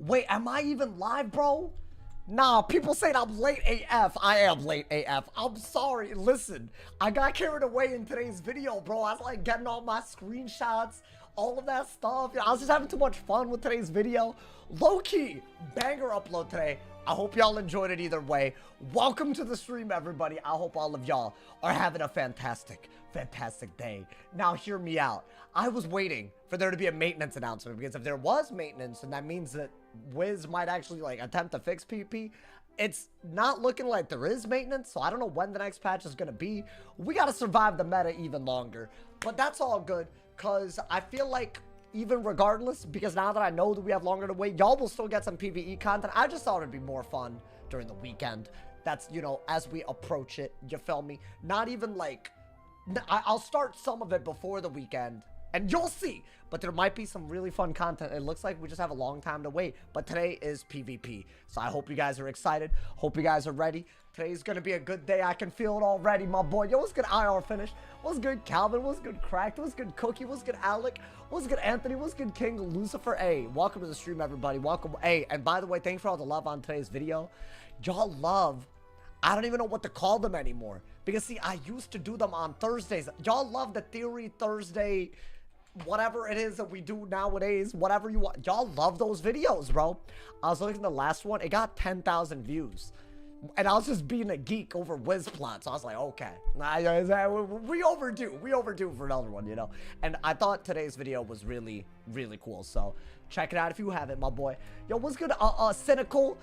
Wait, am I even live, bro? Nah, people saying I'm late AF. I am late AF. I'm sorry. Listen, I got carried away in today's video, bro. I was like getting all my screenshots, all of that stuff. I was just having too much fun with today's video. Low-key, banger upload today. I hope y'all enjoyed it either way. Welcome to the stream, everybody. I hope all of y'all are having a fantastic day. Now, hear me out. I was waiting for there to be a maintenance announcement, because if there was maintenance, then that means that Wiz might actually like attempt to fix PP. It's not looking like there is maintenance, so I don't know when the next patch is gonna be. We gotta survive the meta even longer, but that's all good, because I feel like even regardless, because now that I know that we have longer to wait, y'all will still get some PvE content. I just thought it'd be more fun during the weekend. That's, you know, as we approach it, you feel me? Not even like, I'll start some of it before the weekend, and you'll see. But there might be some really fun content. It looks like we just have a long time to wait. But today is PvP. So I hope you guys are excited. Hope you guys are ready. Today's going to be a good day. I can feel it already, my boy. Yo, what's good, IR Finish? What's good, Calvin? What's good, Cracked? What's good, Cookie? What's good, Alec? What's good, Anthony? What's good, King? Lucifer? Hey, welcome to the stream, everybody. Welcome. Hey, and by the way, thanks for all the love on today's video. Y'all love... I don't even know what to call them anymore. Because, see, I used to do them on Thursdays. Y'all love the Theory Thursday... whatever it is that we do nowadays, whatever you want. Y'all love those videos, bro. I was looking at the last one. It got 10,000 views. And I was just being a geek over Wizplot. So I was like, okay. We overdue for another one, you know? And I thought today's video was really, really cool. So check it out if you haven't, my boy. Yo, what's good? Cynical.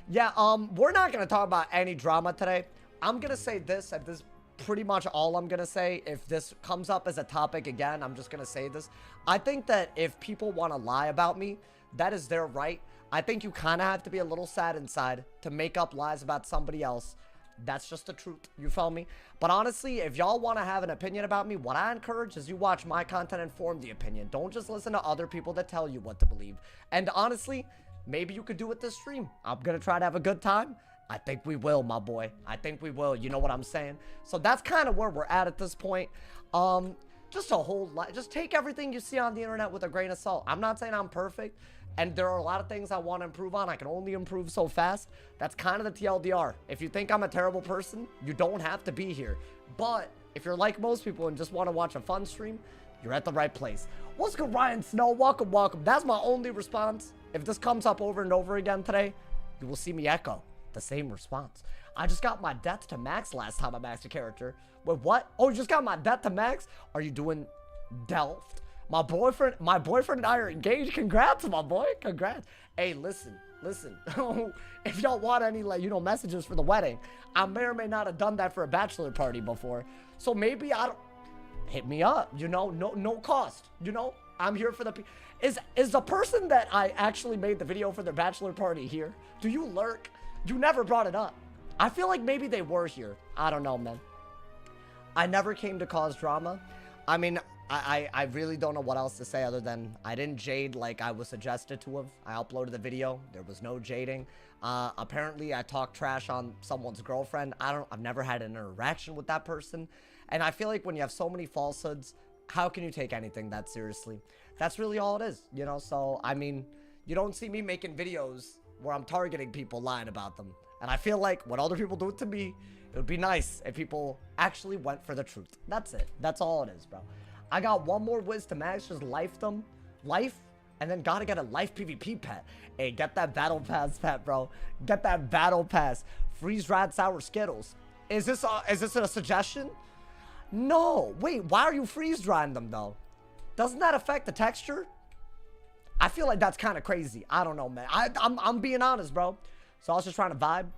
Yeah, we're not going to talk about any drama today. I'm going to say this at this pretty much all I'm gonna say. If this comes up as a topic again, I'm just gonna say this. I think that if people want to lie about me, that is their right. I think you kind of have to be a little sad inside to make up lies about somebody else. That's just the truth, you feel me? But honestly, if y'all want to have an opinion about me, what I encourage is you watch my content and form the opinion. Don't just listen to other people that tell you what to believe. And honestly, maybe you could do it this stream. I'm gonna try to have a good time. I think we will, my boy. I think we will. You know what I'm saying? So that's kind of where we're at this point. Just a whole lot. Just take everything you see on the internet with a grain of salt. I'm not saying I'm perfect, and there are a lot of things I want to improve on. I can only improve so fast. That's kind of the TLDR. If you think I'm a terrible person, you don't have to be here. But if you're like most people and just want to watch a fun stream, you're at the right place. What's good, Ryan Snow? Welcome, welcome. That's my only response. If this comes up over and over again today, you will see me echo the same response. I just got my death to max last time I maxed a character. Wait, what? Oh, you just got my death to max? Are you doing Delft? My boyfriend and I are engaged. Congrats, my boy. Congrats. Hey, listen. If y'all want any, like, you know, messages for the wedding, I may or may not have done that for a bachelor party before. So maybe I don't... Hit me up, you know, no cost, you know? I'm here for the... Is the person that I actually made the video for their bachelor party here? Do you lurk? You never brought it up. I feel like maybe they were here. I don't know, man. I never came to cause drama. I mean, I really don't know what else to say other than I didn't jade like I was suggested to have. I uploaded the video. There was no jading. Apparently, I talked trash on someone's girlfriend. I've never had an interaction with that person. And I feel like when you have so many falsehoods, how can you take anything that seriously? That's really all it is, you know? So, I mean, you don't see me making videos where I'm targeting people lying about them. And I feel like when other people do it to me, it would be nice if people actually went for the truth. That's it. That's all it is, bro. I got one more Wiz to max, just life them. Life, and then gotta get a life PvP pet. Hey, get that battle pass pet, bro. Get that battle pass. Freeze Rad Sour Skittles. Is this a suggestion? No. Wait, why are you freeze drying them, though? Doesn't that affect the texture? I feel like that's kind of crazy. I don't know, man. I'm being honest, bro. So I was just trying to vibe.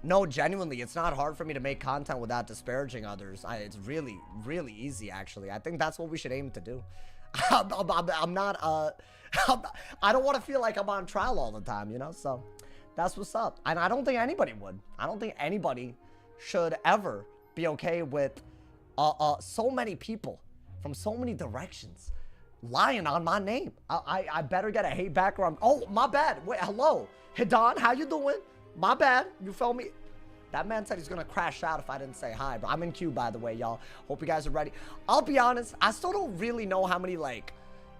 No, genuinely, it's not hard for me to make content without disparaging others. It's really, really easy, actually. I think that's what we should aim to do. I'm not, I don't want to feel like I'm on trial all the time, you know? So that's what's up. And I don't think anybody would. I don't think anybody should ever be okay with so many people from so many directions lying on my name. I better get a hate back or I'm... Oh, my bad. Wait, hello. Hidan, how you doing? My bad. You feel me? That man said he's gonna crash out if I didn't say hi, but I'm in queue, by the way, y'all. Hope you guys are ready. I'll be honest, I still don't really know how many, like,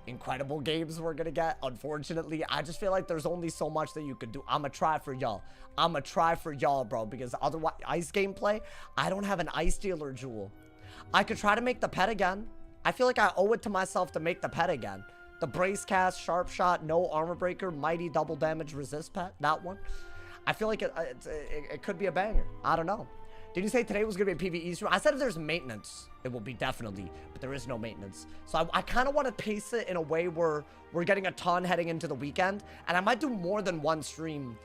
incredible games we're gonna get. Unfortunately, I just feel like there's only so much that you could do. I'm gonna try for y'all. I'm gonna try for y'all, bro, because otherwise, ice gameplay, I don't have an ice dealer jewel. I could try to make the pet again. I feel like I owe it to myself to make the pet again. The brace cast, sharp shot, no armor breaker, mighty double damage resist pet, that one. I feel like it could be a banger. I don't know. Did you say today was going to be a PvE stream? I said if there's maintenance, it will be definitely, but there is no maintenance. So I kind of want to pace it in a way where we're getting a ton heading into the weekend, and I might do more than one stream.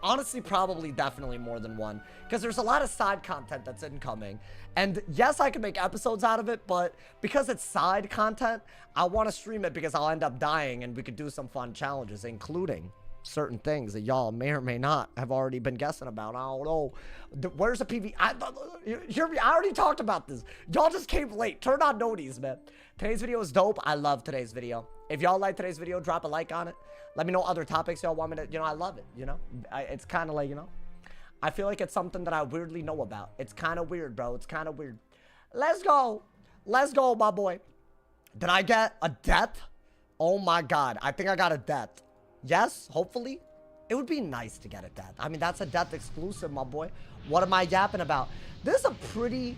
Honestly, probably definitely more than one, because there's a lot of side content that's incoming. And yes, I can make episodes out of it, but because it's side content, I want to stream it because I'll end up dying, and we could do some fun challenges, including certain things that y'all may or may not have already been guessing about. I don't know. Where's the PV? Hear me, I already talked about this. Y'all just came late. Turn on noties, man. Today's video is dope. I love today's video. If y'all like today's video, drop a like on it. Let me know other topics y'all want me to, you know, I love it, you know? It's kind of like, you know, I feel like it's something that I weirdly know about. It's kind of weird, bro. It's kind of weird. Let's go. Let's go, my boy. Did I get a death? Oh my God. I think I got a death. Yes, hopefully. It would be nice to get a death. I mean, that's a death exclusive, my boy. What am I yapping about? This is a pretty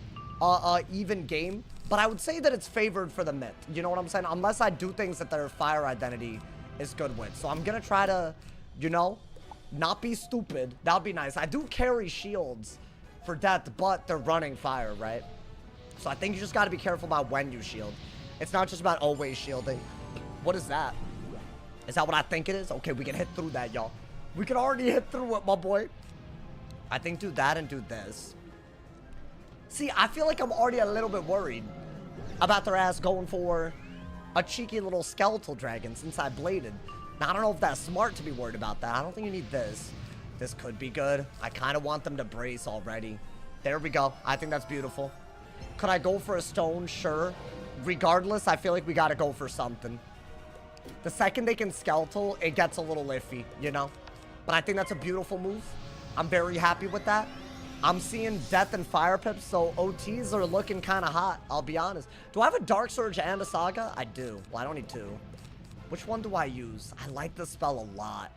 even game, but I would say that it's favored for the myth. You know what I'm saying? Unless I do things that their fire identity is good with. So I'm gonna try to, you know, not be stupid. That would be nice. I do carry shields for death, but they're running fire, right? So I think you just got to be careful about when you shield. It's not just about always shielding. What is that? Is that what I think it is? Okay, we can hit through that, y'all. We can already hit through it, my boy. I think do that and do this. See, I feel like I'm already a little bit worried about their ass going for a cheeky little skeletal dragon since I bladed. Now, I don't know if that's smart to be worried about that. I don't think you need this. This could be good. I kind of want them to brace already. There we go. I think that's beautiful. Could I go for a stone? Sure. Regardless, I feel like we got to go for something. The second they can skeletal, it gets a little iffy, you know? But I think that's a beautiful move. I'm very happy with that. I'm seeing death and fire pips, so OTs are looking kind of hot, I'll be honest. Do I have a Dark Surge and a Saga? I do. Well, I don't need two. Which one do I use? I like this spell a lot.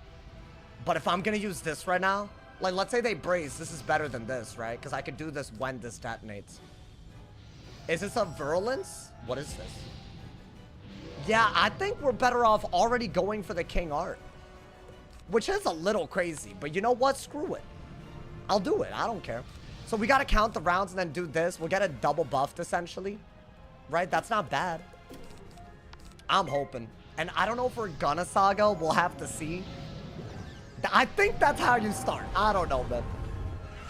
But if I'm going to use this right now, like, let's say they brace. This is better than this, right? Because I could do this when this detonates. Is this a Virulence? What is this? Yeah, I think we're better off already going for the King Art. Which is a little crazy. But you know what? Screw it. I'll do it. I don't care. So we got to count the rounds and then do this. We'll get a double buffed, essentially. Right? That's not bad. I'm hoping. And I don't know if we're gonna Saga. We'll have to see. I think that's how you start. I don't know, man.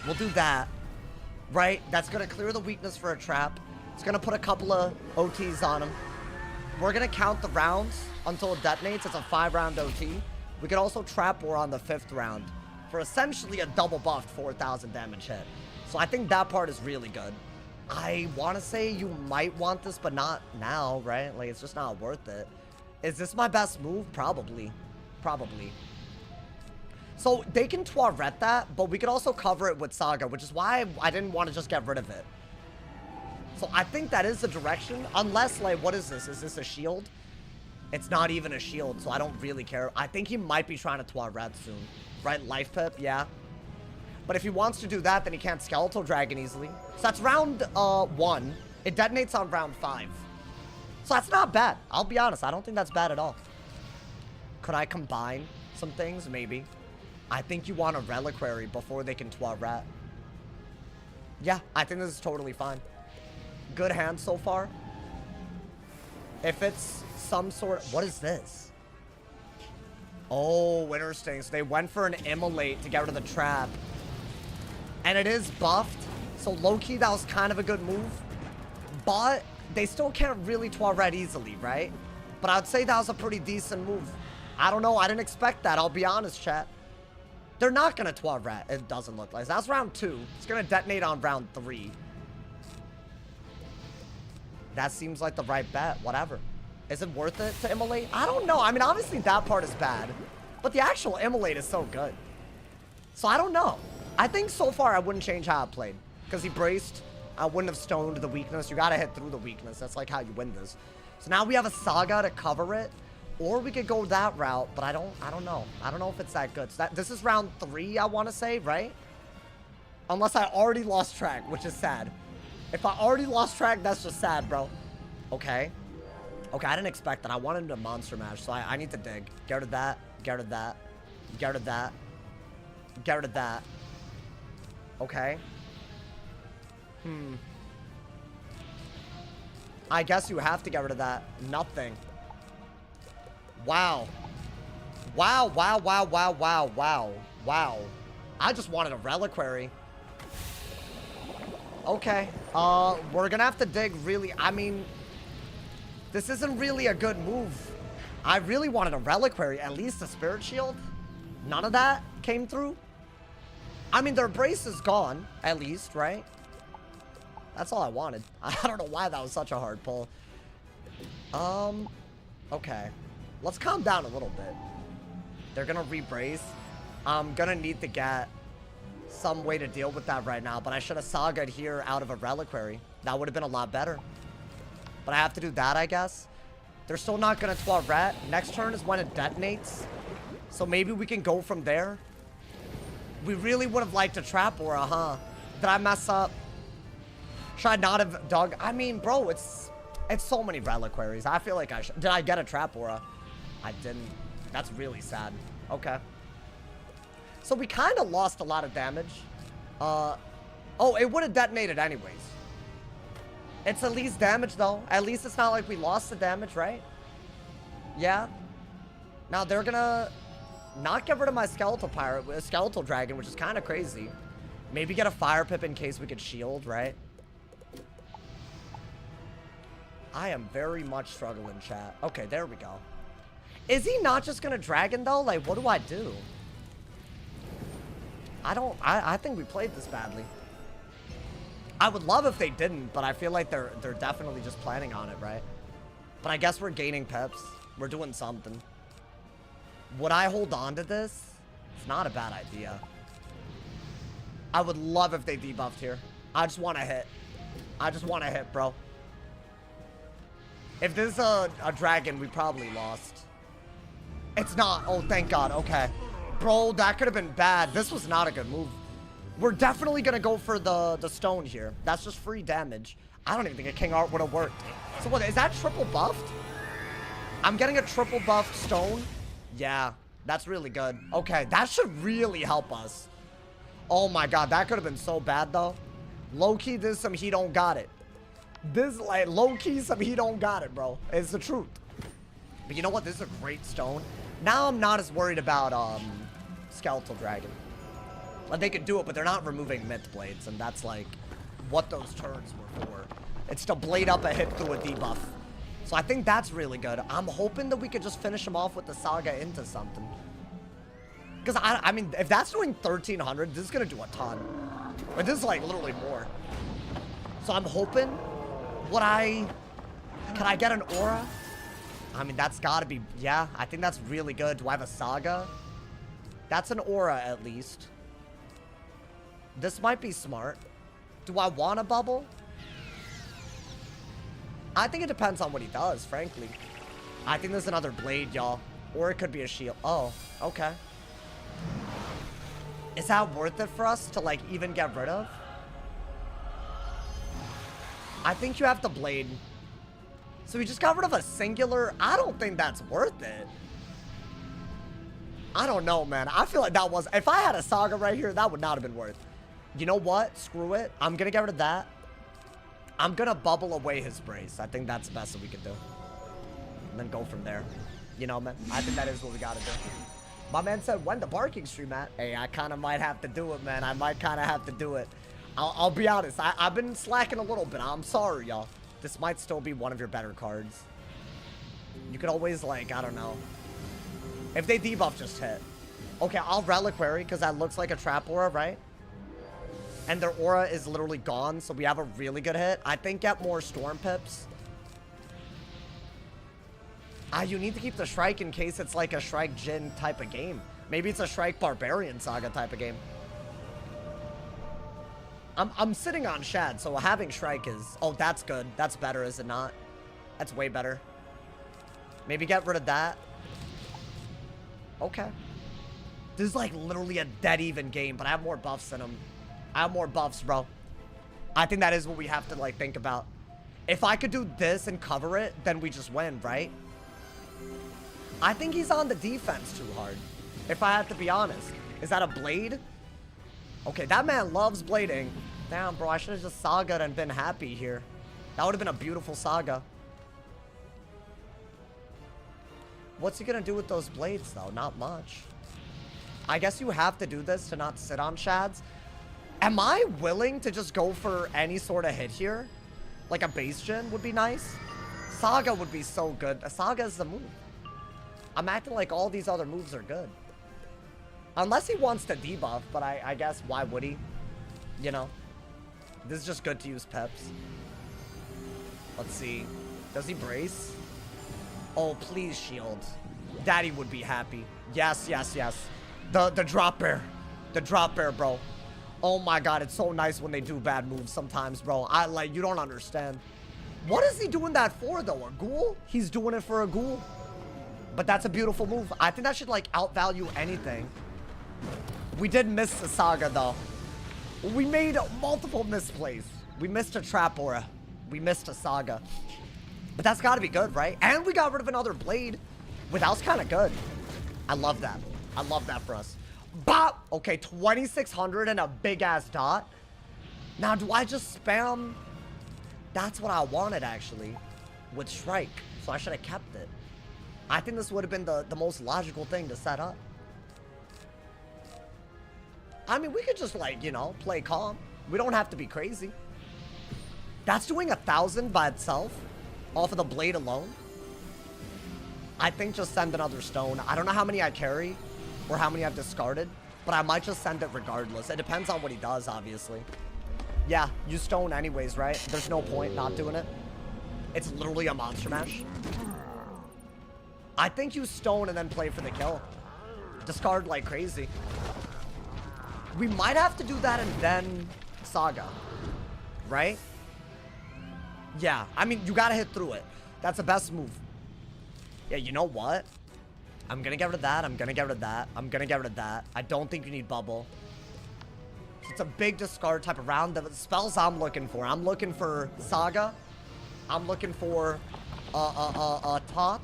We'll do that. Right? That's going to clear the weakness for a trap. It's going to put a couple of OTs on him. We're going to count the rounds until it detonates. It's a 5-round OT. We could also trap war on the 5th round for essentially a double buffed 4,000 damage hit. So I think that part is really good. I want to say you might want this, but not now, right? Like, it's just not worth it. Is this my best move? Probably. Probably. So they can Toiret that, but we could also cover it with Saga, which is why I didn't want to just get rid of it. So I think that is the direction, unless, like, what is this? Is this a shield? It's not even a shield, so I don't really care. I think he might be trying to Toiret soon. Right? Life Pip, yeah. But if he wants to do that, then he can't Skeletal Dragon easily. So that's round 1. It detonates on round 5. So that's not bad. I'll be honest. I don't think that's bad at all. Could I combine some things? Maybe. I think you want a Reliquary before they can Toiret. Yeah, I think this is totally fine. Good hand so far. If it's some sort... What is this? Oh, interesting. So they went for an Immolate to get rid of the trap. And it is buffed. So low-key, that was kind of a good move. But they still can't really Toiret easily, right? But I would say that was a pretty decent move. I don't know. I didn't expect that. I'll be honest, chat. They're not going to Toiret. It doesn't look like. That's round 2. It's going to detonate on round 3. That seems like the right bet. Whatever. Is it worth it to Immolate? I don't know. I mean, obviously that part is bad. But the actual Immolate is so good. So I don't know. I think so far I wouldn't change how I played. Because he braced. I wouldn't have stoned the weakness. You got to hit through the weakness. That's like how you win this. So now we have a Saga to cover it. Or we could go that route, but I don't know. I don't know if it's that good. So this is round 3, I want to say, right? Unless I already lost track, which is sad. If I already lost track, that's just sad, bro. Okay. Okay, I didn't expect that. I wanted a monster mash, so I need to dig. Get rid of that. Get rid of that. Get rid of that. Get rid of that. Okay. I guess you have to get rid of that. Nothing. Wow. Wow, wow, wow, wow, wow, wow, wow. I just wanted a reliquary. Okay. We're gonna have to dig really. I mean, this isn't really a good move. I really wanted a reliquary, at least a spirit shield. None of that came through. I mean, their brace is gone, at least, right? That's all I wanted. I don't know why that was such a hard pull. Okay. Let's calm down a little bit. They're gonna re-brace. I'm gonna need to get some way to deal with that right now, but I should have saga'd here out of a reliquary. That would have been a lot better. But I have to do that, I guess. They're still not gonna Toilet. Next turn is when it detonates. So maybe we can go from there. We really would have liked a Trap Aura, huh? Did I mess up? Should I not have dug? I mean, bro, it's so many reliquaries. I feel like I should. Did I get a Trap Aura? I didn't. That's really sad. Okay. So we kind of lost a lot of damage. Oh, it would have detonated anyways. It's at least damage, though. At least it's not like we lost the damage, right? Yeah. Now they're gonna not get rid of my skeletal pirate, a skeletal dragon, which is kind of crazy. Maybe get a fire pip in case we could shield, right? I am very much struggling, chat. Okay, there we go. Is he not just gonna dragon, though? Like, what do I do? I think we played this badly. I would love if they didn't, but I feel like they're definitely just planning on it, right? But I guess we're gaining pips. We're doing something. Would I hold on to this? It's not a bad idea. I would love if they debuffed here. I just want to hit. I just want to hit, bro. If this is a dragon, we probably lost. It's not. Oh, thank God. Okay. Bro, that could have been bad. This was not a good move. We're definitely going to go for the stone here. That's just free damage. I don't even think a King Art would have worked. So what, is that triple buffed? I'm getting a triple buffed stone. Yeah, that's really good. Okay, that should really help us. Oh my God, that could have been so bad though. Low-key, this is some he don't got it. This, like, low-key, some he don't got it, bro. It's the truth. But you know what? This is a great stone. Now I'm not as worried about, Skeletal Dragon. Like, they could do it, but they're not removing Myth Blades, and that's, like, what those turns were for. It's to blade up a hit through a debuff. So I think that's really good. I'm hoping that we could just finish him off with the Saga into something. Because, I mean, if that's doing 1,300, this is going to do a ton. But this is, like, literally more. So I'm hoping... Can I get an aura? I mean, that's got to be... Yeah, I think that's really good. Do I have a Saga? That's an aura, at least. This might be smart. Do I want a bubble? I think it depends on what he does, frankly. I think there's another blade, y'all. Or it could be a shield. Oh, okay. Is that worth it for us to, like, even get rid of? I think you have to blade. So we just got rid of a singular. I don't think that's worth it. I don't know, man. I feel like that was... If I had a Saga right here, that would not have been worth. You know what? Screw it. I'm going to get rid of that. I'm going to bubble away his brace. I think that's the best that we could do. And then go from there. You know, man. I think that is what we got to do. My man said, when the barking stream at? Hey, I kind of might have to do it, man. I might kind of have to do it. I'll be honest. I've been slacking a little bit. I'm sorry, y'all. This might still be one of your better cards. You could always, like, I don't know. If they debuff, just hit. Okay, I'll Reliquary because that looks like a Trap Aura, right? And their aura is literally gone, so we have a really good hit. I think get more Storm Pips. You need to keep the Shrike in case it's like a Shrike Jin type of game. Maybe it's a Shrike Barbarian Saga type of game. I'm sitting on Shad, so having Shrike is... Oh, that's good. That's better, is it not? That's way better. Maybe get rid of that. Okay. This is like literally a dead even game, but I have more buffs than him. I have more buffs, bro. I think that is what we have to like think about. If I could do this and cover it, then we just win, right? I think he's on the defense too hard, if I have to be honest. Is that a blade? Okay, that man loves blading. Damn, bro, I should have just saga'd and been happy here. That would have been a beautiful saga. What's he gonna do with those blades, though? Not much. I guess you have to do this to not sit on shads. Am I willing to just go for any sort of hit here? Like a base gen would be nice. Saga would be so good. A Saga is the move. I'm acting like all these other moves are good. Unless he wants to debuff, but I guess why would he? You know? This is just good to use peps. Let's see. Does he brace? Oh, please shield. Daddy would be happy. Yes, yes, yes. The drop bear. The drop bear, bro. Oh my god, it's so nice when they do bad moves sometimes, bro. You don't understand. What is he doing that for, though? A ghoul? He's doing it for a ghoul. But that's a beautiful move. I think that should, like, outvalue anything. We did miss the saga, though. We made multiple misplays. We missed a trap aura. We missed a saga. But that's got to be good, right? And we got rid of another blade. Without's kind of good. I love that. I love that for us. Bop! Okay, 2,600 and a big-ass dot. Now, do I just spam? That's what I wanted, actually, with Shrike. So I should have kept it. I think this would have been the most logical thing to set up. I mean, we could just, like, you know, play calm. We don't have to be crazy. That's doing 1,000 by itself off of the blade alone. I think just send another stone. I don't know how many I carry or how many I've discarded, but I might just send it regardless. It depends on what he does, obviously. Yeah, you stone anyways, right? There's no point not doing it. It's literally a monster mash. I think you stone and then play for the kill. Discard like crazy. We might have to do that and then Saga, right? Yeah, I mean, you gotta hit through it. That's the best move. Yeah, you know what? I'm gonna get rid of that. I'm gonna get rid of that. I'm gonna get rid of that. I don't think you need bubble. It's a big discard type of round. The spells I'm looking for. I'm looking for Saga. I'm looking for Tot.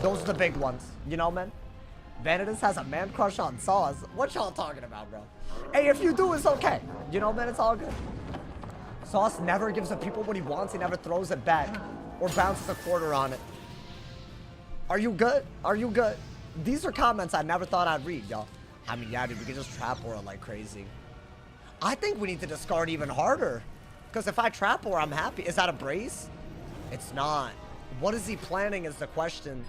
Those are the big ones. You know, man? Vanitas has a man crush on Saws. What y'all talking about, bro? Hey, if you do, it's okay. You know, man, it's all good. Sauce never gives the people what he wants. He never throws it back or bounces a quarter on it. Are you good? Are you good? These are comments I never thought I'd read, y'all. I mean, yeah, dude, we can just trap aura like crazy. I think we need to discard even harder. Because if I trap aura, I'm happy. Is that a brace? It's not. What is he planning is the question.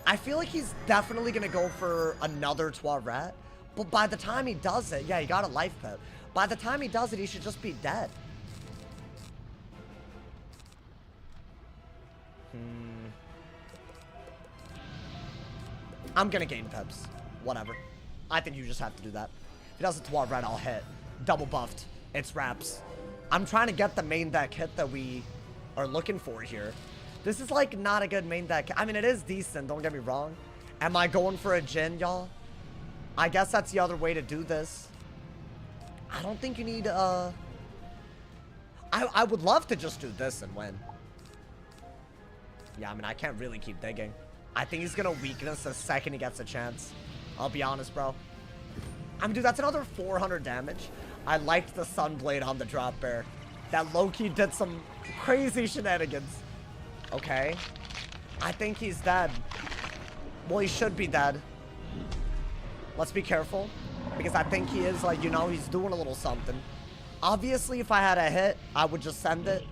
I feel like he's definitely going to go for another Toilet. But by the time he does it, yeah, he got a life pet. By the time he does it, he should just be dead. I'm gonna gain peps. Whatever. I think you just have to do that. If he does a Toilet, I'll hit. Double buffed. It's wraps. I'm trying to get the main deck hit that we are looking for here. This is like not a good main deck. I mean, it is decent, don't get me wrong. Am I going for a Jhin, y'all? I guess that's the other way to do this. I don't think you need, I would love to just do this and win. Yeah, I mean, I can't really keep digging. I think he's gonna weakness the second he gets a chance. I'll be honest, bro. I mean, dude, that's another 400 damage. I liked the Sunblade on the drop bear. That low-key did some crazy shenanigans. Okay. I think he's dead. Well, he should be dead. Let's be careful. Because I think he is, like, you know, he's doing a little something. Obviously, if I had a hit, I would just send it.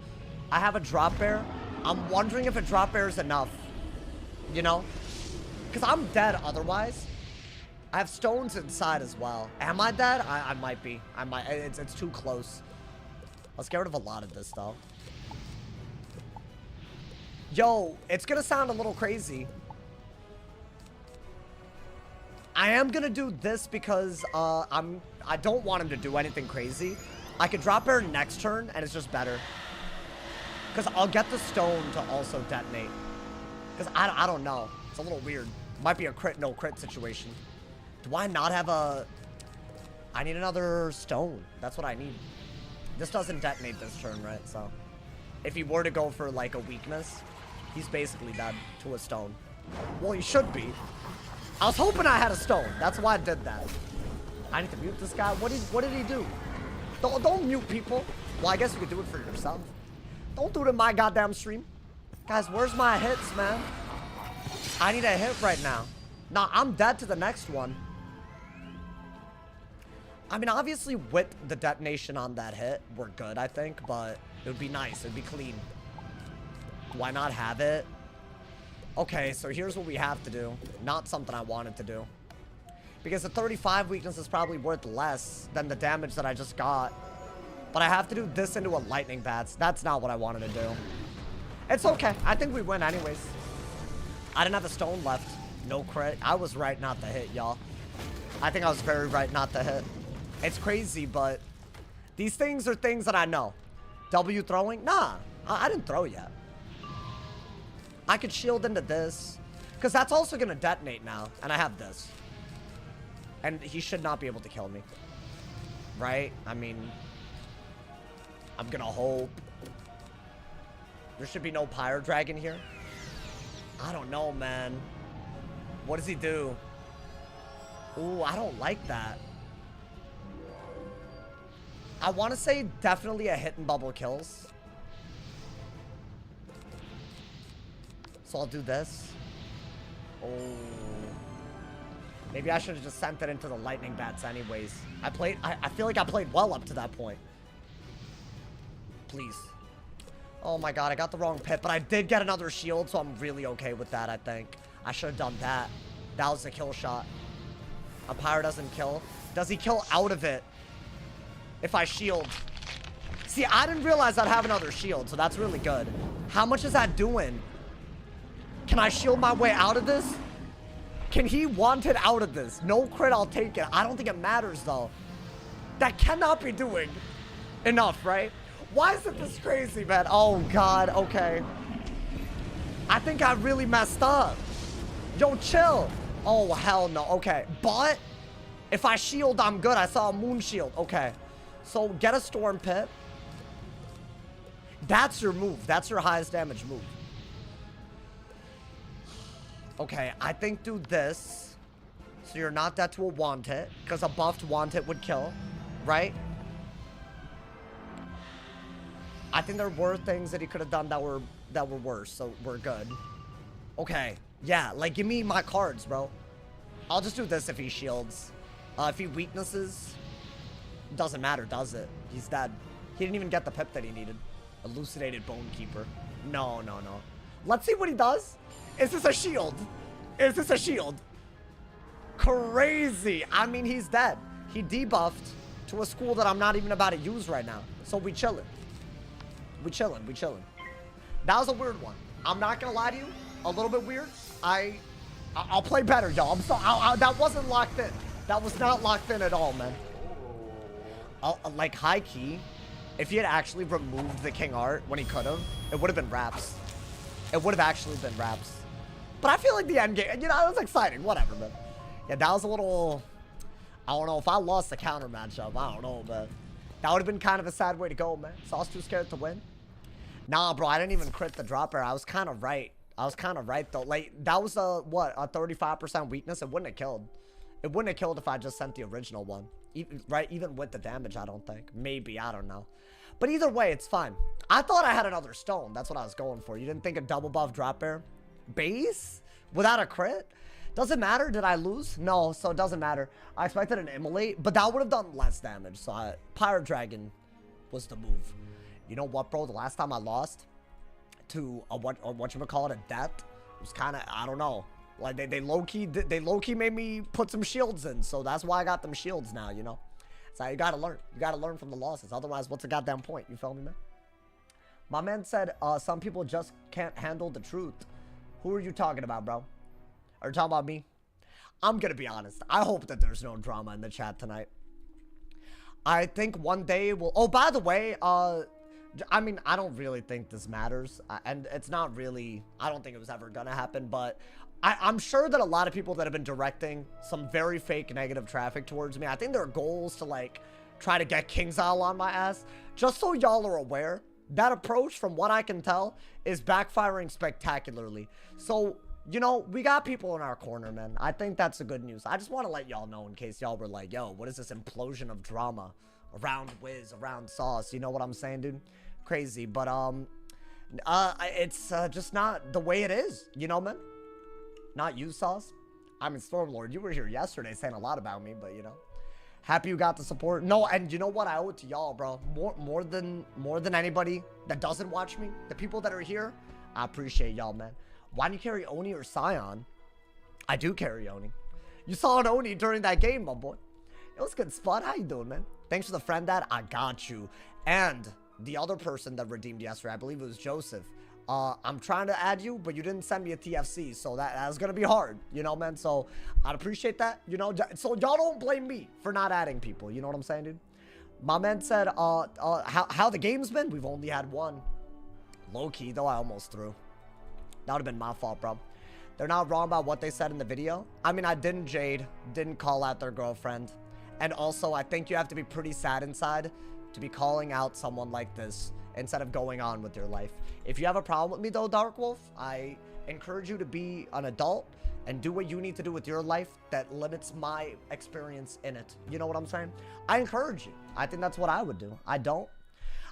I have a drop bear. I'm wondering if a drop bear is enough. You know? Because I'm dead otherwise. I have stones inside as well. Am I dead? I might be. I might. It's too close. Let's get rid of a lot of this, though. Yo, it's going to sound a little crazy. I am going to do this because I don't want him to do anything crazy. I could drop her next turn, and it's just better. Because I'll get the stone to also detonate. Because I don't know. It's a little weird. Might be a crit, no crit situation. Do I not have a... I need another stone. That's what I need. This doesn't detonate this turn, right? So, if he were to go for, like, a weakness, he's basically dead to a stone. Well, he should be. I was hoping I had a stone. That's why I did that. I need to mute this guy. What did he do? Don't mute people. Well, I guess you could do it for yourself. Don't do it in my goddamn stream. Guys, where's my hits, man? I need a hit right now. Nah, I'm dead to the next one. I mean, obviously, with the detonation on that hit, we're good, I think. But it would be nice. It would be clean. Why not have it? Okay, so here's what we have to do. Not something I wanted to do. Because the 35 weakness is probably worth less than the damage that I just got. But I have to do this into a lightning bats. That's not what I wanted to do. It's okay. I think we win anyways. I didn't have a stone left. No crit. I was right not to hit, y'all. I think I was very right not to hit. It's crazy, but these things are things that I know. W throwing? Nah, I didn't throw yet. I could shield into this. Because that's also going to detonate now. And I have this. And he should not be able to kill me. Right? I mean, I'm going to hope. There should be no Pyre Dragon here. I don't know, man. What does he do? Ooh, I don't like that. I want to say definitely a hit and bubble kills. So I'll do this. Oh. Maybe I should have just sent it into the lightning bats anyways. I feel like I played well up to that point. Please. Oh my god, I got the wrong pit, but I did get another shield, so I'm really okay with that, I think. I should have done that. That was a kill shot. A Pyre doesn't kill. Does he kill out of it? If I shield. See, I didn't realize I'd have another shield, so that's really good. How much is that doing? Can I shield my way out of this? Can he want it out of this? No crit, I'll take it. I don't think it matters, though. That cannot be doing enough, right? Why is it this crazy, man? Oh, God. Okay. I think I really messed up. Yo, chill. Oh, hell no. Okay. But if I shield, I'm good. I saw a moon shield. Okay. So get a storm pit. That's your move. That's your highest damage move. Okay. I think do this. So you're not dead to a want it. Because a buffed want it would kill. Right? I think there were things that he could have done that were worse, so we're good. Okay, yeah, like give me my cards, bro. I'll just do this if he shields. If he weaknesses, doesn't matter, does it? He's dead. He didn't even get the pip that he needed. Elucidated Bone Keeper. No, no, no. Let's see what he does. Is this a shield? Is this a shield? Crazy. I mean, he's dead. He debuffed to a school that I'm not even about to use right now. So we chilling. We chilling. That was a weird one. I'm not gonna lie to you. A little bit weird. I'll play better, y'all. I'm sorry. That wasn't locked in. That was not locked in at all, man. Like high key, if he had actually removed the King Art when he could have, it would have been Raps. It would have actually been Raps. But I feel like the end game, you know, it was exciting. Whatever, man. Yeah, that was a little. I don't know if I lost the counter matchup. I don't know, man. That would have been kind of a sad way to go, man. So I was too scared to win. Nah, bro, I didn't even crit the dropper. I was kind of right. Though. Like, that was a 35% weakness? It wouldn't have killed. It wouldn't have killed if I just sent the original one. Even with the damage, I don't think. Maybe, I don't know. But either way, it's fine. I thought I had another stone. That's what I was going for. You didn't think a double buff drop bear? Base? Without a crit? Does it matter? Did I lose? No, so it doesn't matter. I expected an immolate, but that would have done less damage. So Pyre Dragon was the move. You know what, bro? The last time I lost to a whatchamacallit, a death, it was kind of, I don't know. Like they low-key made me put some shields in. So that's why I got them shields now, you know? So you gotta learn. You gotta learn from the losses. Otherwise, what's the goddamn point? You feel me, man? My man said, some people just can't handle the truth. Who are you talking about, bro? Are you talking about me? I'm gonna be honest. I hope that there's no drama in the chat tonight. I think one day we'll... Oh, by the way, I mean, I don't really think this matters. And it's not really... I don't think it was ever gonna happen, but I'm sure that a lot of people that have been directing some very fake negative traffic towards me, I think their goal is to, like, try to get King's Isle on my ass. Just so y'all are aware, that approach, from what I can tell, is backfiring spectacularly. So, you know, we got people in our corner, man. I think that's the good news. I just want to let y'all know in case y'all were like, yo, what is this implosion of drama around Wiz, around Sauce? You know what I'm saying, dude? Crazy. But, it's just not the way it is, you know, man? Not you, Sauce. I mean, Stormlord, you were here yesterday saying a lot about me, but, you know. Happy you got the support. No, and you know what? I owe it to y'all, bro. More than anybody that doesn't watch me. The people that are here, I appreciate y'all, man. Why do you carry Oni or Scion? I do carry Oni. You saw an Oni during that game, my boy. It was good spot. How you doing, man? Thanks for the friend that. I got you. And the other person that redeemed yesterday, I believe it was Joseph. I'm trying to add you, but you didn't send me a TFC, so that's gonna be hard, you know, man. So I'd appreciate that, you know. So y'all don't blame me for not adding people, you know what I'm saying, dude? My man said, how the game's been? We've only had one. Low key though, I almost threw. That would have been my fault, bro. They're not wrong about what they said in the video. I mean, I didn't jade, didn't call out their girlfriend, and also I think you have to be pretty sad inside to be calling out someone like this instead of going on with your life. If you have a problem with me though, Dark Wolf, I encourage you to be an adult and do what you need to do with your life that limits my experience in it. You know what I'm saying? I encourage you. I think that's what I would do. I don't.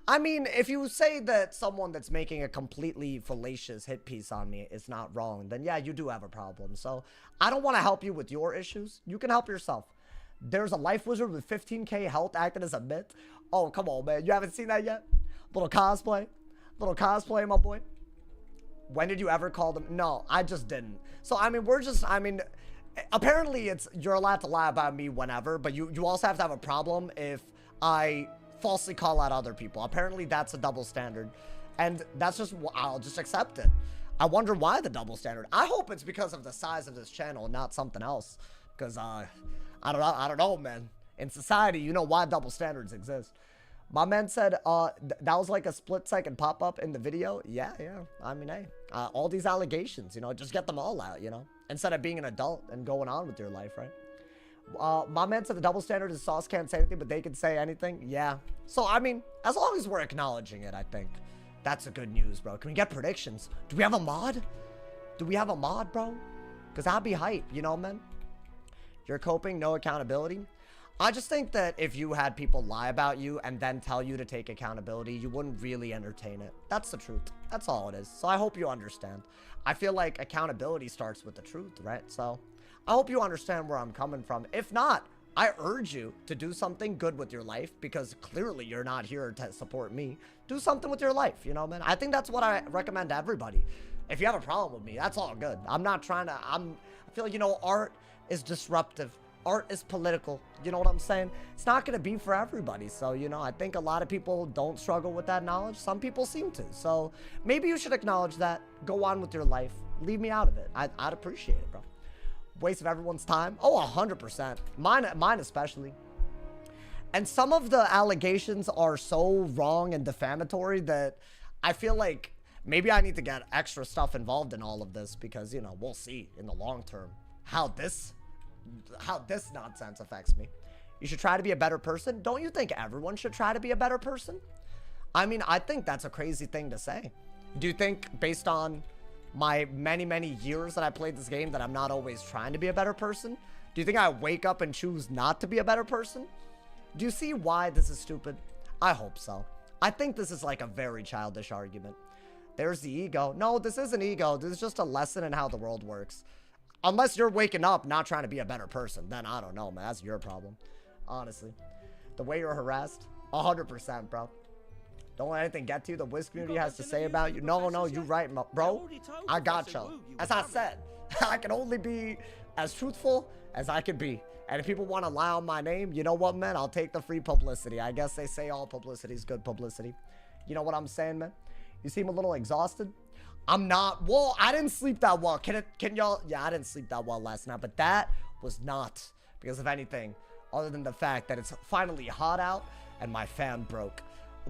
I mean, if you say that someone that's making a completely fallacious hit piece on me is not wrong, then yeah, you do have a problem. So I don't want to help you with your issues. You can help yourself. There's a life wizard with 15k health acting as a myth. Oh, come on, man. You haven't seen that yet? Little cosplay, my boy. When did you ever call them? No, I just didn't. So, I mean, apparently you're allowed to lie about me whenever, but you also have to have a problem if I falsely call out other people. Apparently that's a double standard, and that's just, I'll just accept it. I wonder why the double standard. I hope it's because of the size of this channel, not something else, because I don't know, man. In society, you know why double standards exist. My man said, that was like a split-second pop-up in the video. Yeah. I mean, hey, all these allegations, you know, just get them all out, you know, instead of being an adult and going on with your life, right? My man said the double standard is Sauce can't say anything, but they can say anything. Yeah. So, I mean, as long as we're acknowledging it, I think that's a good news, bro. Can we get predictions? Do we have a mod? Do we have a mod, bro? Because I'd be hype, you know, man? You're coping, no accountability. I just think that if you had people lie about you and then tell you to take accountability, you wouldn't really entertain it. That's the truth. That's all it is. So I hope you understand. I feel like accountability starts with the truth, right? So I hope you understand where I'm coming from. If not, I urge you to do something good with your life, because clearly you're not here to support me. Do something with your life, you know, man? I think that's what I recommend to everybody. If you have a problem with me, that's all good. I'm not trying to, I feel like, you know, art is disruptive. Art is political, you know what I'm saying? It's not going to be for everybody. So, you know, I think a lot of people don't struggle with that knowledge. Some people seem to. So maybe you should acknowledge that. Go on with your life. Leave me out of it. I'd appreciate it, bro. Waste of everyone's time. Oh, 100%. Mine especially. And some of the allegations are so wrong and defamatory that I feel like maybe I need to get extra stuff involved in all of this, because, you know, we'll see in the long term how this nonsense affects me. You should try to be a better person. Don't you think everyone should try to be a better person? I mean, I think that's a crazy thing to say. Do you think, based on my many years that I played this game, that I'm not always trying to be a better person? Do you think I wake up and choose not to be a better person? Do you see why this is stupid? I hope so. I think this is like a very childish argument. There's the ego. No, this isn't ego. This is just a lesson in how the world works. Unless you're waking up not trying to be a better person, then I don't know, man. That's your problem. Honestly. The way you're harassed, 100%, bro. Don't let anything get to you. The Wiz community has to say about you. No, you're right, bro. I gotcha. As I said, I can only be as truthful as I can be. And if people want to lie on my name, you know what, man? I'll take the free publicity. I guess they say all publicity is good publicity. You know what I'm saying, man? You seem a little exhausted. I'm not. Well, I didn't sleep that well. Can y'all? Yeah, I didn't sleep that well last night, but that was not because of anything other than the fact that it's finally hot out and my fan broke.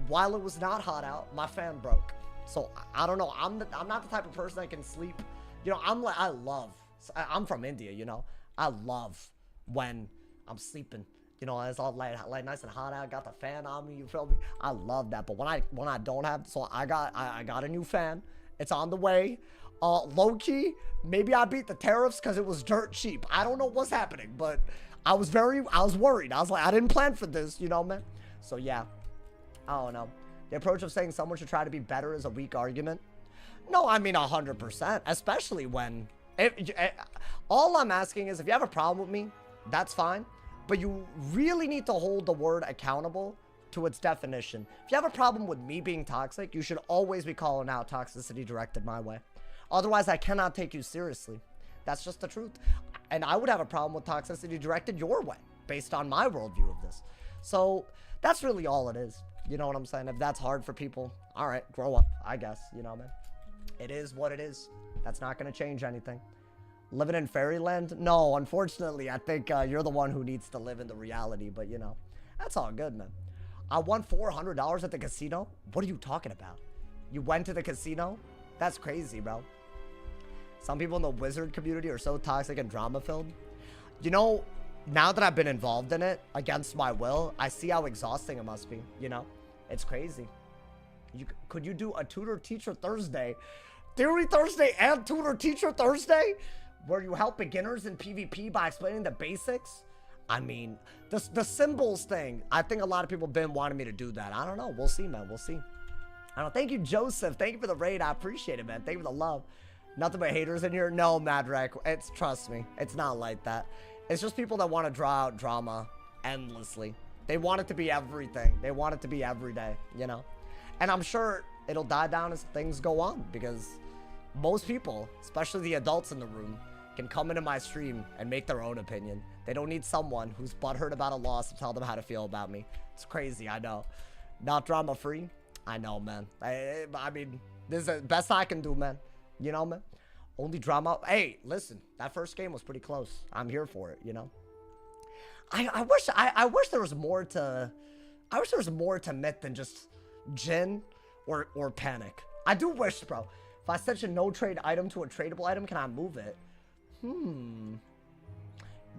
While it was not hot out, my fan broke. So I don't know. I'm not the type of person that can sleep. You know, I love I'm from India, you know. I love when I'm sleeping. You know, it's all light, nice and hot out. Got the fan on me. You feel me? I love that. But when I don't have, so I got a new fan. It's on the way. Low key, maybe I beat the tariffs because it was dirt cheap. I don't know what's happening, but I was worried. I was like, I didn't plan for this, you know, man. So yeah, I don't know. The approach of saying someone should try to be better is a weak argument. No, I mean 100%, especially when all I'm asking is if you have a problem with me, that's fine. But you really need to hold the word accountable to its definition. If you have a problem with me being toxic, you should always be calling out toxicity directed my way. Otherwise, I cannot take you seriously. That's just the truth. And I would have a problem with toxicity directed your way, based on my worldview of this. So that's really all it is. You know what I'm saying? If that's hard for people, all right, grow up, I guess. You know, man. It is what it is. That's not going to change anything. Living in fairyland? No, unfortunately, I think you're the one who needs to live in the reality. But, you know, that's all good, man. I won $400 at the casino? What are you talking about? You went to the casino? That's crazy, bro. Some people in the wizard community are so toxic and drama-filled. You know, now that I've been involved in it, against my will, I see how exhausting it must be, you know? It's crazy. Could you do a tutor-teacher Thursday? Theory Thursday and tutor-teacher Thursday? Where you help beginners in PvP by explaining the basics? I mean, the symbols thing. I think a lot of people have been wanting me to do that. I don't know. We'll see, man. We'll see. I don't know. Thank you, Joseph. Thank you for the raid. I appreciate it, man. Thank you for the love. Nothing but haters in here. No, Madrak. Trust me. It's not like that. It's just people that want to draw out drama endlessly. They want it to be everything. They want it to be every day, you know? And I'm sure it'll die down as things go on because most people, especially the adults in the room, can come into my stream and make their own opinion. They don't need someone who's butthurt about a loss to tell them how to feel about me. It's crazy, I know. Not drama free? I know, man. I mean, this is the best I can do, man. You know, man? Only drama. Hey, listen, that first game was pretty close. I'm here for it, you know? I wish there was more to... I wish there was more to myth than just Jin or Panic. I do wish, bro. If I set a no-trade item to a tradable item, can I move it?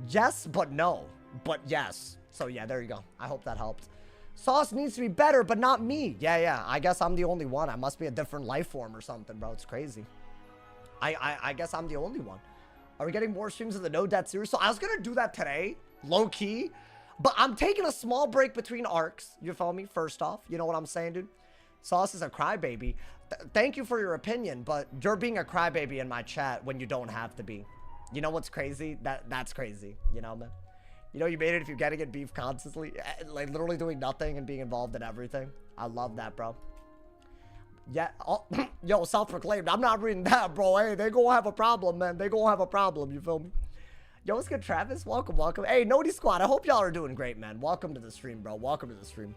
Yes, but no. But yes. So, yeah, there you go. I hope that helped. Sauce needs to be better, but not me. Yeah. I guess I'm the only one. I must be a different life form or something, bro. It's crazy. I guess I'm the only one. Are we getting more streams of the No Debt series? So I was going to do that today, low-key. But I'm taking a small break between arcs. You follow me? First off. You know what I'm saying, dude? Sauce is a crybaby. Thank you for your opinion, but you're being a crybaby in my chat when you don't have to be. You know what's crazy? That's crazy. You know, man? You know you made it if you're getting in beef constantly. Like, literally doing nothing and being involved in everything. I love that, bro. Yeah, yo, self-proclaimed. I'm not reading that, bro. Hey, they gonna have a problem, man. They gonna have a problem. You feel me? Yo, what's good, Travis? Welcome. Hey, Noti Squad. I hope y'all are doing great, man. Welcome to the stream, bro. Welcome to the stream.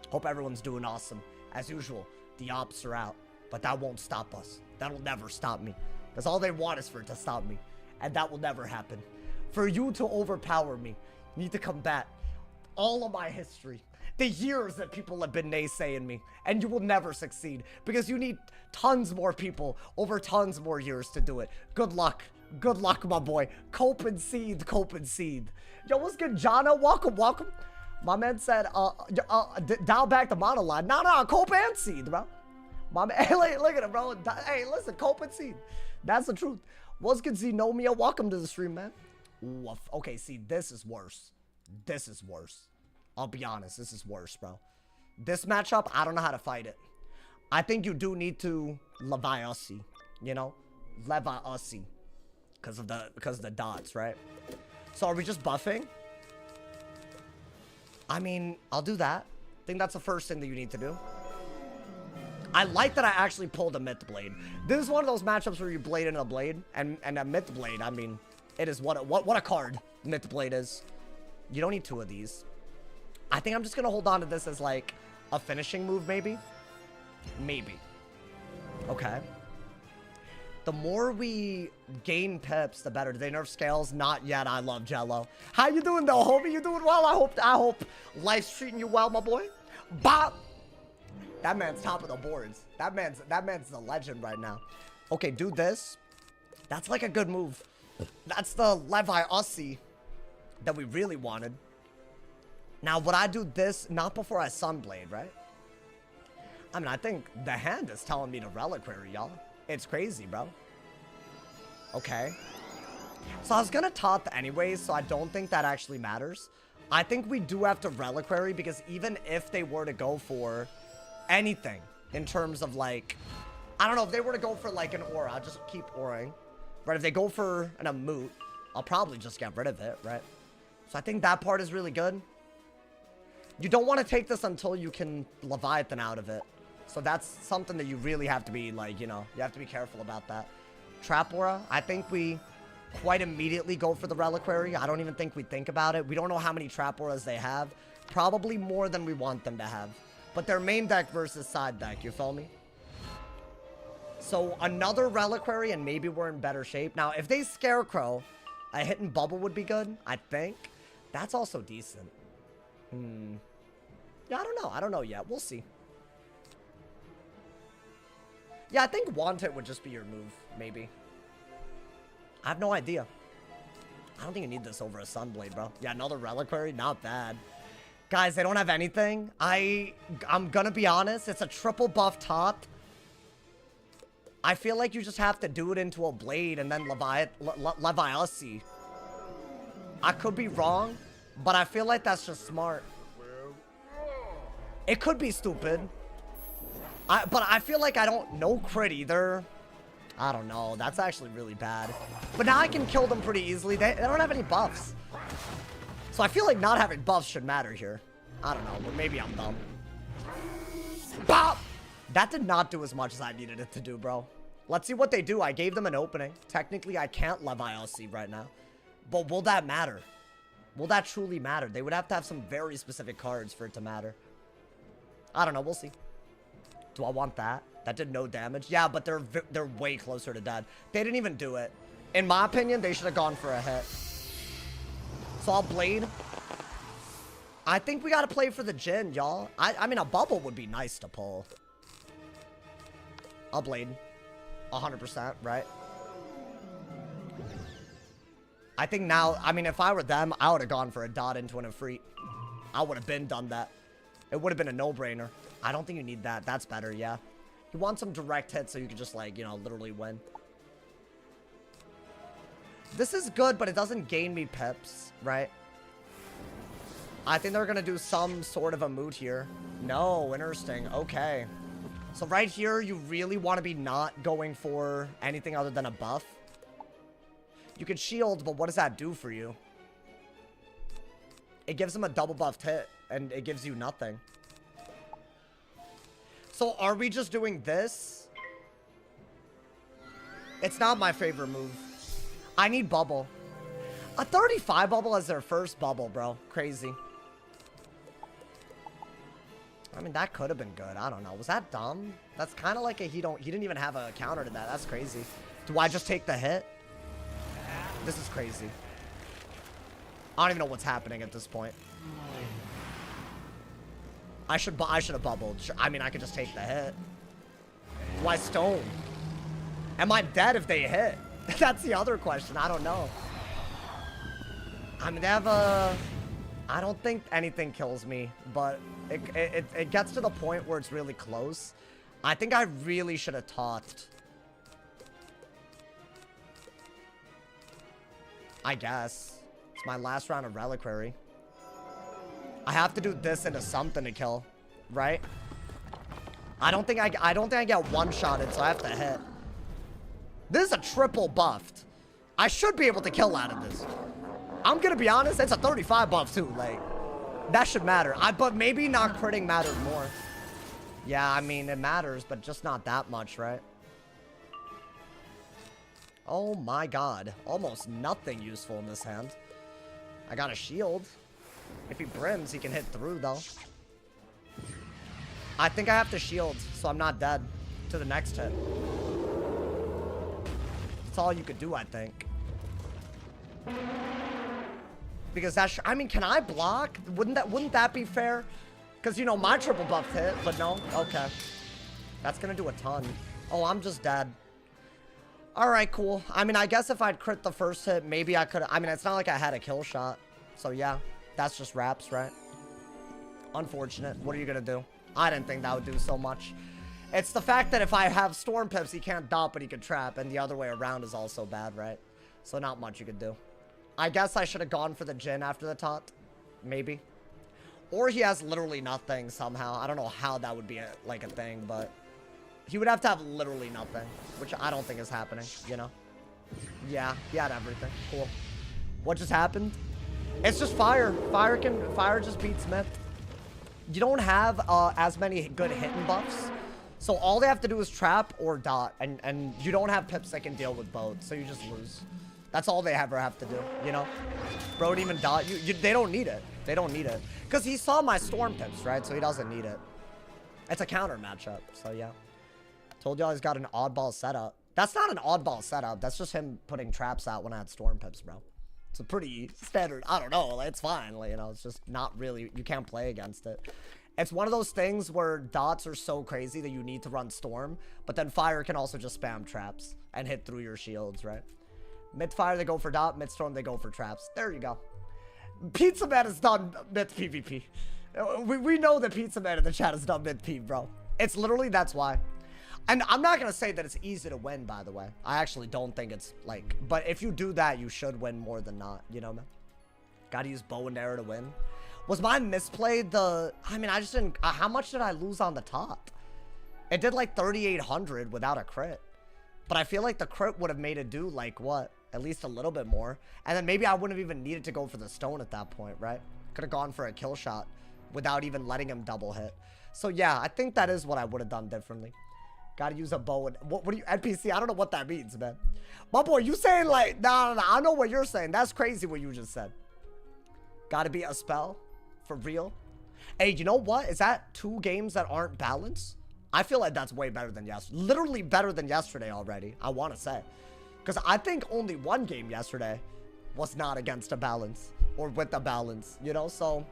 Hope everyone's doing awesome. As usual, the ops are out, but that won't stop us. That'll never stop me. That's all they want is for it to stop me, and that will never happen. For you to overpower me, you need to combat all of my history. The years that people have been naysaying me, and you will never succeed because you need tons more people over tons more years to do it. Good luck. Good luck, my boy. Cope and seed, cope and seed. Yo, what's good, Jana? Welcome. My man said, dial back the monoline. No, cope and seed, bro. My man, hey, look at it, bro. Hey, listen, cope and seed. That's the truth. What's good, Xenomia? Welcome to the stream, man. Ooh, okay, see, this is worse. This is worse. I'll be honest, this is worse, bro. This matchup, I don't know how to fight it. I think you do need to Leviasi, you know? Leviasi. Because of the dots, right? So are we just buffing? I mean, I'll do that. I think that's the first thing that you need to do. I like that I actually pulled a Myth Blade. This is one of those matchups where you blade in a blade. And a Myth Blade, I mean, it is what a card Myth Blade is. You don't need two of these. I think I'm just going to hold on to this as like a finishing move, maybe. Maybe. Okay. The more we gain pips, the better. Do they nerf scales? Not yet. I love Jello. How you doing though, homie? You doing well? I hope life's treating you well, my boy. Bop. That man's top of the boards. That man's the legend right now. Okay, do this. That's like a good move. That's the Levi-Ussie that we really wanted. Now, would I do this not before I Sunblade, right? I mean, I think the hand is telling me to Reliquary, y'all. It's crazy, bro. Okay. So I was gonna Toth anyways, so I don't think that actually matters. I think we do have to Reliquary because even if they were to go for anything in terms of like, I don't know, if they were to go for like an aura, I'll just keep auraing. Right, if they go for an Amoot, I'll probably just get rid of it, right? So I think that part is really good. You don't want to take this until you can Leviathan out of it. So that's something that you really have to be like, you know, you have to be careful about that. Trap Aura, I think we quite immediately go for the Reliquary. I don't even think we think about it. We don't know how many Trap Auras they have. Probably more than we want them to have. But they're main deck versus side deck, you feel me? So another Reliquary and maybe we're in better shape. Now, if they Scarecrow, a hit and bubble would be good, I think. That's also decent. Yeah, I don't know. I don't know yet. We'll see. Yeah, I think Want It would just be your move, maybe. I have no idea. I don't think you need this over a Sunblade, bro. Yeah, another Reliquary, not bad. Guys, they don't have anything. I'm gonna be honest, it's a triple buff top. I feel like you just have to do it into a Blade and then Levi-Ussie. I could be wrong, but I feel like that's just smart. It could be stupid. But I feel like I don't know crit either. I don't know. That's actually really bad. But now I can kill them pretty easily. They don't have any buffs. So I feel like not having buffs should matter here. I don't know. But maybe I'm dumb. Bop! That did not do as much as I needed it to do, bro. Let's see what they do. I gave them an opening. Technically, I can't Levi-Ussie right now. But will that matter? Will that truly matter? They would have to have some very specific cards for it to matter. I don't know. We'll see. Do I want that? That did no damage. Yeah, but they're way closer to dead. They didn't even do it. In my opinion, they should have gone for a hit. So I'll Blade. I think we got to play for the Jhin, y'all. I mean, a bubble would be nice to pull. I'll Blade. 100%, right? I think now, I mean, if I were them, I would have gone for a dot into an Ifrit. I would have done that. It would have been a no-brainer. I don't think you need that. That's better, yeah. You want some direct hits so you can just, like, you know, literally win. This is good, but it doesn't gain me pips, right? I think they're going to do some sort of a moot here. No, interesting. Okay. So right here, you really want to be not going for anything other than a buff. You can shield, but what does that do for you? It gives them a double buffed hit, and it gives you nothing. So are we just doing this? It's not my favorite move. I need bubble. A 35 bubble as their first bubble, bro. Crazy. I mean, that could have been good. I don't know. Was that dumb? That's kind of like a he didn't even have a counter to that. That's crazy. Do I just take the hit? This is crazy. I don't even know what's happening at this point. I should have bubbled. I mean, I could just take the hit. Do I stone? Am I dead if they hit? That's the other question. I don't know. I mean, they have a... I don't think anything kills me, but it gets to the point where it's really close. I think I really should have Tothed. I guess. It's my last round of Reliquary. I have to do this into something to kill, right? I don't think I get one-shotted, so I have to hit. This is a triple buffed. I should be able to kill out of this. I'm gonna be honest, it's a 35 buff too. Like, that should matter. But maybe not critting mattered more. Yeah, I mean, it matters, but just not that much, right? Oh my god. Almost nothing useful in this hand. I got a shield. If he brims, he can hit through, though. I think I have to shield, so I'm not dead to the next hit. That's all you could do, I think. Because that's... I mean, can I block? Wouldn't that be fair? Because, you know, my triple buff hit, but no? Okay. That's gonna do a ton. Oh, I'm just dead. All right, cool. I mean, I guess if I'd crit the first hit, maybe I could. I mean, it's not like I had a kill shot. So yeah, that's just raps, right? Unfortunate. What are you going to do? I didn't think that would do so much. It's the fact that if I have Storm Pips, he can't dot, but he could trap. And the other way around is also bad, right? So not much you could do. I guess I should have gone for the Jhin after the tot. Maybe. Or he has literally nothing somehow. I don't know how that would be like a thing, but he would have to have literally nothing, which I don't think is happening, you know? Yeah, he had everything. Cool. What just happened? It's just fire. Fire just beats Myth. You don't have as many good hitting buffs. So all they have to do is trap or dot, and you don't have pips that can deal with both, so you just lose. That's all they ever have to do, you know? Bro didn't even dot. They don't need it. They don't need it. Because he saw my Storm Pips, right? So he doesn't need it. It's a counter matchup, so yeah. Told y'all he's got an oddball setup. That's not an oddball setup. That's just him putting traps out when I had Storm Pips, bro. It's a pretty standard. I don't know. It's fine. Like, you know, it's just not really. You can't play against it. It's one of those things where dots are so crazy that you need to run Storm, but then Fire can also just spam traps and hit through your shields, right? Mid-Fire, they go for dot. Mid-Storm, they go for traps. There you go. Pizza Man has done mid-PvP. We know that Pizza Man in the chat has done mid-PvP, bro. It's literally, that's why. And I'm not going to say that it's easy to win, by the way. I actually don't think it's, like... But if you do that, you should win more than not. You know, man? Gotta use bow and arrow to win. Was mine misplayed the... I mean, I just didn't... how much did I lose on the top? It did, like, 3,800 without a crit. But I feel like the crit would have made it do, like, what? At least a little bit more. And then maybe I wouldn't have even needed to go for the stone at that point, right? Could have gone for a kill shot without even letting him double hit. So, yeah, I think that is what I would have done differently. Gotta use a bow and... What do you... NPC? I don't know what that means, man. My boy, you saying like... No. I know what you're saying. That's crazy what you just said. Gotta be a spell? For real? Hey, you know what? Is that 2 games that aren't balanced? I feel like that's way better than yesterday. Literally better than yesterday already. I want to say. Because I think only 1 game yesterday was not against a balance. Or with a balance. You know? So...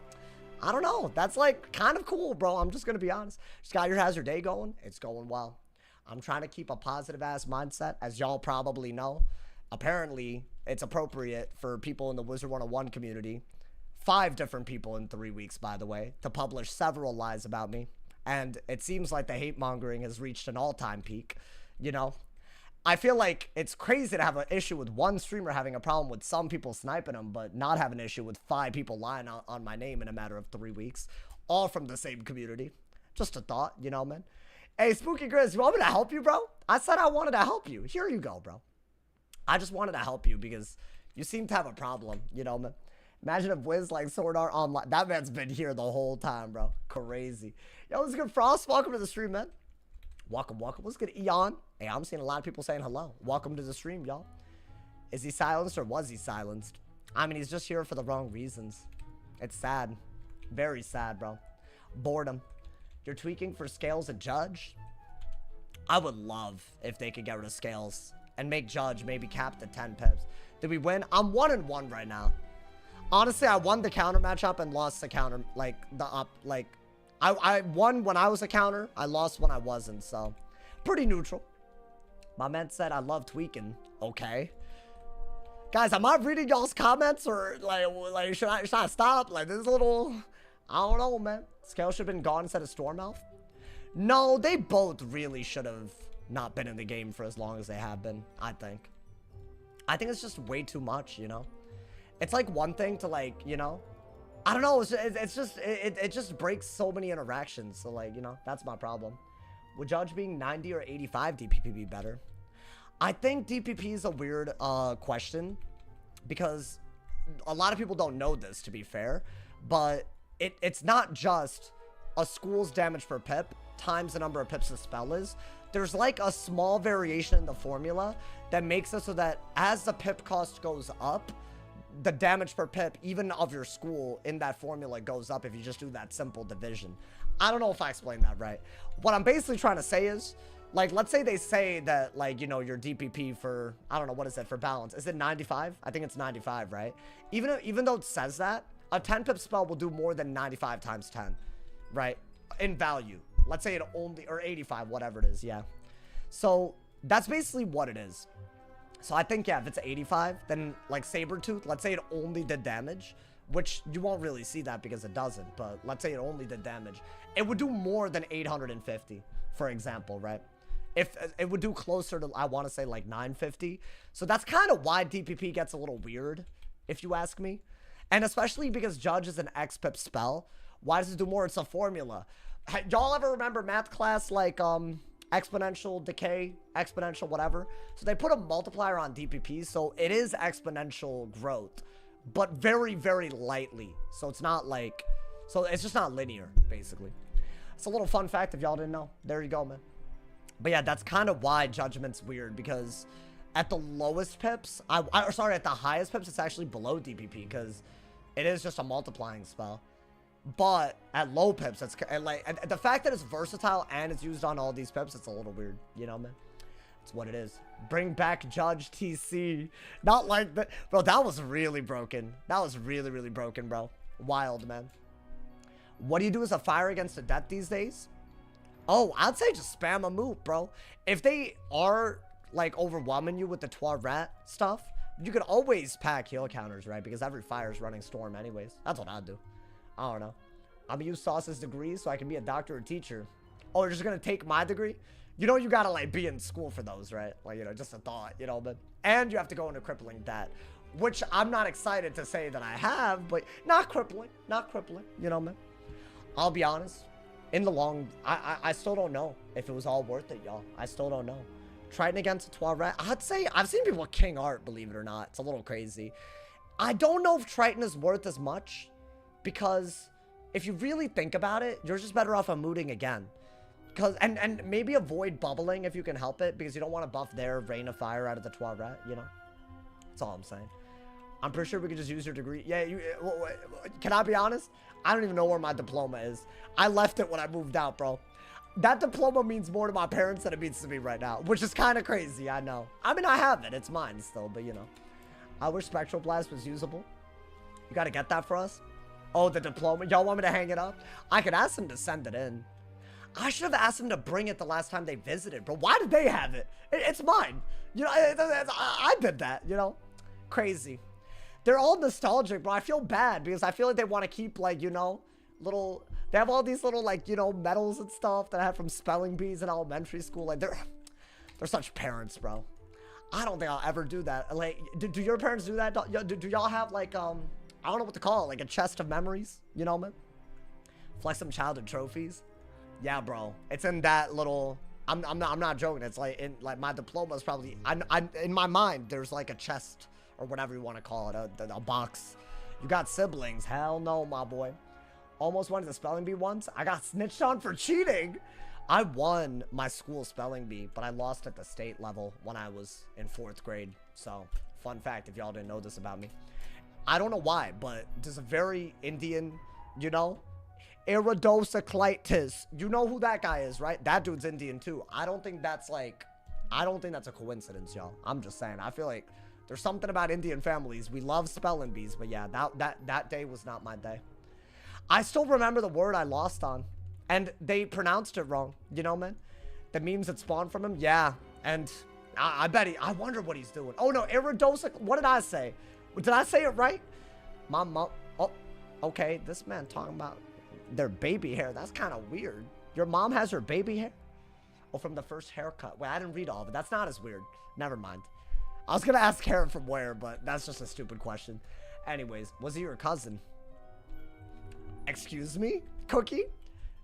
I don't know. That's like kind of cool, bro. I'm just going to be honest. Skyler, how's your day going? It's going well. I'm trying to keep a positive ass mindset, as y'all probably know. Apparently, it's appropriate for people in the Wizard101 community, 5 different people in 3 weeks, by the way, to publish several lies about me. And it seems like the hate mongering has reached an all-time peak, you know? I feel like it's crazy to have an issue with one streamer having a problem with some people sniping them, but not have an issue with 5 people lying on my name in a matter of 3 weeks, all from the same community. Just a thought, you know, man? Hey, Spooky Grizz, you want me to help you, bro? I said I wanted to help you. Here you go, bro. I just wanted to help you because you seem to have a problem, you know, man? Imagine if Wiz like Sword Art Online. That man's been here the whole time, bro. Crazy. Yo, what's good, Frost? Welcome to the stream, man. Welcome. What's good, Eon? Hey, I'm seeing a lot of people saying hello. Welcome to the stream, y'all. Is he silenced or was he silenced? I mean, he's just here for the wrong reasons. It's sad. Very sad, bro. Boredom. You're tweaking for Scales a judge? I would love if they could get rid of Scales and make judge maybe capped at 10 pips. Did we win? I'm 1-1 right now. Honestly, I won the counter matchup and lost the counter, like, the up, like, I won when I was a counter. I lost when I wasn't, so pretty neutral. My man said I love tweaking. Okay. Guys, am I reading y'all's comments or, like should I stop? Like, this is a little, I don't know, man. Scale should have been gone instead of Stormouth. No, they both really should have not been in the game for as long as they have been, I think. I think it's just way too much, you know? It's like one thing to, like, you know, I don't know. It just breaks so many interactions. So, like, you know, that's my problem. Would Judge being 90 or 85 DPP be better? I think DPP is a weird question because a lot of people don't know this, to be fair. But it's not just a school's damage per pip times the number of pips the spell is. There's like a small variation in the formula that makes it so that as the pip cost goes up, the damage per pip, even of your school, in that formula goes up if you just do that simple division. I don't know if I explained that right. What I'm basically trying to say is, like, let's say they say that, like, you know, your DPP for, I don't know, what is it for balance? Is it 95? I think it's 95, right? Even though it says that, a 10 pip spell will do more than 95 times 10, right? In value. Let's say it only, or 85, whatever it is, yeah. So that's basically what it is. So I think, yeah, if it's 85, then like Sabretooth, let's say it only did damage, which you won't really see that because it doesn't, but let's say it only did damage. It would do more than 850, for example, right? If it would do closer to, I want to say like 950. So that's kind of why DPP gets a little weird, if you ask me. And especially because Judge is an XPip spell. Why does it do more? It's a formula. Y'all ever remember math class like exponential decay, exponential whatever? So they put a multiplier on DPP, so it is exponential growth, but very, very lightly. So it's not like, so it's just not linear, basically. It's a little fun fact if y'all didn't know. There you go, man. But yeah, that's kind of why Judgment's weird, because at the lowest pips, sorry, at the highest pips, it's actually below DPP, because it is just a multiplying spell. But at low pips, it's like, the fact that it's versatile and it's used on all these pips, it's a little weird, you know, man? It's what it is. Bring back Judge TC. Not like that. Bro, that was really broken. That was really, really broken, bro. Wild, man. What do you do as a fire against the death these days? Oh, I'd say just spam a move, bro. If they are, like, overwhelming you with the Toilet stuff, you could always pack heal counters, right? Because every fire is running Storm anyways. That's what I'd do. I don't know. I'm gonna use Sauce's degree so I can be a doctor or teacher. Oh, you're just gonna take my degree? You know, you gotta, like, be in school for those, right? Like, you know, just a thought, you know, but... And you have to go into crippling debt, which I'm not excited to say that I have, but not crippling, you know, man. I'll be honest. In the long... I still don't know if it was all worth it, y'all. I still don't know. Triton against a Toilet. I'd say... I've seen people with King Art, believe it or not. It's a little crazy. I don't know if Triton is worth as much, because if you really think about it, you're just better off mooting again. Because and maybe avoid bubbling if you can help it, because you don't want to buff their Rain of Fire out of the Toilet, you know? That's all I'm saying. I'm pretty sure we could just use your degree. Yeah, can I be honest? I don't even know where my diploma is. I left it when I moved out, bro. That diploma means more to my parents than it means to me right now, which is kind of crazy, I know. I mean, I have it. It's mine still, but you know. I wish Spectral Blast was usable. You got to get that for us? Oh, the diploma. Y'all want me to hang it up? I could ask them to send it in. I should have asked them to bring it the last time they visited, bro. Why did they have it? It's mine. You know, I did that, you know? Crazy. They're all nostalgic, bro. I feel bad because I feel like they want to keep, like, you know, little... They have all these little, like, you know, medals and stuff that I had from spelling bees in elementary school. Like, they're such parents, bro. I don't think I'll ever do that. Like, do your parents do that? Do y'all have, like, I don't know what to call it, like a chest of memories, you know, man? Flex some childhood trophies. Yeah, bro. It's in that little... I'm not joking. It's like in my diploma is probably... in my mind, there's like a chest or whatever you want to call it, a box. You got siblings? Hell no, my boy. Almost went to the spelling bee once. I got snitched on for cheating. I won my school spelling bee, but I lost at the state level when I was in 4th grade. So, fun fact if y'all didn't know this about me. I don't know why, but there's a very Indian, you know, Iridosaclitis. You know who that guy is, right? That dude's Indian too. I don't think that's like, I don't think that's a coincidence, y'all. I'm just saying. I feel like there's something about Indian families. We love spelling bees, but yeah, that day was not my day. I still remember the word I lost on, and they pronounced it wrong. You know, man? The memes that spawned from him, yeah. And I bet I wonder what he's doing. Oh no, Iridosac. What did I say? Did I say it right? My mom. Oh, okay. This man talking about their baby hair. That's kind of weird. Your mom has her baby hair? Oh, from the first haircut. Wait, I didn't read all of it. That's not as weird. Never mind. I was gonna ask hair from where, but that's just a stupid question. Anyways, was he your cousin? Excuse me, Cookie?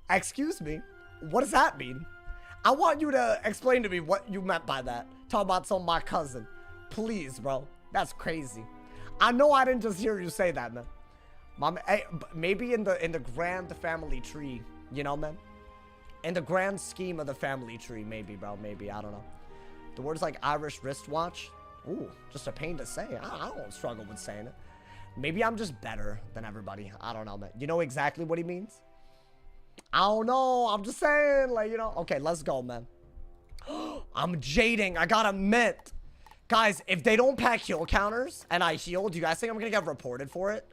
Excuse me? What does that mean? I want you to explain to me what you meant by that. Talk about some of my cousin. Please, bro. That's crazy. I know I didn't just hear you say that, man. Mom, hey, maybe in the grand family tree, you know, man? In the grand scheme of the family tree, maybe, bro. Maybe, I don't know. The words like Irish wristwatch. Ooh, just a pain to say. I don't struggle with saying it. Maybe I'm just better than everybody. I don't know, man. You know exactly what he means? I don't know. I'm just saying, like, you know. Okay, let's go, man. I'm jading. I got a mint. Guys, if they don't pack heal counters and I heal, do you guys think I'm going to get reported for it?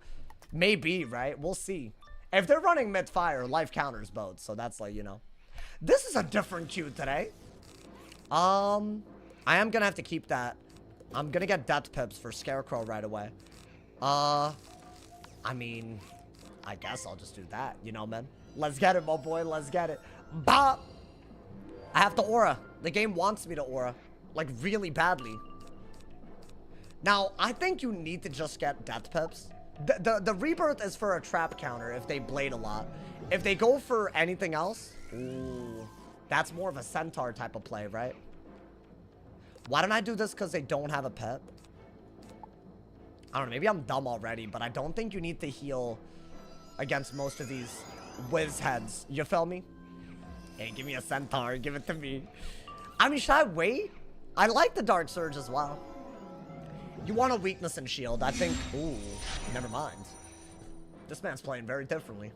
Maybe, right? We'll see. If they're running mid-fire, life counters both. So that's like, you know. This is a different queue today. I am going to have to keep that I'm gonna get Death Pips for Scarecrow right away. I mean, I guess I'll just do that, you know, man. Let's get it, my boy. Let's get it. Bah! I have to aura. The game wants me to aura. Like, really badly. Now, I think you need to just get Death Pips. The rebirth is for a trap counter if they blade a lot. If they go for anything else, ooh, that's more of a centaur type of play, right? Why don't I do this because they don't have a pet? I don't know, maybe I'm dumb already, but I don't think you need to heal against most of these whiz heads. You feel me? Hey, give me a centaur, give it to me. I mean, should I wait? I like the Dark Surge as well. You want a weakness and shield, I think. Ooh, never mind. This man's playing very differently.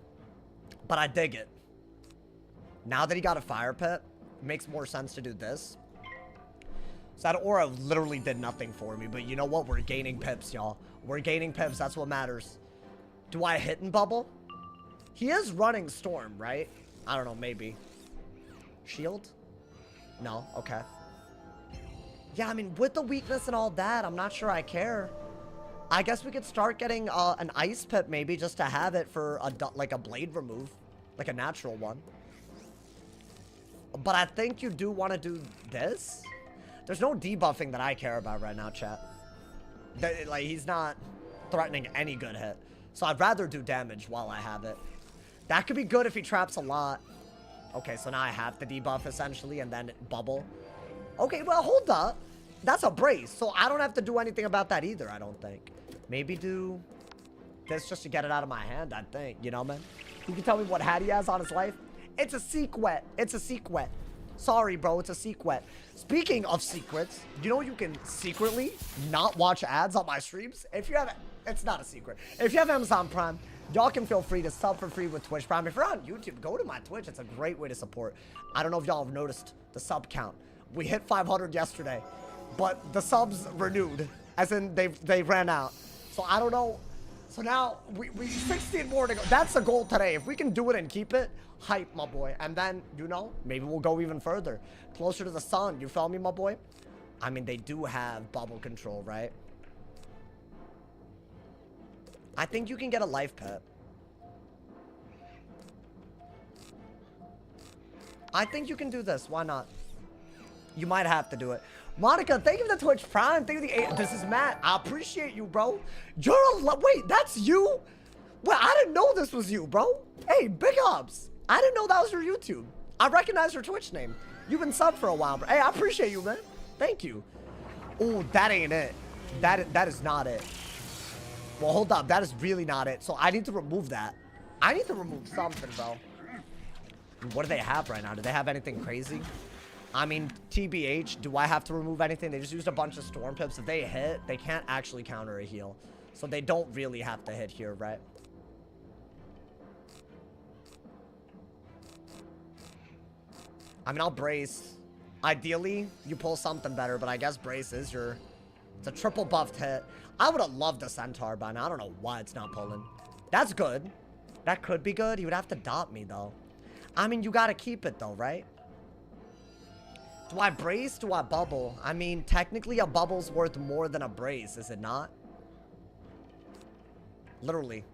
But I dig it. Now that he got a fire pit, it makes more sense to do this. So that aura literally did nothing for me, but you know what? We're gaining pips, y'all. We're gaining pips, that's what matters. Do I hit and bubble? He is running storm, right? I don't know, maybe. Shield? No, okay. Yeah, I mean, with the weakness and all that, I'm not sure I care. I guess we could start getting an ice pip maybe just to have it for like a blade remove. Like a natural one. But I think you do want to do this. There's no debuffing that I care about right now, chat. Like, he's not threatening any good hit. So I'd rather do damage while I have it. That could be good if he traps a lot. Okay, so now I have to debuff essentially and then bubble. Okay, well, hold up. That's a brace, so I don't have to do anything about that either, I don't think. Maybe do this just to get it out of my hand, I think. You know, man? You can tell me what hat he has on his life? It's a secret. It's a secret. Sorry, bro. It's a secret. Speaking of secrets, you know you can secretly not watch ads on my streams? If you have... It's not a secret. If you have Amazon Prime, y'all can feel free to sub for free with Twitch Prime. If you're on YouTube, go to my Twitch. It's a great way to support. I don't know if y'all have noticed the sub count. We hit 500 yesterday, but the subs renewed, as in they ran out. So I don't know. So now we 16 more to go. That's the goal today. If we can do it and keep it, hype, my boy. And then, you know, maybe we'll go even further, closer to the sun. You feel me, my boy? I mean, they do have bubble control, right? I think you can get a life pet. I think you can do this. Why not? You might have to do it. Monica, thank you for the Twitch Prime. Thank you for the... This is Matt. I appreciate you, bro. You're a... Wait, that's you? Well, I didn't know this was you, bro. Hey, big ups. I didn't know that was your YouTube. I recognize your Twitch name. You've been subbed for a while, bro. Hey, I appreciate you, man. Thank you. Oh, that ain't it. That is not it. Well, hold up. That is really not it. So I need to remove that. I need to remove something, bro. What do they have right now? Do they have anything crazy? I mean, TBH, do I have to remove anything? They just used a bunch of storm pips. If they hit, they can't actually counter a heal. So they don't really have to hit here, right? I mean, I'll brace. Ideally, you pull something better, but I guess brace is your... It's a triple buffed hit. I would have loved a centaur by now. I don't know why it's not pulling. That's good. That could be good. He would have to dot me, though. I mean, you gotta keep it, though, right? Do I brace? Do I bubble? I mean, technically, a bubble's worth more than a brace, is it not? Literally.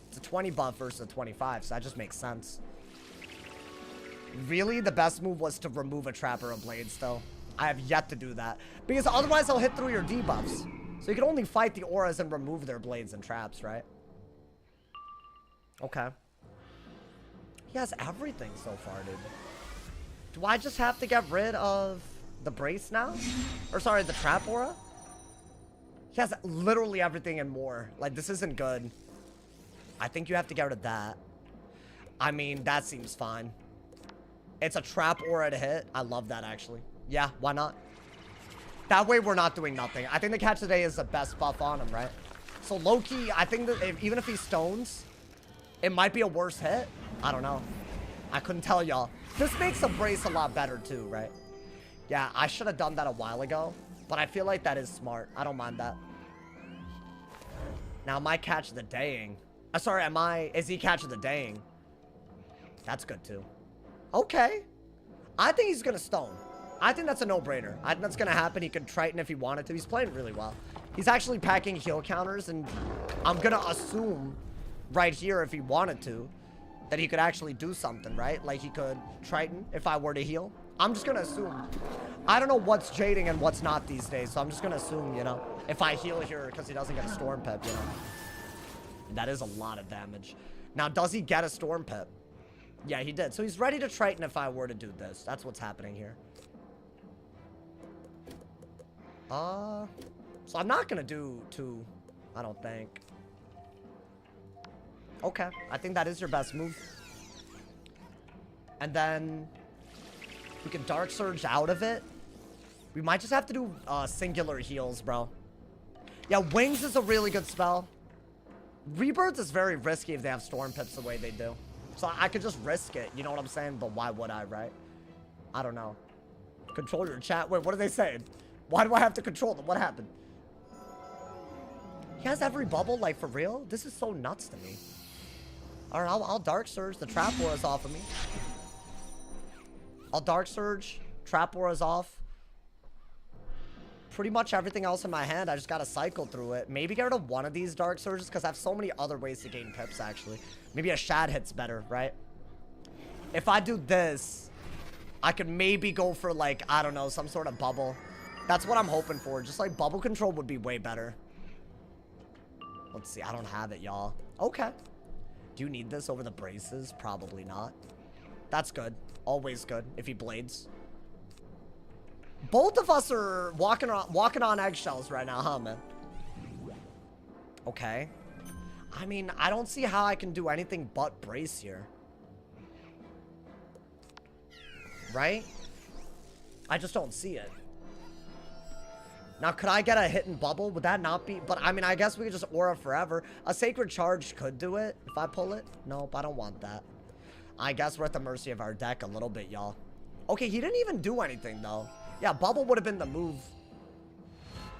It's a 20 buff versus a 25, so that just makes sense. Really, the best move was to remove a trap or a blades, though. I have yet to do that. Because otherwise, they'll hit through your debuffs. So you can only fight the auras and remove their blades and traps, right? Okay. He has everything so far, dude. Do I just have to get rid of the brace now? Or sorry, the trap aura? He has literally everything and more. Like, this isn't good. I think you have to get rid of that. I mean, that seems fine. It's a trap aura to hit. I love that, actually. Yeah, why not? That way, we're not doing nothing. I think the catch today is the best buff on him, right? So, low-key, I think that even if he stones, it might be a worse hit. I don't know. I couldn't tell y'all. This makes the brace a lot better, too, right? Yeah, I should have done that a while ago. But I feel like that is smart. I don't mind that. Now, my catch of the daying. Sorry, is he catch of the daying? That's good, too. Okay. I think he's gonna stone. I think that's a no-brainer. I think that's going to happen. He could Triton if he wanted to. He's playing really well. He's actually packing heal counters, and I'm going to assume right here, if he wanted to, that he could actually do something, right? Like, he could Triton if I were to heal. I'm just going to assume. I don't know what's jading and what's not these days, so I'm just going to assume, you know, if I heal here because he doesn't get a Storm Pip, you know. That is a lot of damage. Now, does he get a Storm Pip? Yeah, he did. So he's ready to Triton if I were to do this. That's what's happening here. So I'm not going to do two, I don't think. Okay, I think that is your best move. And then we can Dark Surge out of it. We might just have to do singular heals, bro. Yeah, Wings is a really good spell. Rebirth is very risky if they have Storm Pips the way they do. So I could just risk it, you know what I'm saying? But why would I, right? I don't know. Control your chat. Wait, what are they saying? Why do I have to control them? What happened? He has every bubble, like, for real? This is so nuts to me. Alright, I'll Dark Surge. The Trap Aura's off of me. I'll Dark Surge. Trap Aura's off. Pretty much everything else in my hand, I just gotta cycle through it. Maybe get rid of one of these Dark Surges, because I have so many other ways to gain pips, actually. Maybe a Shad hit's better, right? If I do this, I could maybe go for, like, I don't know, some sort of bubble. That's what I'm hoping for. Just, like, bubble control would be way better. Let's see. I don't have it, y'all. Okay. Do you need this over the braces? Probably not. That's good. Always good if he blades. Both of us are walking on eggshells right now, huh, man? Okay. I mean, I don't see how I can do anything but brace here. Right? I just don't see it. Now, could I get a hit and bubble? Would that not be? But, I mean, I guess we could just aura forever. A Sacred Charge could do it if I pull it. Nope, I don't want that. I guess we're at the mercy of our deck a little bit, y'all. Okay, he didn't even do anything, though. Yeah, bubble would have been the move.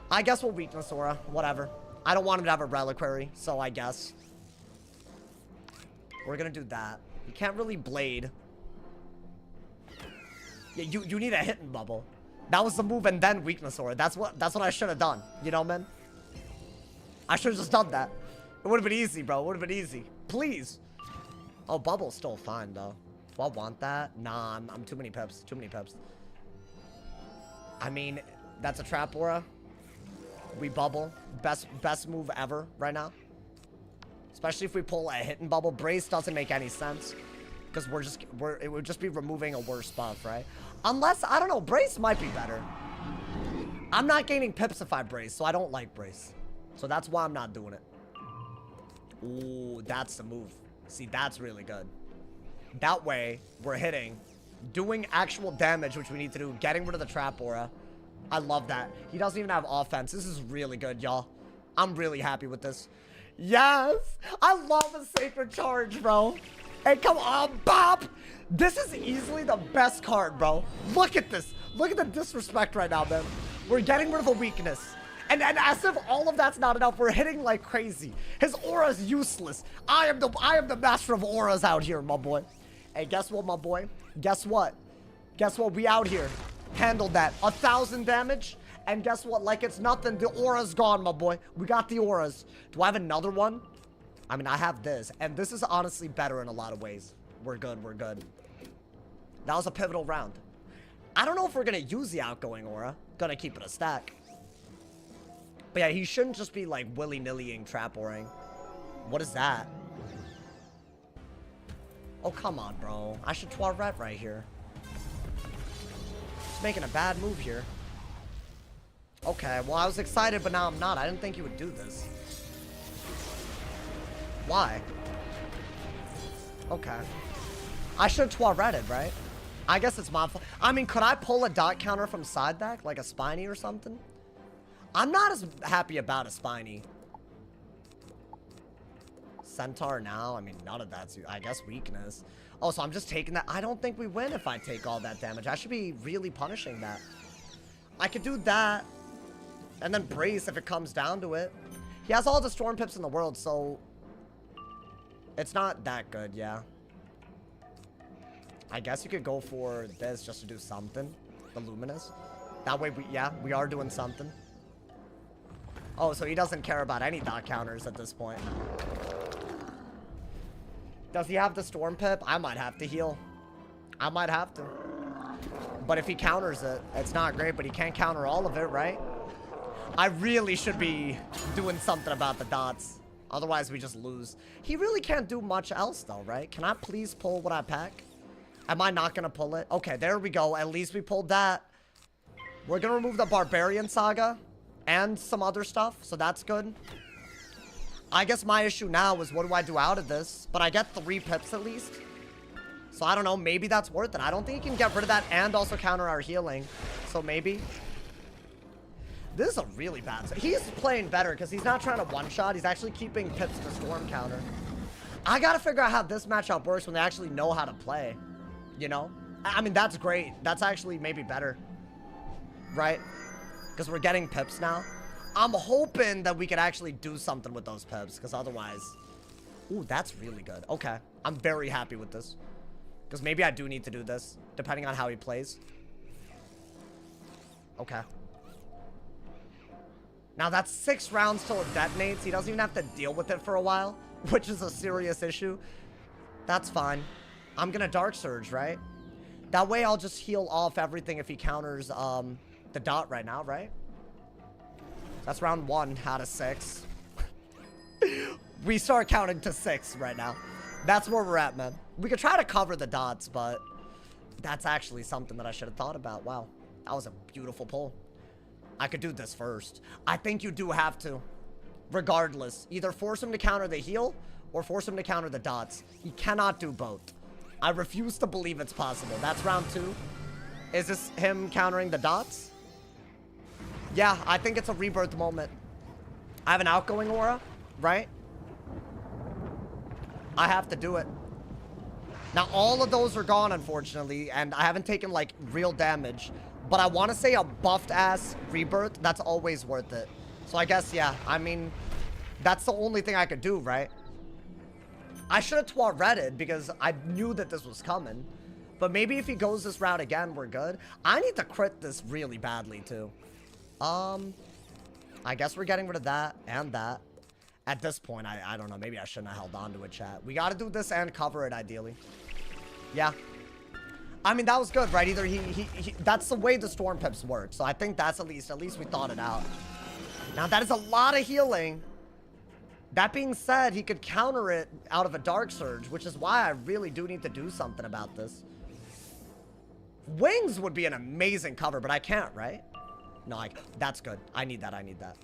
I guess we'll weakness aura. Whatever. I don't want him to have a reliquary, so I guess. We're gonna do that. You can't really blade. Yeah, you need a hit and bubble. That was the move and then weakness aura. That's what I should have done. You know, man? I should have just done that. It would have been easy, bro. It would have been easy. Please. Oh, bubble's still fine, though. Do I want that? Nah, I'm too many pips. Too many pips. I mean, that's a trap aura. We bubble. Best move ever right now. Especially if we pull a hit and bubble. Brace doesn't make any sense. Because it would just be removing a worse buff, right? Unless, I don't know, brace might be better. I'm not gaining pips if I brace, so I don't like brace. So that's why I'm not doing it. Ooh, that's the move. See, that's really good. That way, we're hitting, doing actual damage, which we need to do, getting rid of the trap aura. I love that. He doesn't even have offense. This is really good, y'all. I'm really happy with this. Yes! I love a Sacred Charge, bro. Hey, come on, Bob! This is easily the best card, bro. Look at this. Look at the disrespect right now, man. We're getting rid of a weakness. And as if all of that's not enough, we're hitting like crazy. His aura's useless. I am the master of auras out here, my boy. Hey, guess what, my boy? Guess what? Guess what? We out here. Handled that. 1,000 damage. And guess what? Like it's nothing. The aura's gone, my boy. We got the auras. Do I have another one? I mean, I have this. And this is honestly better in a lot of ways. We're good. We're good. That was a pivotal round. I don't know if we're going to use the outgoing aura. Gonna keep it a stack. But yeah, he shouldn't just be like willy-nillying trap auring. What is that? Oh, come on, bro. I should Toilet right here. He's making a bad move here. Okay, well, I was excited, but now I'm not. I didn't think you would do this. Why? Okay. I should have Toiletted, right? I guess it's my fault. I mean, could I pull a dot counter from side deck? Like a Spiny or something? I'm not as happy about a Spiny. Centaur now? I mean, none of that's, I guess, weakness. Oh, so I'm just taking that. I don't think we win if I take all that damage. I should be really punishing that. I could do that. And then brace if it comes down to it. He has all the Storm Pips in the world, so it's not that good, yeah. I guess you could go for this just to do something. the Luminous. That way, we are doing something. Oh, so he doesn't care about any dot counters at this point. Does he have the Storm Pip? I might have to heal. I might have to. But if he counters it, it's not great, but he can't counter all of it, right? I really should be doing something about the dots. Otherwise, we just lose. He really can't do much else, though, right? Can I please pull what I pack? Am I not going to pull it? Okay, there we go. At least we pulled that. We're going to remove the Barbarian Saga and some other stuff, so that's good. I guess my issue now is what do I do out of this? But I get 3 pips at least. So I don't know, maybe that's worth it. I don't think he can get rid of that and also counter our healing. So maybe. This is a really bad... He's playing better because he's not trying to one-shot. He's actually keeping pips to Storm counter. I gotta figure out how this matchup works when they actually know how to play. You know? I mean, that's great. That's actually maybe better. Right? Because we're getting pips now. I'm hoping that we could actually do something with those pips. Because otherwise... Ooh, that's really good. Okay. I'm very happy with this. Because maybe I do need to do this. Depending on how he plays. Okay. Now that's 6 rounds till it detonates. He doesn't even have to deal with it for a while. Which is a serious issue. That's fine. I'm gonna Dark Surge, right? That way I'll just heal off everything if he counters the dot right now, right? That's round 1 out of 6. We start counting to 6 right now. That's where we're at, man. We could try to cover the dots, but that's actually something that I should have thought about. Wow. That was a beautiful pull. I could do this first. I think you do have to. Regardless. Either force him to counter the heal or force him to counter the dots. He cannot do both. I refuse to believe it's possible. That's round 2. Is this him countering the dots? Yeah, I think it's a rebirth moment. I have an outgoing aura, right? I have to do it. Now, all of those are gone, unfortunately, and I haven't taken, like, real damage. But I want to say a buffed-ass rebirth, that's always worth it. So I guess, yeah, I mean, that's the only thing I could do, right? I should have Tuareted because I knew that this was coming. But maybe if he goes this route again, we're good. I need to crit this really badly, too. I guess we're getting rid of that and that. At this point, I don't know. Maybe I shouldn't have held on to it, chat. We got to do this and cover it, ideally. Yeah. I mean, that was good, right? Either that's the way the Storm Pips work. So I think that's at least we thought it out. Now, that is a lot of healing. That being said, he could counter it out of a Dark Surge, which is why I really do need to do something about this. Wings would be an amazing cover, but I can't, right? No, that's good. I need that. I need that.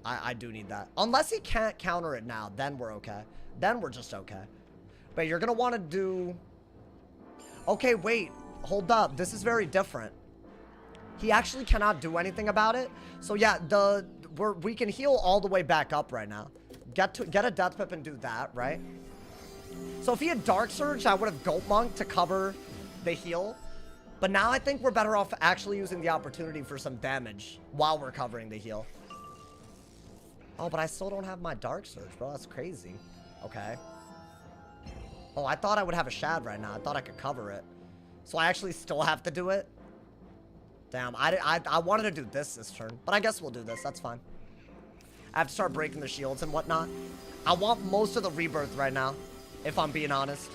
I do need that. Unless he can't counter it now, then we're okay. Then we're just okay. But you're going to want to do... Okay, wait. Hold up. This is very different. He actually cannot do anything about it. So yeah, we can heal all the way back up right now. Get a Death Pip and do that, right? So if he had Dark Surge, I would have Goat Monk to cover the heal. But now I think we're better off actually using the opportunity for some damage while we're covering the heal. Oh, but I still don't have my Dark Surge, bro. That's crazy. Okay. Oh, I thought I would have a Shad right now. I thought I could cover it. So I actually still have to do it? Damn, I wanted to do this turn. But I guess we'll do this. That's fine. I have to start breaking the shields and whatnot. I want most of the rebirth right now, if I'm being honest.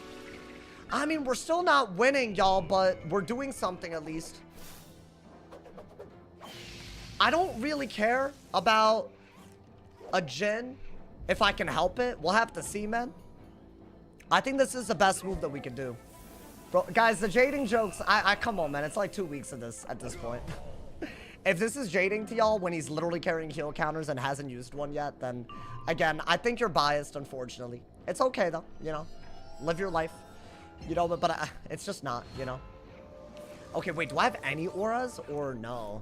I mean, we're still not winning, y'all, but we're doing something at least. I don't really care about a Jhin if I can help it. We'll have to see, man. I think this is the best move that we can do. Bro, guys, the jading jokes, come on, man. It's like 2 weeks of this at this point. If this is jading to y'all when he's literally carrying heal counters and hasn't used one yet, then, again, I think you're biased, unfortunately. It's okay, though, you know. Live your life. You know, but it's just not, you know. Okay, wait, do I have any auras or no?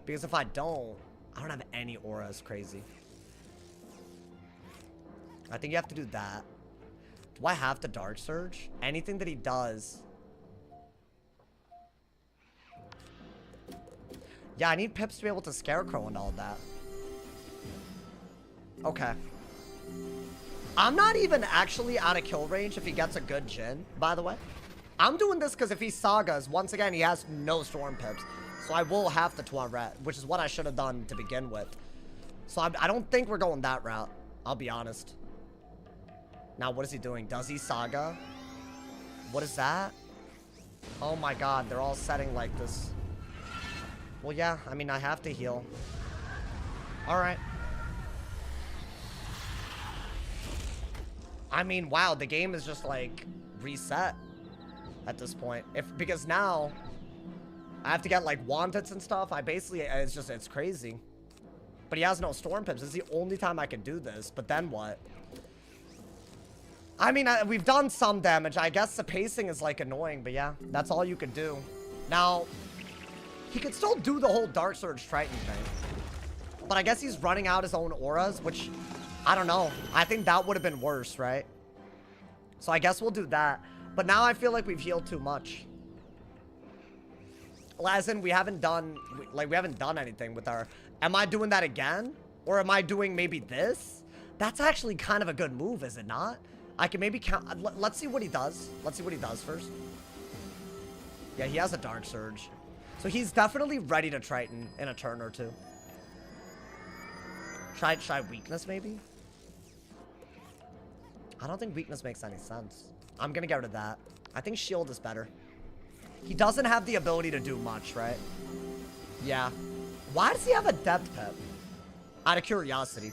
Because if I don't have any auras. Crazy. I think you have to do that. Do I have to Dark Surge? Anything that he does. Yeah, I need Pips to be able to Scarecrow and all that. Okay. I'm not even actually out of kill range if he gets a good Jhin, by the way. I'm doing this because if he Sagas, once again, he has no Storm Pips. So I will have the Toilet, which is what I should have done to begin with. So I don't think we're going that route. I'll be honest. Now, what is he doing? Does he Saga? What is that? Oh my god, they're all setting like this. Well, yeah, I mean, I have to heal. Alright. I mean, wow, the game is just, like, reset at this point. Because now, I have to get, like, Wanteds and stuff. It's crazy. But he has no Storm Pips. This is the only time I can do this. But then what? I mean, we've done some damage. I guess the pacing is, like, annoying. But yeah, that's all you can do. Now, he could still do the whole Dark Surge Triton thing. But I guess he's running out his own auras, which, I don't know. I think that would have been worse, right? So I guess we'll do that. But now I feel like we've healed too much. As in, we haven't done anything with our... Am I doing that again? Or am I doing maybe this? That's actually kind of a good move, is it not? I can maybe count... Let's see what he does. Let's see what he does first. Yeah, he has a Dark Surge. So he's definitely ready to Triton in a turn or two. Should I Weakness, maybe? I don't think Weakness makes any sense. I'm gonna get rid of that. I think Shield is better. He doesn't have the ability to do much, right? Yeah. Why does he have a Depth Pip? Out of curiosity.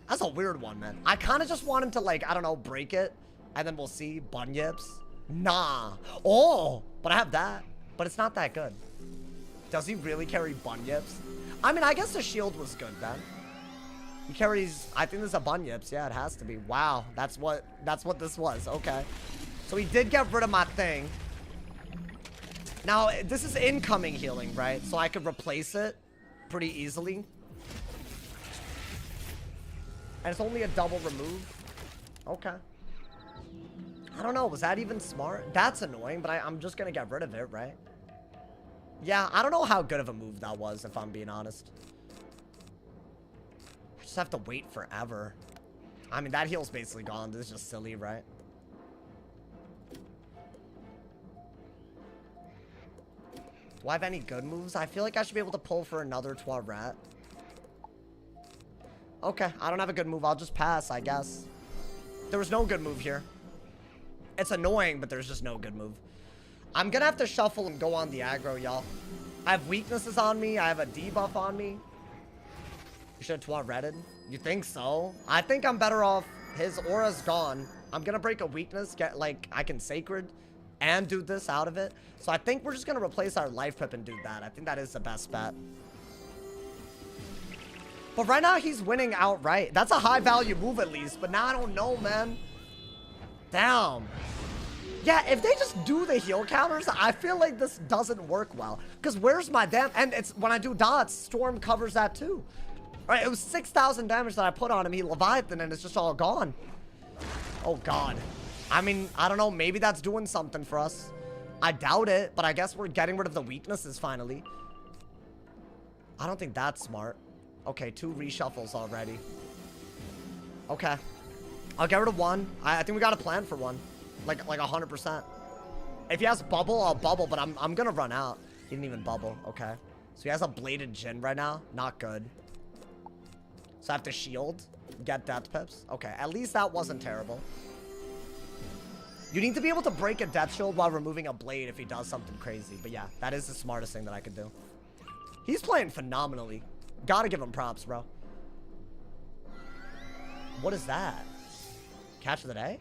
That's a weird one, man. I kind of just want him to, like, I don't know, break it. And then we'll see. Bunyips. Nah. Oh, but I have that. But it's not that good. Does he really carry Bunyips? I mean, I guess the shield was good then. He carries, I think this is a Bunyips. Yeah, it has to be. Wow, that's what this was. Okay. So he did get rid of my thing. Now, this is incoming healing, right? So I could replace it pretty easily. And it's only a double remove. Okay. I don't know. Was that even smart? That's annoying, but I'm just going to get rid of it, right? Yeah, I don't know how good of a move that was, if I'm being honest. I just have to wait forever. I mean, that heal's basically gone. This is just silly, right? Do I have any good moves? I feel like I should be able to pull for another Toilet. Okay, I don't have a good move. I'll just pass, I guess. There was no good move here. It's annoying, but there's just no good move. I'm gonna have to shuffle and go on the aggro, y'all. I have weaknesses on me. I have a debuff on me. You should have Toiletted. You think so? I think I'm better off. His aura's gone. I'm gonna break a weakness. Get, like, I can Sacred and do this out of it. So I think we're just gonna replace our life pip and do that. I think that is the best bet. But right now, he's winning outright. That's a high-value move, at least. But now I don't know, man. Damn. Yeah, if they just do the heal counters, I feel like this doesn't work well. Because where's my damn... And it's when I do dots, Storm covers that too. All right, it was 6,000 damage that I put on him. He Leviathan, and it's just all gone. Oh, God. I mean, I don't know. Maybe that's doing something for us. I doubt it, but I guess we're getting rid of the weaknesses finally. I don't think that's smart. Okay, 2 reshuffles already. Okay. I'll get rid of 1. I think we got a plan for 1. Like 100%. If he has bubble, I'll bubble, but I'm gonna run out. He didn't even bubble. Okay. So he has a bladed Jhin right now. Not good. So I have to shield. Get Death Pips. Okay, at least that wasn't terrible. You need to be able to break a Death Shield while removing a blade if he does something crazy. But yeah, that is the smartest thing that I could do. He's playing phenomenally. Gotta give him props, bro. What is that? Catch of the day?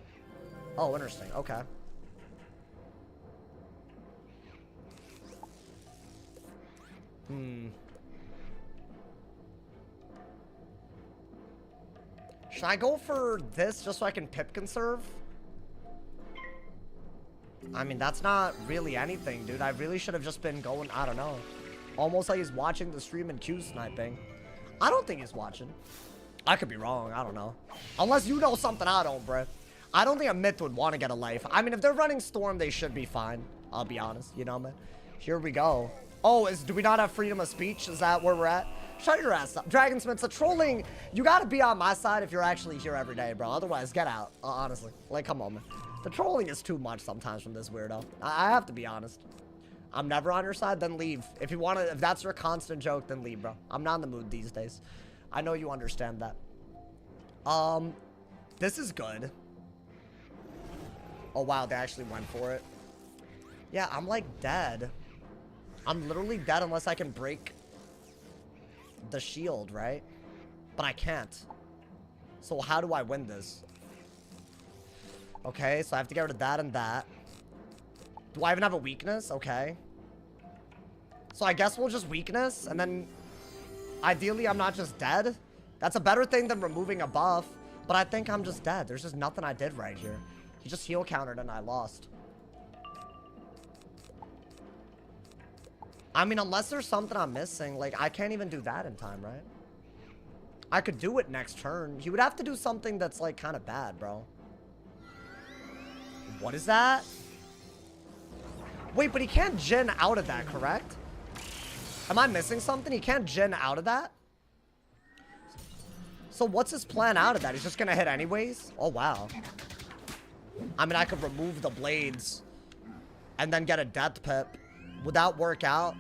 Oh, interesting. Okay. Should I go for this just so I can pip conserve? I mean, that's not really anything, dude. I really should have just been going, I don't know. Almost like he's watching the stream and Q sniping. I don't think he's watching. I could be wrong. I don't know. Unless you know something I don't, bro. I don't think a Myth would want to get a life. I mean, if they're running Storm, they should be fine. I'll be honest. You know, man. Here we go. Oh, do we not have freedom of speech? Is that where we're at? Shut your ass up. Dragonsmith's a trolling. You got to be on my side if you're actually here every day, bro. Otherwise, get out. Honestly. Like, come on, man. The trolling is too much sometimes from this weirdo. I have to be honest. I'm never on your side, then leave. If you want to, if that's your constant joke, then leave, bro. I'm not in the mood these days. I know you understand that. This is good. Oh, wow, they actually went for it. Yeah, I'm like dead. I'm literally dead unless I can break the shield, right? But I can't. So how do I win this? Okay, so I have to get rid of that and that. Do I even have a weakness? Okay. So I guess we'll just weakness, and then ideally I'm not just dead. That's a better thing than removing a buff, but I think I'm just dead. There's just nothing I did right here. He just heal countered and I lost. I mean, unless there's something I'm missing, like, I can't even do that in time, right? I could do it next turn. He would have to do something that's, like, kind of bad, bro. What is that? Wait, but he can't Jin out of that, correct? Am I missing something? He can't Jin out of that? So what's his plan out of that? He's just gonna hit anyways? Oh, wow. I mean, I could remove the blades and then get a death pip. Would that work out?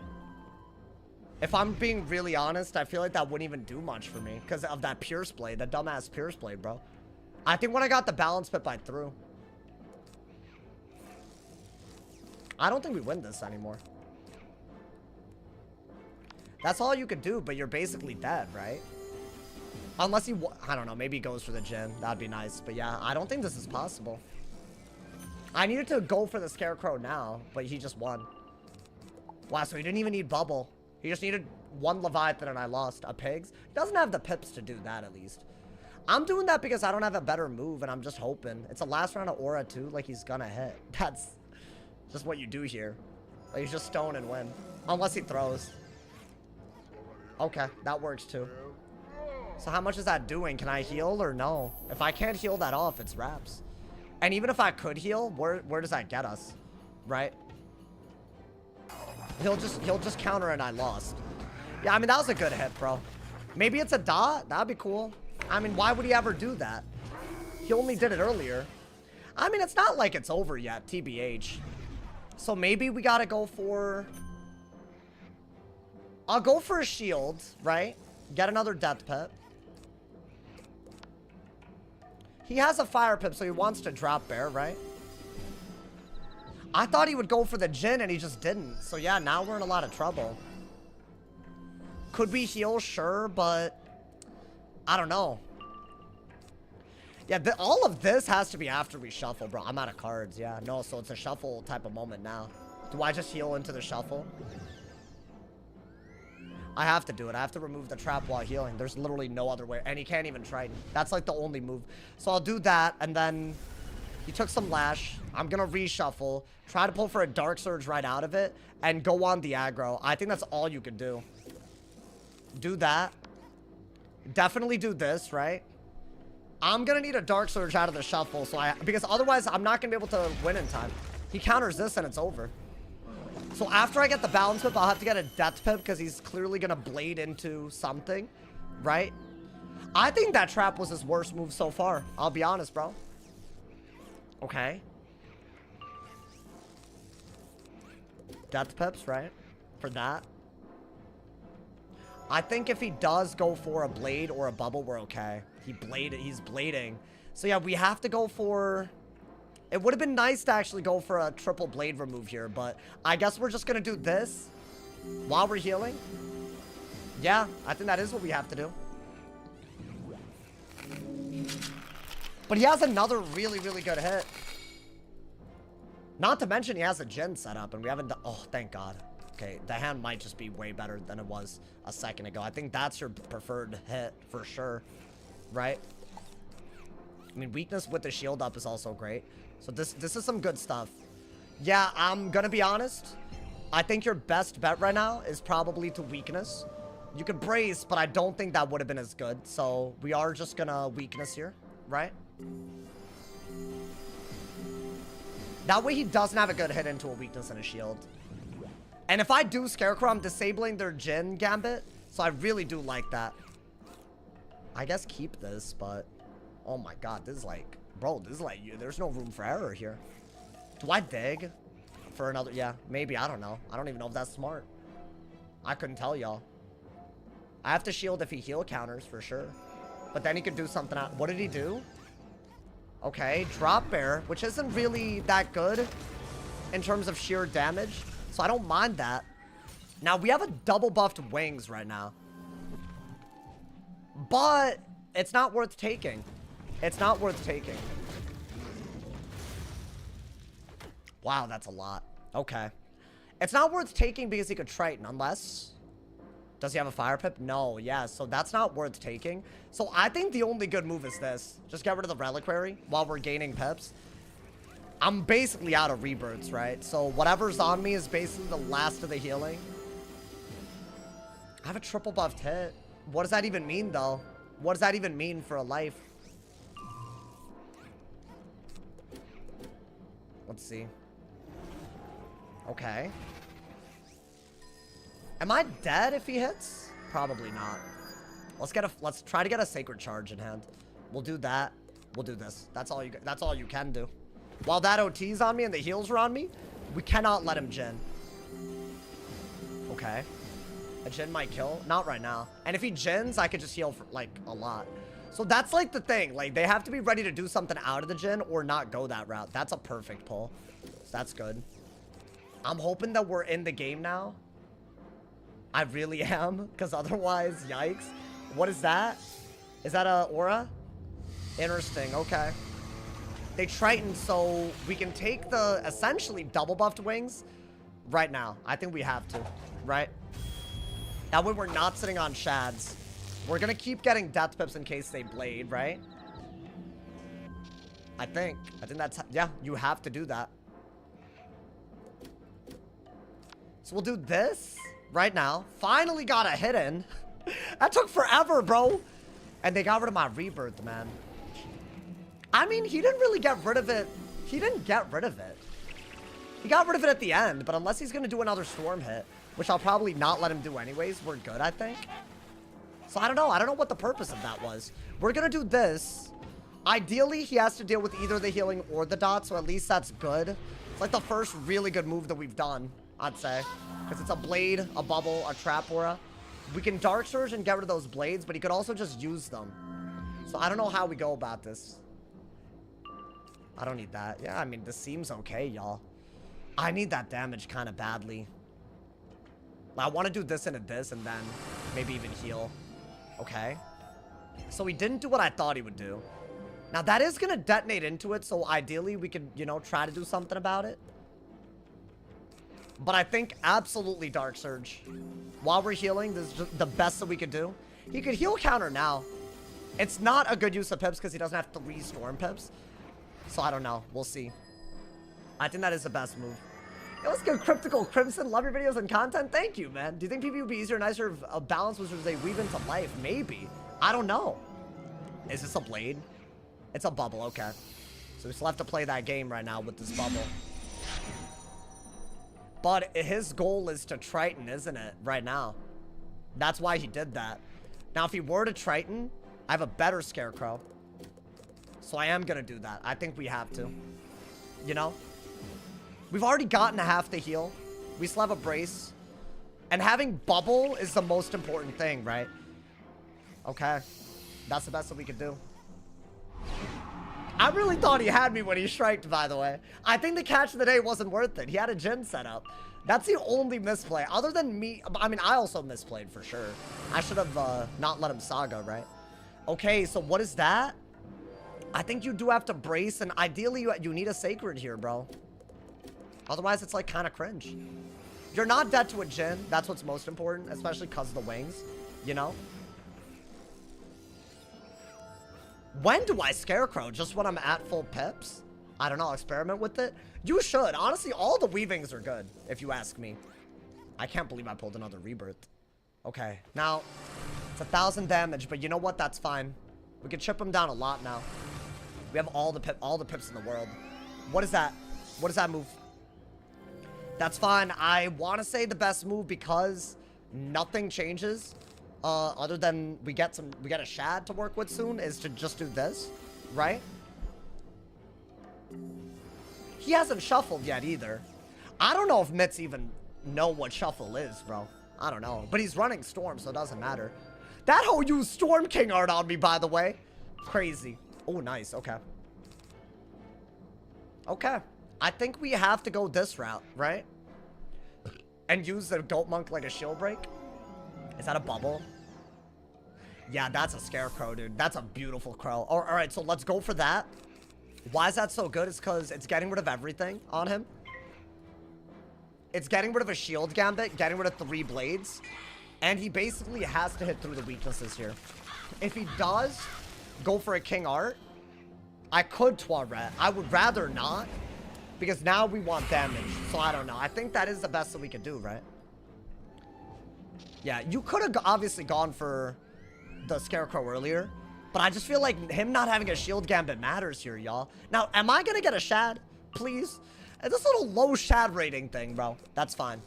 If I'm being really honest, I feel like that wouldn't even do much for me because of that Pierce Blade, that dumbass Pierce Blade, bro. I think when I got the balance pip, I threw. I don't think we win this anymore. That's all you could do, but you're basically dead, right? Unless he, I don't know, maybe he goes for the Jin. That'd be nice. But yeah, I don't think this is possible. I needed to go for the Scarecrow now, but he just won. Wow, so he didn't even need Bubble. He just needed one Leviathan and I lost. A Pigs? He doesn't have the pips to do that, at least. I'm doing that because I don't have a better move, and I'm just hoping. It's a last round of Aura, too. Like, he's gonna hit. That's just what you do here. Like, you just stone and win. Unless he throws. Okay, that works, too. So how much is that doing? Can I heal or no? If I can't heal that off, it's wraps. And even if I could heal, where does that get us? Right? He'll just counter and I lost. Yeah, I mean, that was a good hit, bro. Maybe it's a dot? That'd be cool. I mean, why would he ever do that? He only did it earlier. I mean, it's not like it's over yet, TBH. So maybe we gotta go for... I'll go for a shield, right? Get another death pip. He has a fire pip, so he wants to drop bear, right? I thought he would go for the Jin, and he just didn't. So yeah, now we're in a lot of trouble. Could we heal? Sure, but... I don't know. Yeah, all of this has to be after we shuffle, bro. I'm out of cards, yeah. No, so it's a shuffle type of moment now. Do I just heal into the shuffle? I have to do it. I have to remove the trap while healing. There's literally no other way. And he can't even Triton. That's like the only move. So I'll do that, and then... He took some Lash. I'm gonna reshuffle. Try to pull for a Dark Surge right out of it. And go on the aggro. I think that's all you can do. Do that. Definitely do this, right? I'm gonna need a Dark Surge out of the shuffle. Because otherwise, I'm not gonna be able to win in time. He counters this and it's over. So after I get the balance pip, I'll have to get a death pip. Because he's clearly gonna blade into something. Right? I think that trap was his worst move so far. I'll be honest, bro. Okay. Death pips, right? For that. I think if he does go for a blade or a bubble, we're okay. He's blading. So yeah, we have to go for... It would have been nice to actually go for a triple blade remove here, but I guess we're just gonna do this while we're healing. Yeah, I think that is what we have to do. But he has another really, really good hit. Not to mention he has a Jin set up and we haven't done... Oh, thank God. Okay, the hand might just be way better than it was a second ago. I think that's your preferred hit for sure. Right? I mean, weakness with the shield up is also great. So this is some good stuff. Yeah, I'm gonna be honest. I think your best bet right now is probably to weakness. You could brace, but I don't think that would have been as good. So we are just gonna weakness here. Right? That way he doesn't have a good hit into a weakness and a shield. And if I do Scarecrow, I'm disabling their Jin Gambit. So I really do like that. I guess keep this, but... Oh my God, this is like Bro, this is like, there's no room for error here. Do I dig for another? Yeah, maybe. I don't know. I don't even know if that's smart. I couldn't tell y'all. I have to shield if he heal counters for sure. But then he could do something out. What did he do? Okay, drop bear, which isn't really that good in terms of sheer damage. So I don't mind that. Now, we have a double buffed wings right now. But it's not worth taking. It's not worth taking. Wow, that's a lot. Okay. It's not worth taking because he could Triton, unless... Does he have a fire pip? No, yeah, so that's not worth taking. So I think the only good move is this. Just get rid of the reliquary while we're gaining pips. I'm basically out of rebirths, right? So whatever's on me is basically the last of the healing. I have a triple buffed hit. What does that even mean, though? What does that even mean for a life? Let's see. Okay. Am I dead if he hits? Probably not. Let's try to get a sacred charge in hand. We'll do that. We'll do this. That's all you can do. While that OT's on me and the heals are on me, we cannot let him Jhin. Okay. A Jhin might kill. Not right now. And if he Jhins, I could just heal for, like, a lot. So that's, like, the thing. Like, they have to be ready to do something out of the Jhin or not go that route. That's a perfect pull. So that's good. I'm hoping that we're in the game now. I really am. Because otherwise, yikes. What is that? Is that a aura? Interesting. Okay. They Triton, so we can take the essentially double buffed wings right now. I think we have to, right? That way we're not sitting on shads. We're gonna keep getting death pips in case they blade, right? I think that's, yeah, you have to do that. So we'll do this right now. Finally got a hit in. That took forever, bro. And they got rid of my rebirth, man. I mean, he didn't really get rid of it. He didn't get rid of it. He got rid of it at the end, but unless he's going to do another storm hit, which I'll probably not let him do anyways, we're good, I think. So I don't know. I don't know what the purpose of that was. We're going to do this. Ideally, he has to deal with either the healing or the dot, so at least that's good. It's like the first really good move that we've done, I'd say. Because it's a blade, a bubble, a trap aura. We can Dark Surge and get rid of those blades, but he could also just use them. So I don't know how we go about this. I don't need that. Yeah, I mean, this seems okay, y'all. I need that damage kind of badly. I want to do this and this, and then maybe even heal. Okay. So he didn't do what I thought he would do. Now, that is going to detonate into it, so ideally we could, you know, try to do something about it. But I think absolutely Dark Surge. While we're healing, this is just the best that we could do. He could heal counter now. It's not a good use of pips because he doesn't have 3 storm pips. So I don't know. We'll see. I think that is the best move. Yo, let's go Cryptical Crimson. Love your videos and content. Thank you, man. Do you think PvP would be easier, nicer if a balance was they weave into life? Maybe. I don't know. Is this a blade? It's a bubble. Okay. So we still have to play that game right now with this bubble. But his goal is to Triton, isn't it? Right now. That's why he did that. Now, if he were to Triton, I have a better Scarecrow. So I am going to do that. I think we have to. You know? We've already gotten half the heal. We still have a brace. And having bubble is the most important thing, right? Okay. That's the best that we could do. I really thought he had me when he striked, by the way. I think the catch of the day wasn't worth it. He had a Jhin set up. That's the only misplay. Other than me, I mean, I also misplayed for sure. I should have not let him Saga, right? Okay, so what is that? I think you do have to brace, and ideally you need a Sacred here, bro. Otherwise, it's like kind of cringe. You're not dead to a Jhin. That's what's most important, especially because of the wings, you know? When do I Scarecrow? Just when I'm at full pips? I don't know. Experiment with it? You should. Honestly, all the weavings are good, if you ask me. I can't believe I pulled another rebirth. Okay. Now, it's 1,000 damage, but you know what? That's fine. We can chip him down a lot now. We have all the pips in the world. What is that? What does that move? That's fine. I want to say the best move because nothing changes. Other than we get a shad to work with soon, is to just do this, right? He hasn't shuffled yet either. I don't know if Mitts even know what shuffle is, bro. I don't know. But he's running Storm, so it doesn't matter. That hoe used Storm King art on me, by the way. Crazy. Oh, nice. Okay. Okay. I think we have to go this route, right? And use the Goat Monk like a shield break. Is that a bubble? Yeah, that's a Scarecrow, dude. That's a beautiful crow. All right, so let's go for that. Why is that so good? It's because it's getting rid of everything on him. It's getting rid of a shield gambit, getting rid of 3 blades. And he basically has to hit through the weaknesses here. If he does go for a King Art, I could Toilet. I would rather not. Because now we want damage. So I don't know. I think that is the best that we could do, right? Yeah, you could have obviously gone for the Scarecrow earlier. But I just feel like him not having a shield gambit matters here, y'all. Now, am I going to get a Shad? Please? This little low Shad rating thing, bro. That's fine.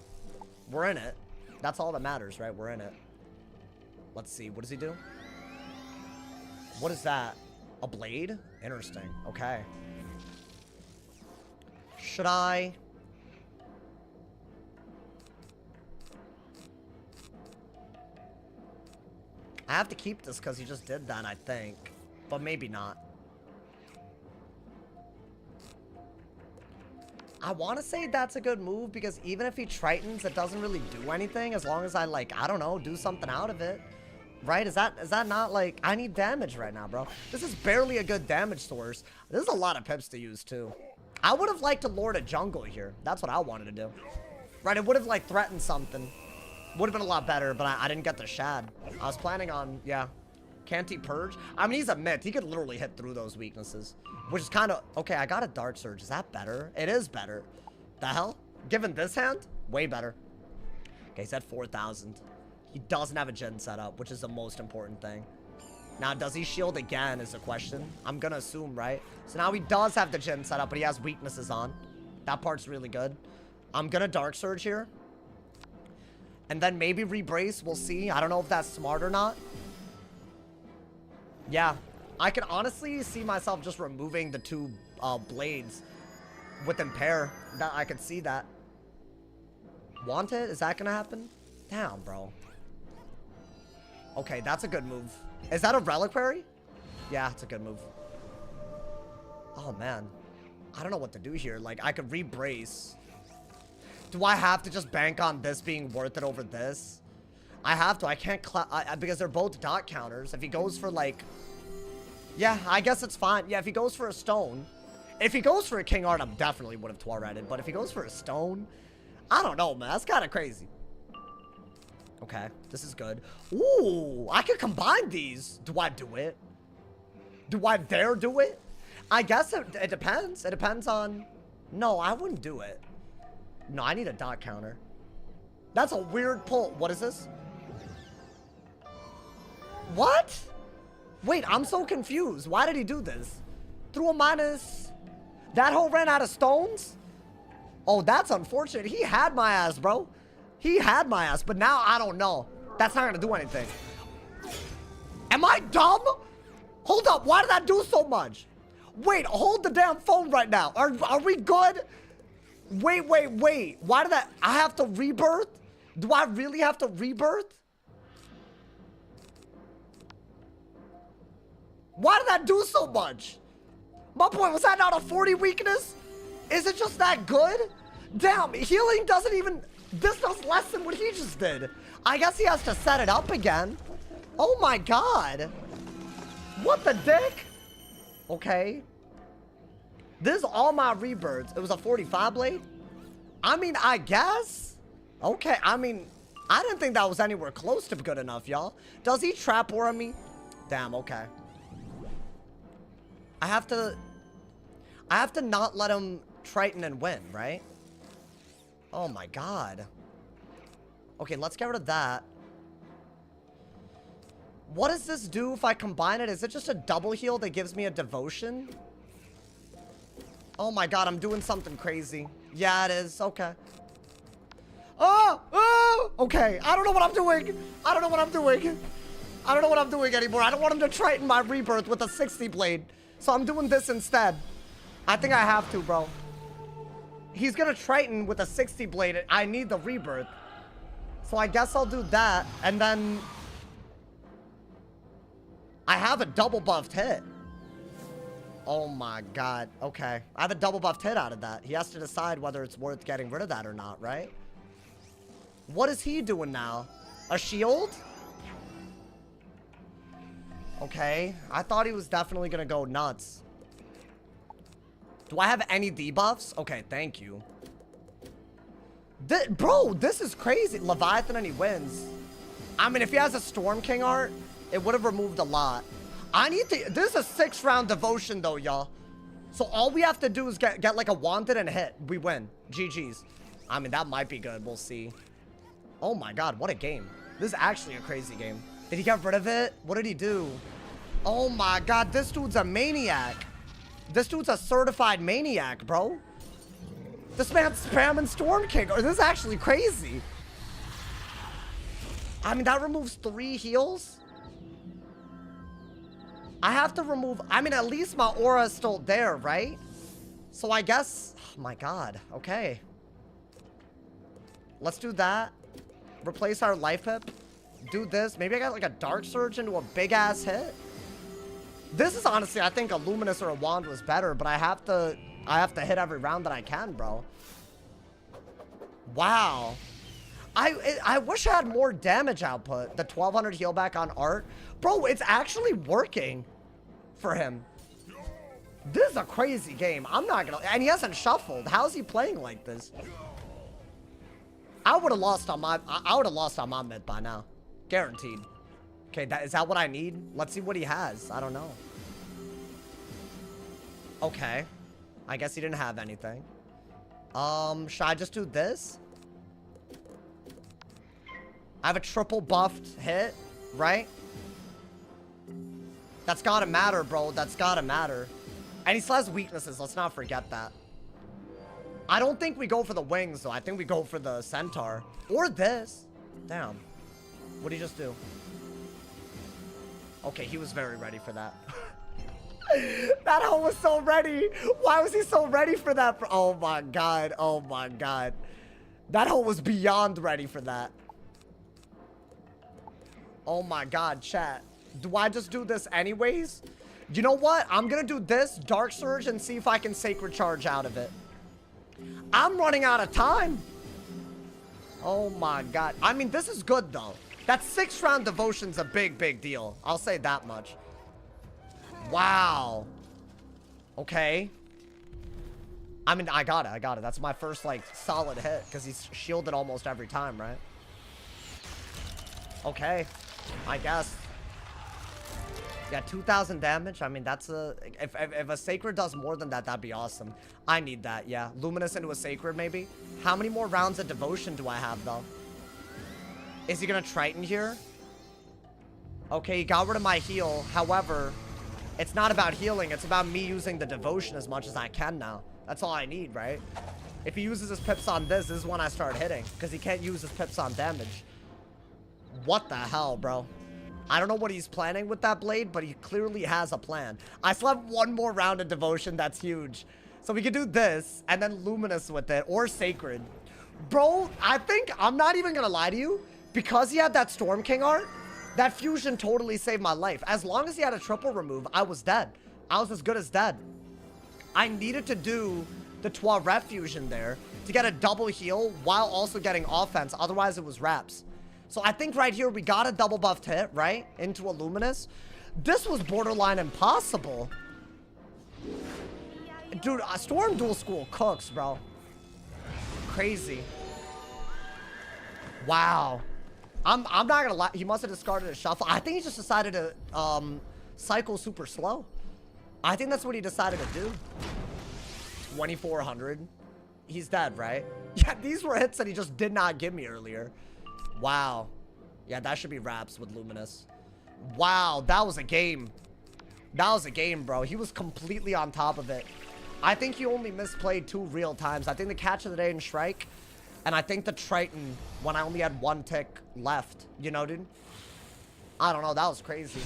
We're in it. That's all that matters, right? We're in it. Let's see. What does he do? What is that? A blade? Interesting. Okay. Should I? I have to keep this because he just did that, I think. But maybe not. I want to say that's a good move because even if he Tritons, it doesn't really do anything as long as I, like, I don't know, do something out of it. Right? Is that not, like, I need damage right now, bro. This is barely a good damage source. This is a lot of pips to use, too. I would have liked to Lord a jungle here. That's what I wanted to do. Right? It would have, like, threatened something. Would have been a lot better, but I didn't get the Shad. I was planning on, yeah. Can't he purge? I mean, he's a myth. He could literally hit through those weaknesses. Which is kind of... Okay, I got a Dark Surge. Is that better? It is better. The hell? Given this hand? Way better. Okay, he's at 4,000. He doesn't have a gen setup, which is the most important thing. Now, does he shield again is the question. I'm going to assume, right? So now he does have the gen setup, but he has weaknesses on. That part's really good. I'm going to Dark Surge here. And then maybe Rebrace. We'll see. I don't know if that's smart or not. Yeah. I can honestly see myself just removing the 2 blades with Impair. That I could see that. Want it? Is that going to happen? Damn, bro. Okay, that's a good move. Is that a Reliquary? Yeah, it's a good move. Oh, man. I don't know what to do here. Like, I could Rebrace. Do I have to just bank on this being worth it over this? I have to. I can't because they're both dot counters. If he goes for, like... Yeah, I guess it's fine. Yeah, if he goes for a stone. If he goes for a King Art, I definitely would have Toiletted. But if he goes for a stone... I don't know, man. That's kind of crazy. Okay, this is good. Ooh, I could combine these. Do I do it? Do I dare do it? I guess it depends. It depends on... No, I wouldn't do it. No, I need a dot counter. That's a weird pull. What is this? What? Wait, I'm so confused. Why did he do this? Threw a minus. That hoe ran out of stones? Oh, that's unfortunate. He had my ass, bro. He had my ass, but now I don't know. That's not gonna do anything. Am I dumb? Hold up, why did that do so much? Wait, hold the damn phone right now. Are we good? Wait. Why did that... I have to rebirth? Do I really have to rebirth? Why did that do so much? My point, was that not a 40 weakness? Is it just that good? Damn, healing doesn't even... This does less than what he just did. I guess he has to set it up again. Oh my god. What the dick? Okay. This is all my rebirths. It was a 45 blade? I mean, I guess. Okay, I mean, I didn't think that was anywhere close to good enough, y'all. Does he trap war on me? Damn, okay. I have to not let him Triton and win, right? Oh my god. Okay, let's get rid of that. What does this do if I combine it? Is it just a double heal that gives me a devotion? Oh my god, I'm doing something crazy. Yeah, it is. Okay. Oh! Okay, I don't know what I'm doing. I don't know what I'm doing. I don't know what I'm doing anymore. I don't want him to Triton my rebirth with a 60 blade. So I'm doing this instead. I think I have to, bro. He's gonna Triton with a 60 blade. I need the rebirth. So I guess I'll do that. And then I have a double buffed hit. Oh my god. Okay. I have a double buffed hit out of that. He has to decide whether it's worth getting rid of that or not, right? What is he doing now? A shield? Okay. I thought he was definitely gonna go nuts. Do I have any debuffs? Okay, thank you. Bro, this is crazy. Leviathan and he wins. I mean, if he has a Storm King art, it would have removed a lot. I need to... This is a 6-round devotion, though, y'all. So all we have to do is get like a wanted and hit. We win. GG's. I mean, that might be good. We'll see. Oh, my God. What a game. This is actually a crazy game. Did he get rid of it? What did he do? Oh, my God. This dude's a maniac. This dude's a certified maniac, bro. This man's spamming Storm King. This is actually crazy. I mean, that removes 3 heals. I have to remove... I mean, at least my aura is still there, right? So I guess... Oh, my God. Okay. Let's do that. Replace our life pip. Do this. Maybe I got like a Dark Surge into a big-ass hit. This is honestly, I think a Luminous or a Wand was better, but I have to hit every round that I can, bro. Wow. I wish I had more damage output. The 1200 heal back on art. Bro, it's actually working for him. This is a crazy game. I'm not gonna... And he hasn't shuffled. How's he playing like this? I would have lost on my mid by now. Guaranteed. Okay, is that what I need? Let's see what he has. I don't know. Okay. I guess he didn't have anything. Should I just do this? I have a triple buffed hit, right? That's gotta matter, bro. That's gotta matter. And he still has weaknesses. Let's not forget that. I don't think we go for the wings, though. I think we go for the centaur. Or this. Damn. What did he just do? Okay, he was very ready for that. That hoe was so ready. Why was he so ready for that? Oh my god. Oh my god. That hoe was beyond ready for that. Oh my god, chat. Do I just do this anyways? You know what? I'm gonna do this, Dark Surge, and see if I can Sacred Charge out of it. I'm running out of time. Oh my god. I mean, this is good, though. That 6-round devotion's a big, big deal. I'll say that much. Wow. Okay. I mean, I got it. That's my first, like, solid hit, because he's shielded almost every time, right? Okay. I guess. Yeah, 2,000 damage. I mean, that's a... If a Sacred does more than that, that'd be awesome. I need that, yeah. Luminous into a Sacred, maybe. How many more rounds of Devotion do I have, though? Is he gonna Triton here? Okay, he got rid of my heal. However, it's not about healing. It's about me using the Devotion as much as I can now. That's all I need, right? If he uses his pips on this is when I start hitting. Because he can't use his pips on damage. What the hell, bro? I don't know what he's planning with that blade, but he clearly has a plan. I still have one more round of Devotion. That's huge. So we could do this, and then Luminous with it, or Sacred. Bro, I think, I'm not even gonna lie to you, because he had that Storm King art, that fusion totally saved my life. As long as he had a triple remove, I was dead. I was as good as dead. I needed to do the Tuareg fusion there to get a double heal while also getting offense. Otherwise, it was wraps. So I think right here, we got a double buffed hit, right? Into a Luminous. This was borderline impossible. Dude, Storm Dual School cooks, bro. Crazy. Wow. I'm not gonna lie. He must have discarded a shuffle. I think he just decided to cycle super slow. I think that's what he decided to do. 2,400. He's dead, right? Yeah, these were hits that he just did not give me earlier. Wow. Yeah, that should be wraps with Luminous. Wow, that was a game. That was a game, bro. He was completely on top of it. I think he only misplayed 2 real times. I think the catch of the day in Shrike, and I think the Triton when I only had 1 tick left. You know, dude? I don't know. That was crazy.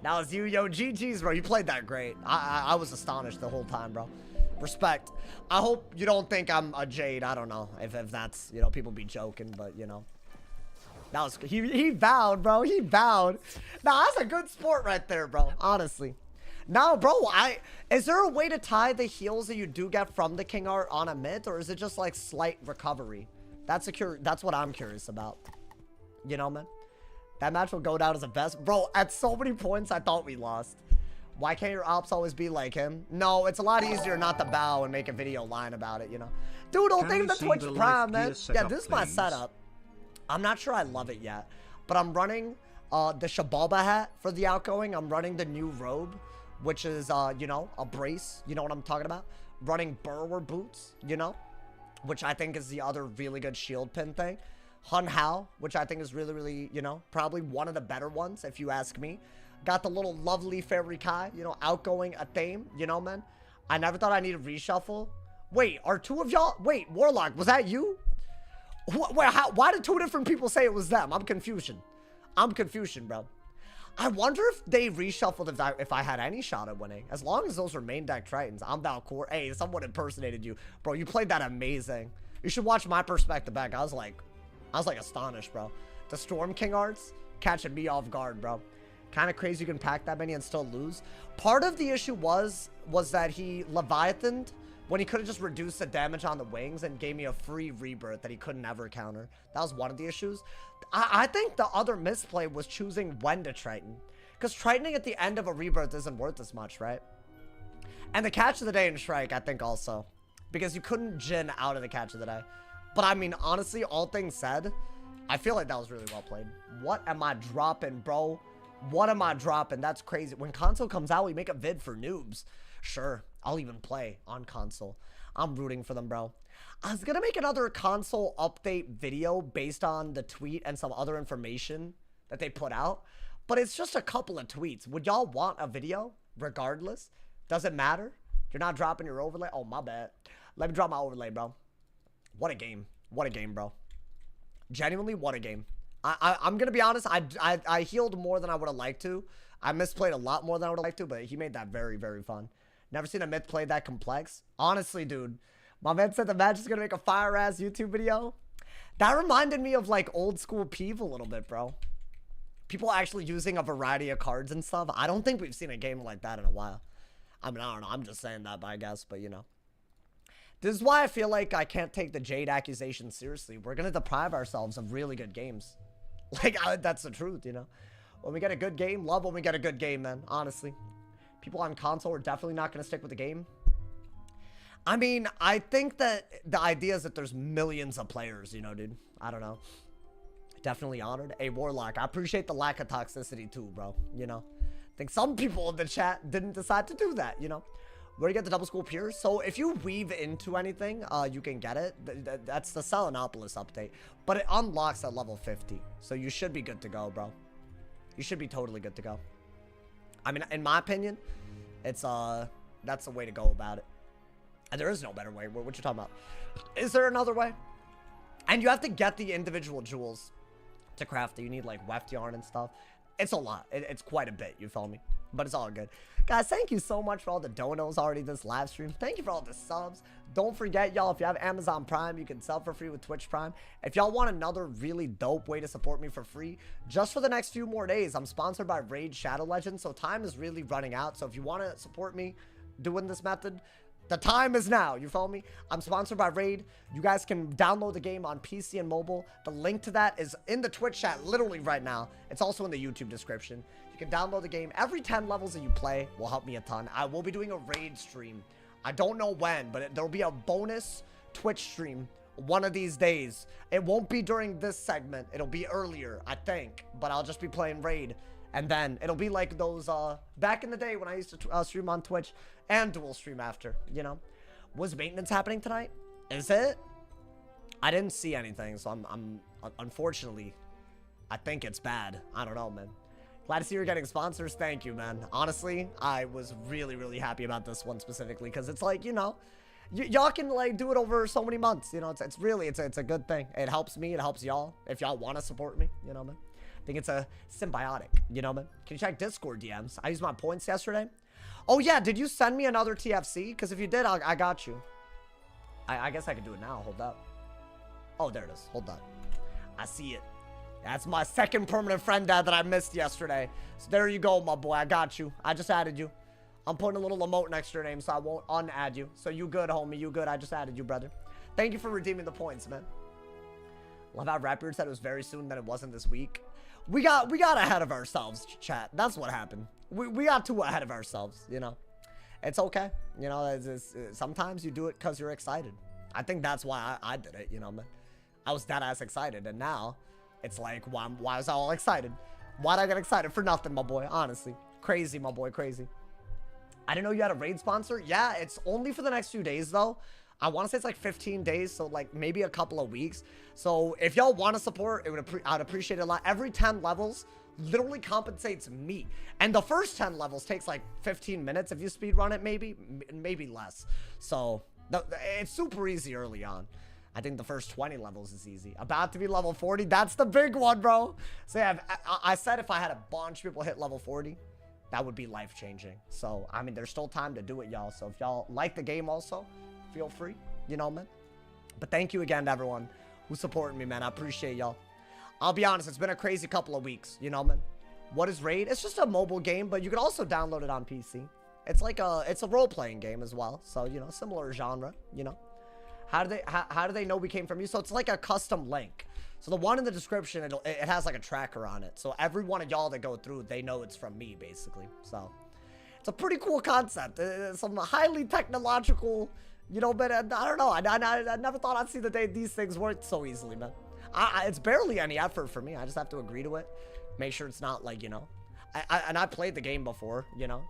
That was you, yo. GG's, bro. You played that great. I was astonished the whole time, bro. Respect. I hope you don't think I'm a Jade. I don't know if that's, you know, people be joking, but, you know. That was, he vowed, bro. He vowed. Nah, that's a good sport right there, bro. Honestly. No, bro, is there a way to tie the heals that you do get from the King Art on a myth, or is it just like slight recovery? That's what I'm curious about. You know, man? That match will go down as the best. Bro, at so many points, I thought we lost. Why can't your ops always be like him? No, it's a lot easier not to bow and make a video lying about it, you know? Dude, don't think of the Twitch Prime, man. Yeah, this is my setup. I'm not sure I love it yet, but I'm running the Shabalba hat for the outgoing. I'm running the new robe, which is, you know, a brace. You know what I'm talking about? Running Burrower boots, you know? Which I think is the other really good shield pin thing. Hun Hao, which I think is really, really, you know, probably one of the better ones, if you ask me. Got the little lovely Fairy Kai, you know, outgoing a theme, you know, man. I never thought I needed reshuffle. Wait, are two of y'all? Wait, Warlock, was that you? Why did two different people say it was them? I'm confusion. I'm confusion, bro. I wonder if they reshuffled if I had any shot at winning. As long as those were main deck Tritons. I'm Valcour. Hey, someone impersonated you. Bro, you played that amazing. You should watch my perspective back. I was like astonished, bro. The Storm King arts catching me off guard, bro. Kind of crazy you can pack that many and still lose. Part of the issue was that he Leviathaned when he could have just reduced the damage on the wings and gave me a free rebirth that he couldn't ever counter. That was one of the issues. I think the other misplay was choosing when to Triton. Because Tritoning at the end of a rebirth isn't worth as much, right? And the catch of the day in Shrike, I think also. Because you couldn't Jhin out of the catch of the day. But I mean, honestly, all things said, I feel like that was really well played. What am I dropping, bro? What am I dropping? That's crazy. When console comes out, we make a vid for noobs. Sure, I'll even play on console. I'm rooting for them, bro. I was gonna make another console update video based on the tweet and some other information that they put out. But it's just a couple of tweets. Would y'all want a video regardless? Does it matter? You're not dropping your overlay? Oh, my bad. Let me drop my overlay, bro. What a game. What a game, bro. Genuinely, what a game. I'm going to be honest. I healed more than I would have liked to. I misplayed a lot more than I would have liked to, but he made that very, very fun. Never seen a myth play that complex. Honestly, dude. My man said the match is going to make a fire-ass YouTube video. That reminded me of, like, old school Peeve a little bit, bro. People actually using a variety of cards and stuff. I don't think we've seen a game like that in a while. I mean, I don't know. I'm just saying that, I guess, but, you know. This is why I feel like I can't take the Jade accusation seriously. We're going to deprive ourselves of really good games. Like, that's the truth, you know. When we get a good game, love when we get a good game, man. Honestly. People on console are definitely not going to stick with the game. I mean, I think that the idea is that there's millions of players, you know, dude. I don't know. Definitely honored. Hey, Warlock, I appreciate the lack of toxicity too, bro. You know. I think some people in the chat didn't decide to do that, you know. Where do you get the double school pure? So if you weave into anything, you can get it. That's the Selenopolis update. But it unlocks at level 50. So you should be good to go, bro. You should be totally good to go. I mean, in my opinion, it's that's the way to go about it. And there is no better way. What you talking about? Is there another way? And you have to get the individual jewels to craft it. You need like weft yarn and stuff. It's a lot. It's quite a bit, you feel me? But it's all good. Guys, thank you so much for all the donos already this live stream. Thank you for all the subs. Don't forget, y'all, if you have Amazon Prime, you can sub for free with Twitch Prime. If y'all want another really dope way to support me for free, just for the next few more days, I'm sponsored by Raid Shadow Legends, so time is really running out. So if you want to support me doing this method, the time is now, you follow me? I'm sponsored by Raid. You guys can download the game on PC and mobile. The link to that is in the Twitch chat literally right now. It's also in the YouTube description. You can download the game. Every 10 levels that you play will help me a ton. I will be doing a Raid stream. I don't know when, but there'll be a bonus Twitch stream one of these days. It won't be during this segment. It'll be earlier, I think. But I'll just be playing Raid. And then it'll be like those, back in the day when I used to stream on Twitch and dual stream after, you know. Was maintenance happening tonight? Is it? I didn't see anything, so I'm unfortunately, I think it's bad. I don't know, man. Glad to see you're getting sponsors. Thank you, man. Honestly, I was really, really happy about this one specifically because it's like, you know, y'all can like do it over so many months. You know, it's really, it's a good thing. It helps me. It helps y'all if y'all want to support me, you know, man. think it's a symbiotic, you know, man? Can you check Discord DMs? I used my points yesterday. Oh, yeah, did you send me another TFC? Because if you did, I got you. I guess I can do it now. Hold up. Oh, there it is. Hold on. I see it. That's my second permanent friend ad that I missed yesterday. So there you go, my boy. I got you. I just added you. I'm putting a little emote next to your name, so I won't unadd you. So you good, homie. You good. I just added you, brother. Thank you for redeeming the points, man. Love how Rapbeard said it was very soon, that it wasn't this week. We got ahead of ourselves, chat. That's what happened. We got too ahead of ourselves, you know. It's okay. You know, sometimes you do it because you're excited. I think that's why I did it, you know, man. I was that ass excited, and now it's like, why was I all excited? Why'd I get excited? For nothing, my boy, honestly. Crazy, my boy, crazy. I didn't know you had a raid sponsor. Yeah, it's only for the next few days, though. I want to say it's like 15 days, so like maybe a couple of weeks. So if y'all want to support, I'd appreciate it a lot. Every 10 levels literally compensates me. And the first 10 levels takes like 15 minutes if you speed run it, maybe less. So it's super easy early on. I think the first 20 levels is easy. About to be level 40. That's the big one, bro. So yeah, I said if I had a bunch of people hit level 40, that would be life-changing. So, I mean, there's still time to do it, y'all. So if y'all like the game also, feel free, you know, man. But thank you again to everyone who's supporting me, man. I appreciate y'all. I'll be honest, it's been a crazy couple of weeks, you know, man. What is Raid? It's just a mobile game, but you can also download it on PC. It's like it's a role-playing game as well. So, you know, similar genre, you know. How do they know we came from you? So it's like a custom link. So the one in the description, it has like a tracker on it. So every one of y'all that go through, they know it's from me, basically. So it's a pretty cool concept. It's some highly technological, you know, but I don't know. I never thought I'd see the day these things work so easily, man. It's barely any effort for me. I just have to agree to it. Make sure it's not like, you know. And I played the game before, you know.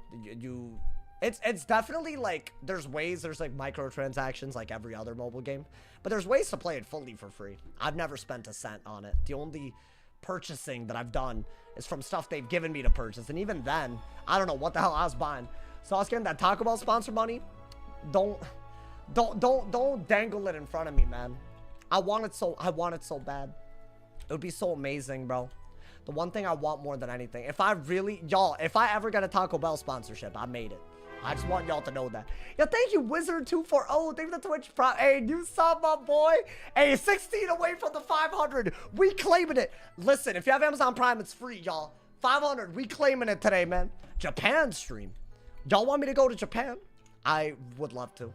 It's definitely like, there's like microtransactions like every other mobile game. But there's ways to play it fully for free. I've never spent a cent on it. The only purchasing that I've done is from stuff they've given me to purchase. And even then, I don't know what the hell I was buying. So I was getting that Taco Bell sponsor money. Don't dangle it in front of me, man. I want it so bad. It would be so amazing, bro. The one thing I want more than anything, if I ever get a Taco Bell sponsorship, I made it. I just want y'all to know that. Yo, thank you, Wizard101. Thank you for the Twitch Prime. Hey, new sub, my boy. Hey, 16 away from the 500. We claiming it. Listen, if you have Amazon Prime, it's free, y'all. 500. We claiming it today, man. Japan stream. Y'all want me to go to Japan? I would love to.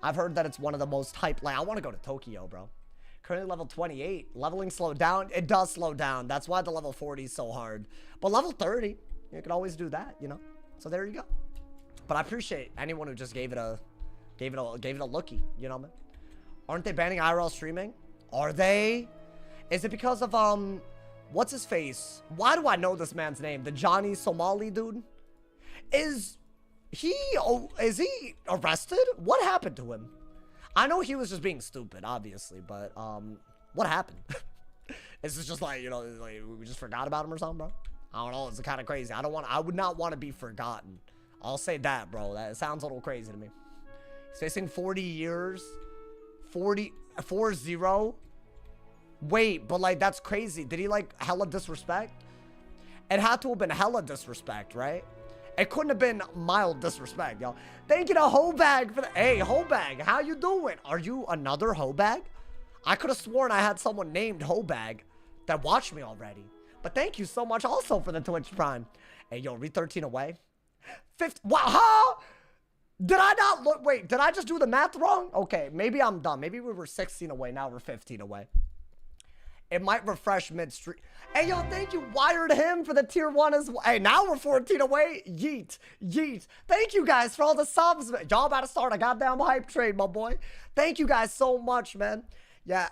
I've heard that it's one of the most hyped. Like, I want to go to Tokyo, bro. Currently level 28. Leveling slowed down. It does slow down. That's why the level 40 is so hard. But level 30, you can always do that, you know? So there you go. But I appreciate anyone who just gave it a lookie, you know, man. Aren't they banning IRL streaming? Are they? Is it because of what's his face? Why do I know this man's name? The Johnny Somali dude? Is he arrested? What happened to him? I know he was just being stupid, obviously, but what happened? Is this just like, you know, like we just forgot about him or something, bro? I don't know. It's kind of crazy. I would not want to be forgotten. I'll say that, bro. That sounds a little crazy to me. He's facing 40 years. 40. Wait, but like, that's crazy. Did he like hella disrespect? It had to have been hella disrespect, right? It couldn't have been mild disrespect, yo. Thank you to Hobag for the... Hey, Hobag, how you doing? Are you another Hobag? I could have sworn I had someone named Hobag that watched me already. But thank you so much also for the Twitch Prime. Hey, yo, read 13 away. 50. Wow, huh? Did I not look? Wait, did I just do the math wrong? Okay, maybe I'm dumb. Maybe we were 16 away. Now we're 15 away. It might refresh mid-stream. Hey, yo, thank you, Wired Him, for the tier 1 as well. Hey, now we're 14 away. Yeet. Yeet. Thank you guys for all the subs. Y'all about to start a goddamn hype trade, my boy. Thank you guys so much, man. Yeah,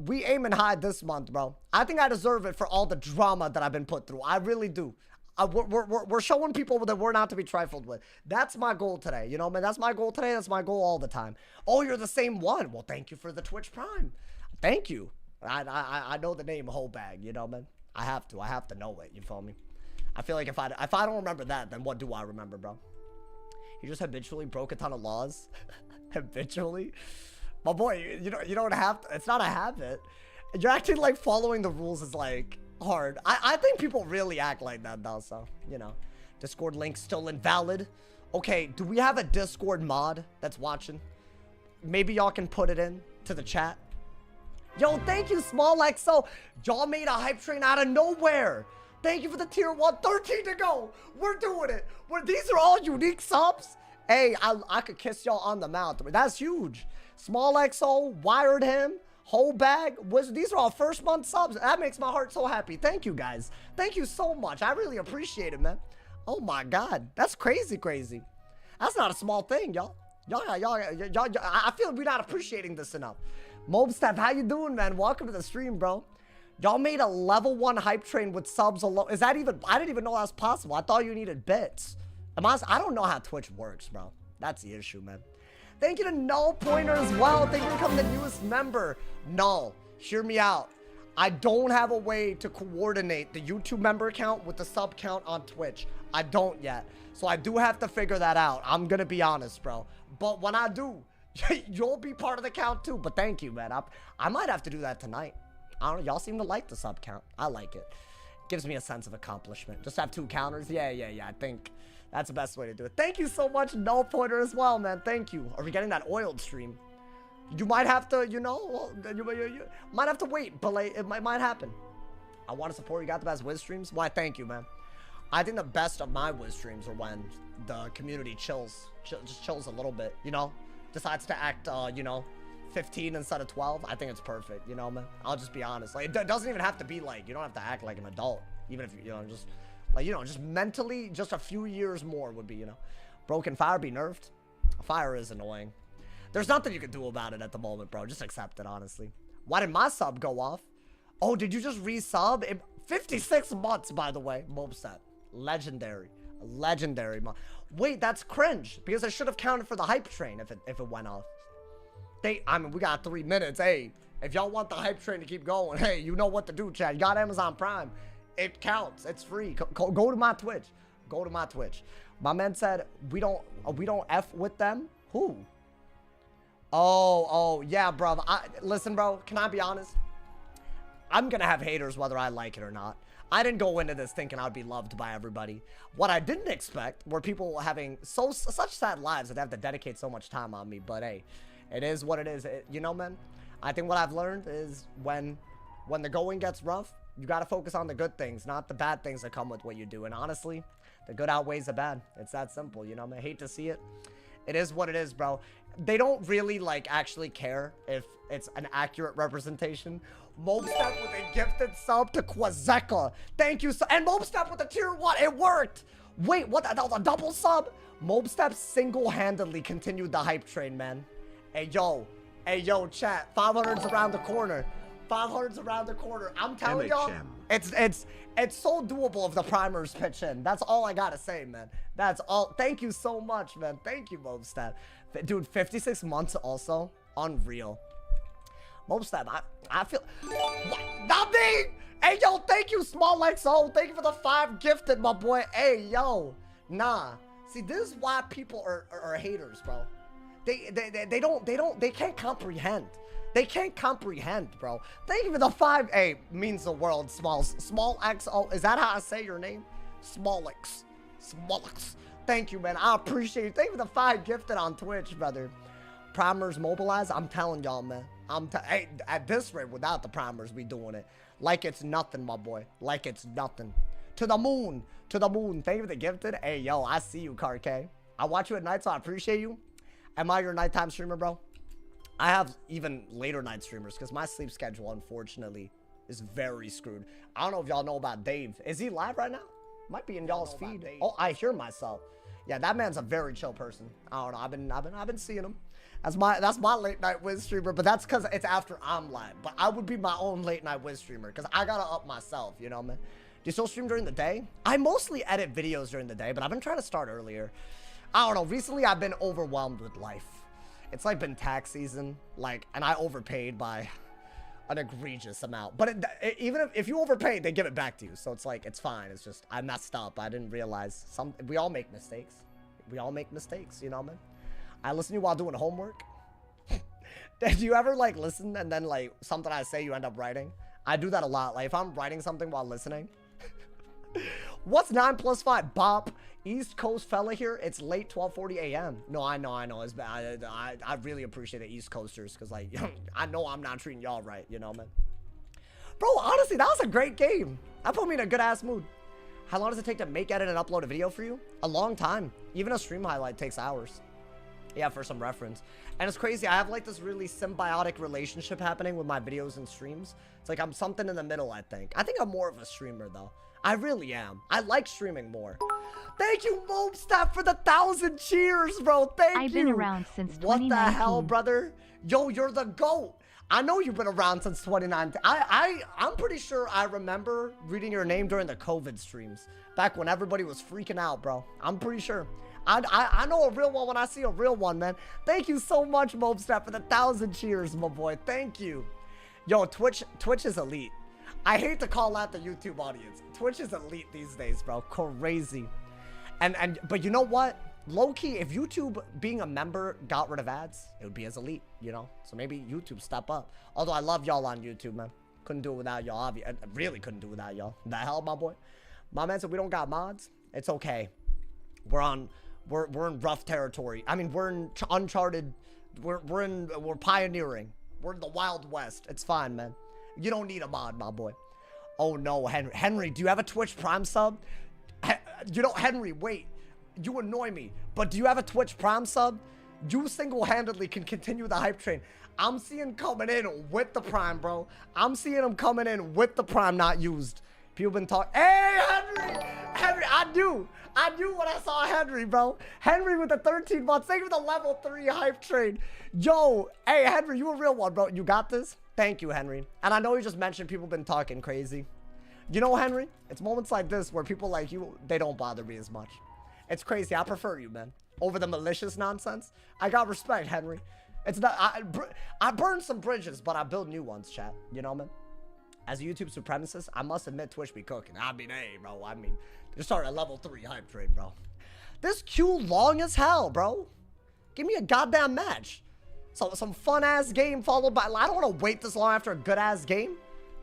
we aiming high this month, bro. I think I deserve it for all the drama that I've been put through. I really do. We're showing people that we're not to be trifled with. That's my goal today. You know, man, that's my goal today. That's my goal all the time. Oh, you're the same one. Well, thank you for the Twitch Prime. Thank you. I know the name Hobag, you know, man. I have to know it, you feel me? I feel like if I don't remember that, then what do I remember, bro? You just habitually broke a ton of laws. Habitually? My boy, you don't have to, it's not a habit. You're acting like following the rules is like, hard. I think people really act like that though, so, you know. Discord link still invalid. Okay, do we have a Discord mod that's watching? Maybe y'all can put it in to the chat. Yo, thank you, Small XO. Y'all made a hype train out of nowhere. Thank you for the tier 1. 13 to go. We're doing it. These are all unique subs. Hey, I could kiss y'all on the mouth. That's huge. Small XO, wired him. Whole bag. These are all first month subs. That makes my heart so happy. Thank you, guys. Thank you so much. I really appreciate it, man. Oh, my God. That's crazy, crazy. That's not a small thing, y'all. Y'all, I feel we're not appreciating this enough. Mobstep, how you doing, man? Welcome to the stream, bro. Y'all made a level 1 hype train with subs alone. Is that even... I didn't even know that was possible. I thought you needed bits. I don't know how Twitch works, bro. That's the issue, man. Thank you to Null Pointer as well. Thank you for becoming the newest member. Null, hear me out. I don't have a way to coordinate the YouTube member account with the sub count on Twitch. I don't yet. So I do have to figure that out. I'm going to be honest, bro. But when I do, you'll be part of the count too. But thank you, man. I might have to do that tonight. I don't know. Y'all seem to like the sub count. I like it. Gives me a sense of accomplishment. Just have 2 counters. Yeah. I think that's the best way to do it. Thank you so much, Null Pointer, as well, man. Thank you. Are we getting that oiled stream? You might have to, you know, you might have to wait, but like, it might happen. I want to support you. Got the best Wiz streams. Why, thank you, man. I think the best of my Wiz streams are when the community just chills a little bit, you know? Decides to act, you know, 15 instead of 12. I think it's perfect, you know, man? I'll just be honest. Like, it doesn't even have to be like, you don't have to act like an adult. Even if, you know, just, like, you know, just mentally, just a few years more would be, you know. Broken Fire be nerfed. Fire is annoying. There's nothing you can do about it at the moment, bro. Just accept it, honestly. Why did my sub go off? Oh, did you just resub? 56 months, by the way. Mobset. Legendary. Legendary. Wait, that's cringe. Because I should have counted for the hype train if it went off. I mean, we got 3 minutes. Hey, if y'all want the hype train to keep going, hey, you know what to do, Chad. You got Amazon Prime. It counts. It's free. Go to my Twitch. Go to my Twitch. My man said, we don't F with them. Who? Oh, yeah, bro. Listen, bro, can I be honest? I'm gonna have haters whether I like it or not. I didn't go into this thinking I'd be loved by everybody. What I didn't expect were people having such sad lives that they have to dedicate so much time on me. But hey, it is what it is. You know, man, I think what I've learned is when the going gets rough, you gotta focus on the good things, not the bad things that come with what you do. And honestly, the good outweighs the bad. It's that simple, you know, man. I hate to see it. It is what it is, bro. They don't really, like, actually care if it's an accurate representation. Mobstep with a gifted sub to Quazeka. Thank you, and Mobstep with a tier 1. It worked. Wait, what? That was a double sub? Mobstep single-handedly continued the hype train, man. Hey, yo, chat. 500's around the corner. 500's around the corner. I'm telling y'all, it's so doable if the primers pitch in. That's all I gotta say, man. That's all. Thank you so much, man. Thank you, Mobstep. Dude, 56 months also. Unreal. Mobstep, I feel... What? Not me! Hey, yo, thank you, Small XO. Thank you for the 5 gifted, my boy. Hey, yo. Nah. See, this is why people are haters, bro. They can't comprehend. They can't comprehend, bro. Thank you for the 5. Hey, means the world, Small XO. Is that how I say your name? Smallix. Thank you, man. I appreciate you. Thank you for the 5 gifted on Twitch, brother. Primers mobilized. I'm telling y'all, man. Hey, at this rate, without the primers, we doing it. Like it's nothing, my boy. Like it's nothing. To the moon. To the moon. Thank you for the gifted. Hey, yo, I see you, Car K. I watch you at night, so I appreciate you. Am I your nighttime streamer, bro? I have even later night streamers because my sleep schedule, unfortunately, is very screwed. I don't know if y'all know about Dave. Is he live right now? Might be in y'all's feed. Oh, I hear myself. Yeah, that man's a very chill person. I don't know. I've been seeing him. That's my late night Wiz streamer, but that's because it's after I'm live. But I would be my own late night Wiz streamer because I gotta up myself, you know, man. Do you still stream during the day? I mostly edit videos during the day, but I've been trying to start earlier. I don't know. Recently, I've been overwhelmed with life. It's like been tax season, like, and I overpaid by an egregious amount. But even if you overpaid, they give it back to you. So it's like, it's fine. It's just, I messed up. I didn't realize we all make mistakes. We all make mistakes, you know, man. I listen to you while doing homework. Do you ever like listen and then like something I say you end up writing? I do that a lot. Like, if I'm writing something while listening. What's 9 plus 5? Bop. East Coast fella here. It's late 12:40 a.m. No, I know. It's bad. I really appreciate the East Coasters. Because, like, I know I'm not treating y'all right. You know, man. Bro, honestly, that was a great game. That put me in a good-ass mood. How long does it take to make, edit, and upload a video for you? A long time. Even a stream highlight takes hours. Yeah, for some reference. And it's crazy. I have, like, this really symbiotic relationship happening with my videos and streams. It's like I'm something in the middle, I think. I think I'm more of a streamer, though. I really am. I like streaming more. Thank you, Mobstaff, for the 1,000 cheers, bro. Thank you. I've been around since 2019. What the hell, brother? Yo, you're the GOAT. I know you've been around since 2019. I'm pretty sure I remember reading your name during the COVID streams. Back when everybody was freaking out, bro. I'm pretty sure. I know a real one when I see a real one, man. Thank you so much, Mobstaff, for the 1,000 cheers, my boy. Thank you. Yo, Twitch is elite. I hate to call out the YouTube audience. Twitch is elite these days, bro. Crazy. But you know what? Low-key, if YouTube being a member got rid of ads, it would be as elite, you know? So maybe YouTube step up. Although I love y'all on YouTube, man. Couldn't do it without y'all. I really couldn't do it without y'all. The hell, my boy? My man said we don't got mods. It's okay. We're in rough territory. I mean, we're in uncharted. We're pioneering. We're in the Wild West. It's fine, man. You don't need a mod, my boy. Oh no, Henry, do you have a Twitch Prime sub? You know, Henry, wait. You annoy me. But do you have a Twitch Prime sub? You single-handedly can continue the hype train. I'm seeing coming in with the Prime, bro. I'm seeing him coming in with the Prime not used. People been talking. Hey, Henry! Henry, I knew when I saw Henry, bro. Henry with the 13 months. Thank you for the level 3 hype train. Yo, hey, Henry, you a real one, bro. You got this? Thank you, Henry. And I know you just mentioned people been talking crazy. You know, Henry, it's moments like this where people like you, they don't bother me as much. It's crazy. I prefer you, man. Over the malicious nonsense. I got respect, Henry. It's not. I burn some bridges, but I build new ones, chat. You know, man. As a YouTube supremacist, I must admit Twitch be cooking. I mean, hey, bro. I mean, just started a level 3 hype train, bro. This queue long as hell, bro. Give me a goddamn match. So some fun ass game followed by. I don't want to wait this long after a good ass game.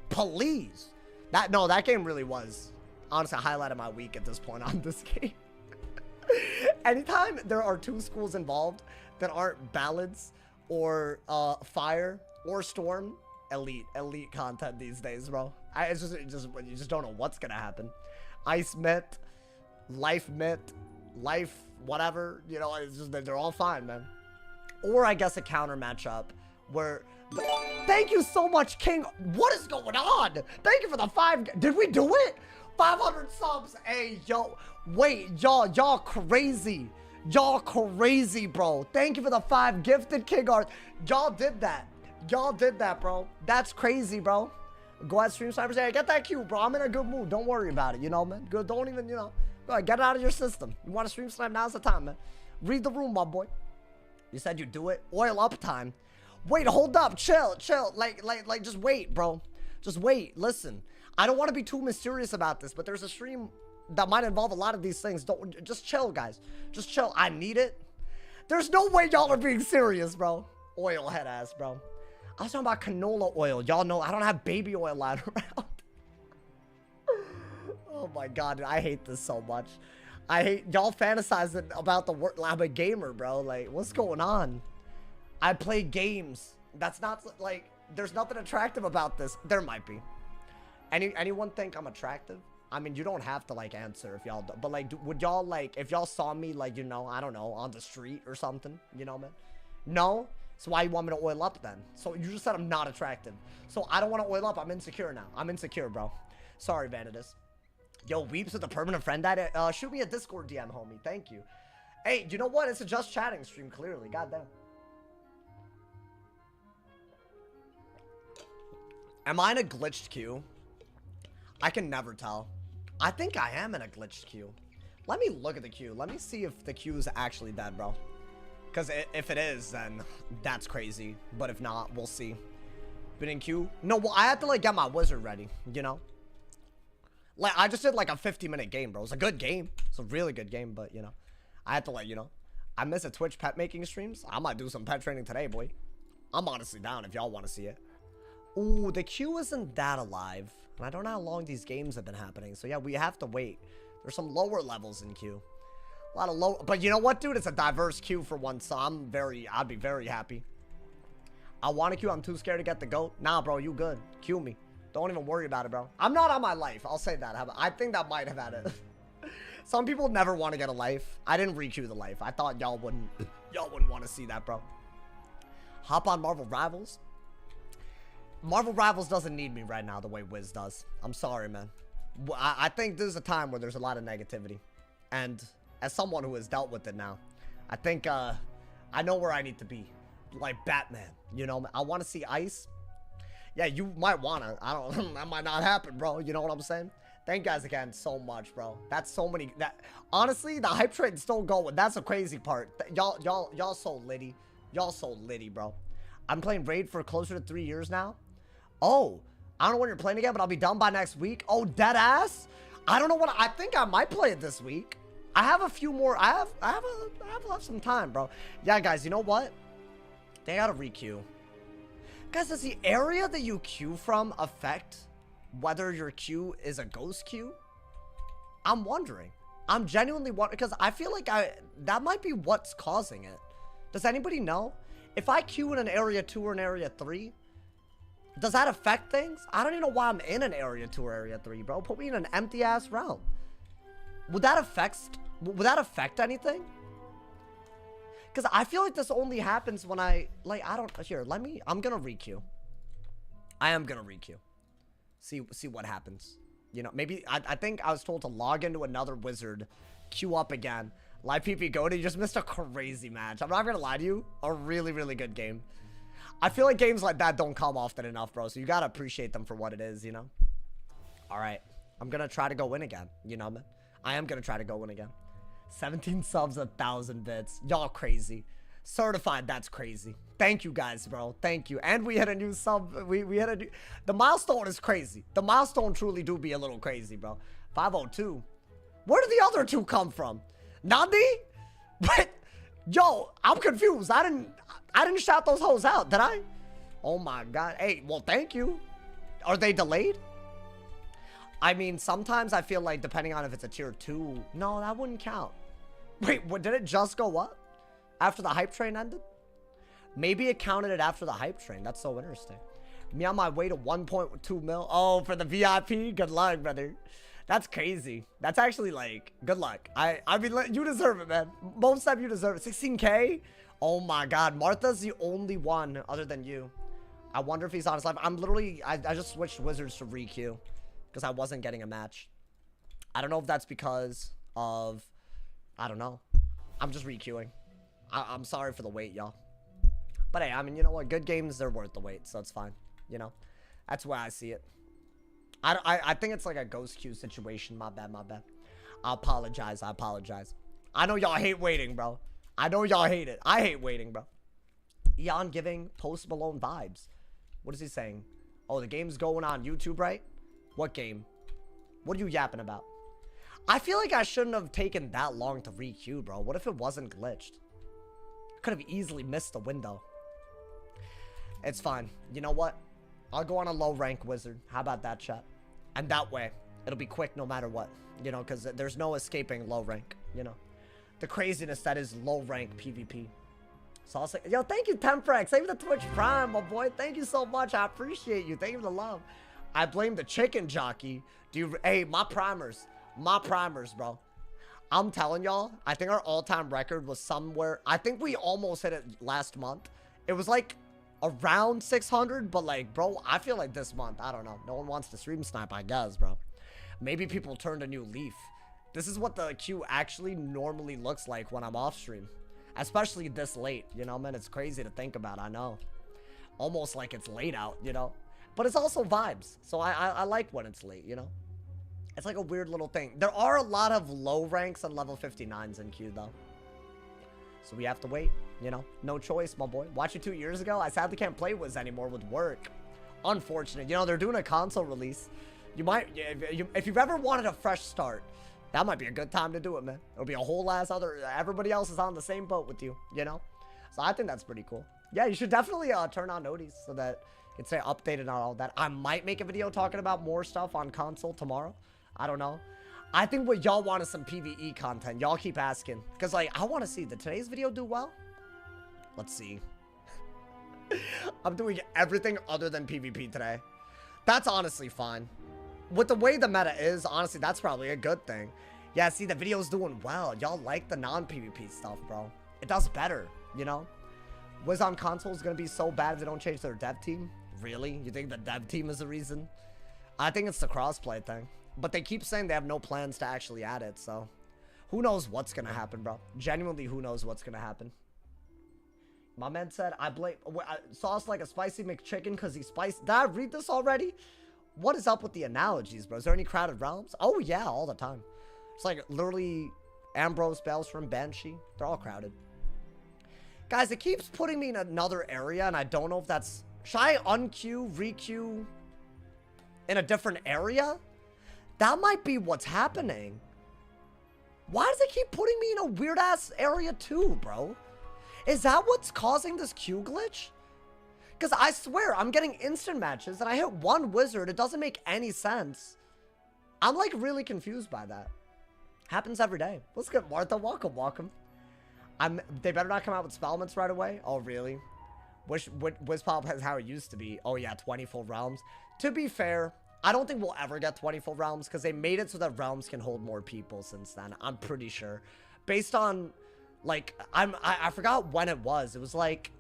Please. That game really was honestly a highlight of my week at this point on this game. Anytime there are 2 schools involved that aren't ballads or fire or storm, elite content these days, bro. You just don't know what's gonna happen. Ice myth, life whatever, you know, it's just they're all fine, man. Or I guess a counter matchup where thank you so much, King. What is going on? Thank you for the 5. Did we do it? 500 subs. Hey, yo. Wait, y'all crazy. Y'all crazy, bro. Thank you for the 5 gifted King Art. Y'all did that. Y'all did that, bro. That's crazy, bro. Go ahead, stream snipers. Hey, get that Q, bro. I'm in a good mood. Don't worry about it, you know, man. Good. Don't even, you know. Go ahead, get it out of your system. You want to stream snipe? Now's the time, man. Read the room, my boy. You said you do it. Oil up time. Wait, hold up. Chill. Like, just wait, bro. Just wait. Listen. I don't want to be too mysterious about this, but there's a stream that might involve a lot of these things. Don't just chill, guys. Just chill. I need it. There's no way y'all are being serious, bro. Oil head ass, bro. I was talking about canola oil. Y'all know I don't have baby oil lying around. Oh my god, dude, I hate this so much. I hate y'all fantasizing about the word. I'm a gamer, bro. Like, what's going on? I play games. That's not like. There's nothing attractive about this. There might be. Anyone think I'm attractive? I mean, you don't have to like answer if y'all. But like, would y'all like if y'all saw me like, you know, I don't know, on the street or something? You know, man. No. So why you want me to oil up then? So you just said I'm not attractive. So I don't want to oil up. I'm insecure now. I'm insecure, bro. Sorry, Vanitas. Yo, Weeps with a permanent friend. Shoot me a Discord DM, homie. Thank you. Hey, you know what? It's a just chatting stream, clearly. Goddamn. Am I in a glitched queue? I can never tell. I think I am in a glitched queue. Let me look at the queue. Let me see if the queue is actually dead, bro. Because if it is, then that's crazy. But if not, we'll see. Been in queue? No, well, I had to, like, get my wizard ready, you know? Like, I just did, like, a 50-minute game, bro. It's a good game. It's a really good game, but, you know. I had to, like, you know. I miss a Twitch pet making streams. I might do some pet training today, boy. I'm honestly down if y'all want to see it. Ooh, the queue isn't that alive. And I don't know how long these games have been happening. So yeah, we have to wait. There's some lower levels in queue. A lot of low, but you know what, dude? It's a diverse queue for once, so I'd be very happy. I want to queue. I'm too scared to get the goat. Nah, bro, you good. Queue me. Don't even worry about it, bro. I'm not on my life. I'll say that. I think that might have had it. Some people never want to get a life. I didn't re-queue the life. I thought y'all wouldn't want to see that, bro. Hop on Marvel Rivals. Marvel Rivals doesn't need me right now the way Wiz does. I'm sorry, man. I think this is a time where there's a lot of negativity. And as someone who has dealt with it now, I think I know where I need to be. Like Batman, you know? I want to see Ice. Yeah, you might want to. I don't, that might not happen, bro. You know what I'm saying? Thank you guys again so much, bro. That's so many, honestly, the hype train's still going. That's the crazy part. Y'all so litty. Y'all so litty, bro. I'm playing Raid for closer to 3 years now. Oh, I don't know when you're playing again, but I'll be done by next week. Oh, dead ass. I don't know what, I think I might play it this week. I have a few more, I have some time, bro. Yeah, guys, you know what? They gotta re-queue. Guys, does the area that you queue from affect whether your queue is a ghost queue? I'm wondering. I'm genuinely wondering, because I feel like that might be what's causing it. Does anybody know? If I queue in an area 2 or an area 3, does that affect things? I don't even know why I'm in an area 2 or area 3, bro. Put me in an empty ass realm. Would that affect anything? Because I feel like this only happens when I don't, here, I'm gonna re-queue. I am gonna re-queue. See what happens. You know, maybe, I think I was told to log into another wizard, queue up again. Live PP Goaty, you just missed a crazy match. I'm not gonna lie to you, a really, really good game. I feel like games like that don't come often enough, bro, so you gotta appreciate them for what it is, you know? Alright, I'm gonna try to go in again, you know, man? I am gonna try to go in again. 17 subs, 1,000 bits. Y'all crazy. Certified, that's crazy. Thank you guys, bro. Thank you. And we had a new sub. We had a new... The milestone is crazy. The milestone truly do be a little crazy, bro. 502. Where did the other two come from? Nandi? What? Yo, I'm confused. I didn't shout those hoes out, did I? Oh my god. Hey, well, thank you. Are they delayed? I mean, sometimes I feel like depending on if it's a tier 2, no, that wouldn't count. Wait, what, did it just go up after the hype train ended? Maybe it counted it after the hype train. That's so interesting. Me on my way to 1.2 mil. Oh, for the VIP? Good luck, brother. That's crazy. That's actually like, good luck. I mean, you deserve it, man. Most time you deserve it. 16K? Oh my god. Martha's the only one other than you. I wonder if he's on his live. I'm literally, I just switched wizards to re-queue because I wasn't getting a match. I don't know if that's because of, I don't know. I'm just re-queuing. I'm sorry for the wait, y'all. But hey, I mean, you know what? Good games, they're worth the wait, so it's fine. You know? That's why I see it. I think it's like a ghost queue situation. My bad, my bad. I apologize. I apologize. I know y'all hate waiting, bro. I know y'all hate it. I hate waiting, bro. Eon giving Post Malone vibes. What is he saying? Oh, the game's going on YouTube, right? What game? What are you yapping about? I feel like I shouldn't have taken that long to re-queue, bro. What if it wasn't glitched? Could have easily missed the window. It's fine. You know what? I'll go on a low rank wizard. How about that, chat? And that way, it'll be quick no matter what. You know, because there's no escaping low rank, you know. The craziness that is low rank PvP. So I'll say, yo, thank you, Temprex. Thank you for the Twitch Prime, my boy. Thank you so much. I appreciate you. Thank you for the love. I blame the chicken jockey. Hey, my primers, bro. I'm telling y'all, I think our all-time record was somewhere. I think we almost hit it last month. It was like around 600, but like, bro, I feel like this month, I don't know. No one wants to stream snipe, I guess, bro. Maybe people turned a new leaf. This is what the queue actually normally looks like when I'm off stream. Especially this late, you know, man, it's crazy to think about, I know. Almost like it's late out, you know. But it's also vibes, so I like when it's late, you know. It's like a weird little thing. There are a lot of low ranks on level 59s in queue, though. So we have to wait, you know. No choice, my boy. Watched it 2 years ago. I sadly can't play Wiz anymore with work. Unfortunate. You know, they're doing a console release. You might, if you've ever wanted a fresh start, that might be a good time to do it, man. It'll be a whole ass other, everybody else is on the same boat with you, you know? So I think that's pretty cool. Yeah, you should definitely turn on noties so that It's say updated and all that. I might make a video talking about more stuff on console tomorrow. I don't know. I think what y'all want is some PvE content. Y'all keep asking. Because, like, I want to see. Did today's video do well? Let's see. I'm doing everything other than PvP today. That's honestly fine. With the way the meta is, honestly, that's probably a good thing. Yeah, see, the video's doing well. Y'all like the non-PvP stuff, bro. It does better, you know? Wiz on console is going to be so bad if they don't change their dev team? Really? You think the dev team is the reason? I think it's the crossplay thing. But they keep saying they have no plans to actually add it, so... Who knows what's going to happen, bro? Genuinely, who knows what's going to happen? My man said, I blame... sauce like a spicy McChicken because he's spicy. Did I read this already? What is up with the analogies, bro? Is there any crowded realms? Oh, yeah, all the time. It's like literally Ambrose, Belstrom, Banshee. They're all crowded. Guys, it keeps putting me in another area, and I don't know if that's... Should I unqueue, requeue in a different area? That might be what's happening. Why does it keep putting me in a weird-ass area too, bro? Is that what's causing this queue glitch? Because I swear, I'm getting instant matches, and I hit one wizard. It doesn't make any sense. I'm, like, really confused by that. Happens every day. Let's get Martha. Welcome, welcome. They better not come out with spellments right away. Oh, really? Wizpop has how it used to be. Oh, yeah, 20 full realms. To be fair, I don't think we'll ever get 20 full realms because they made it so that realms can hold more people since then. I'm pretty sure. Based on, like, I forgot when it was. It was like,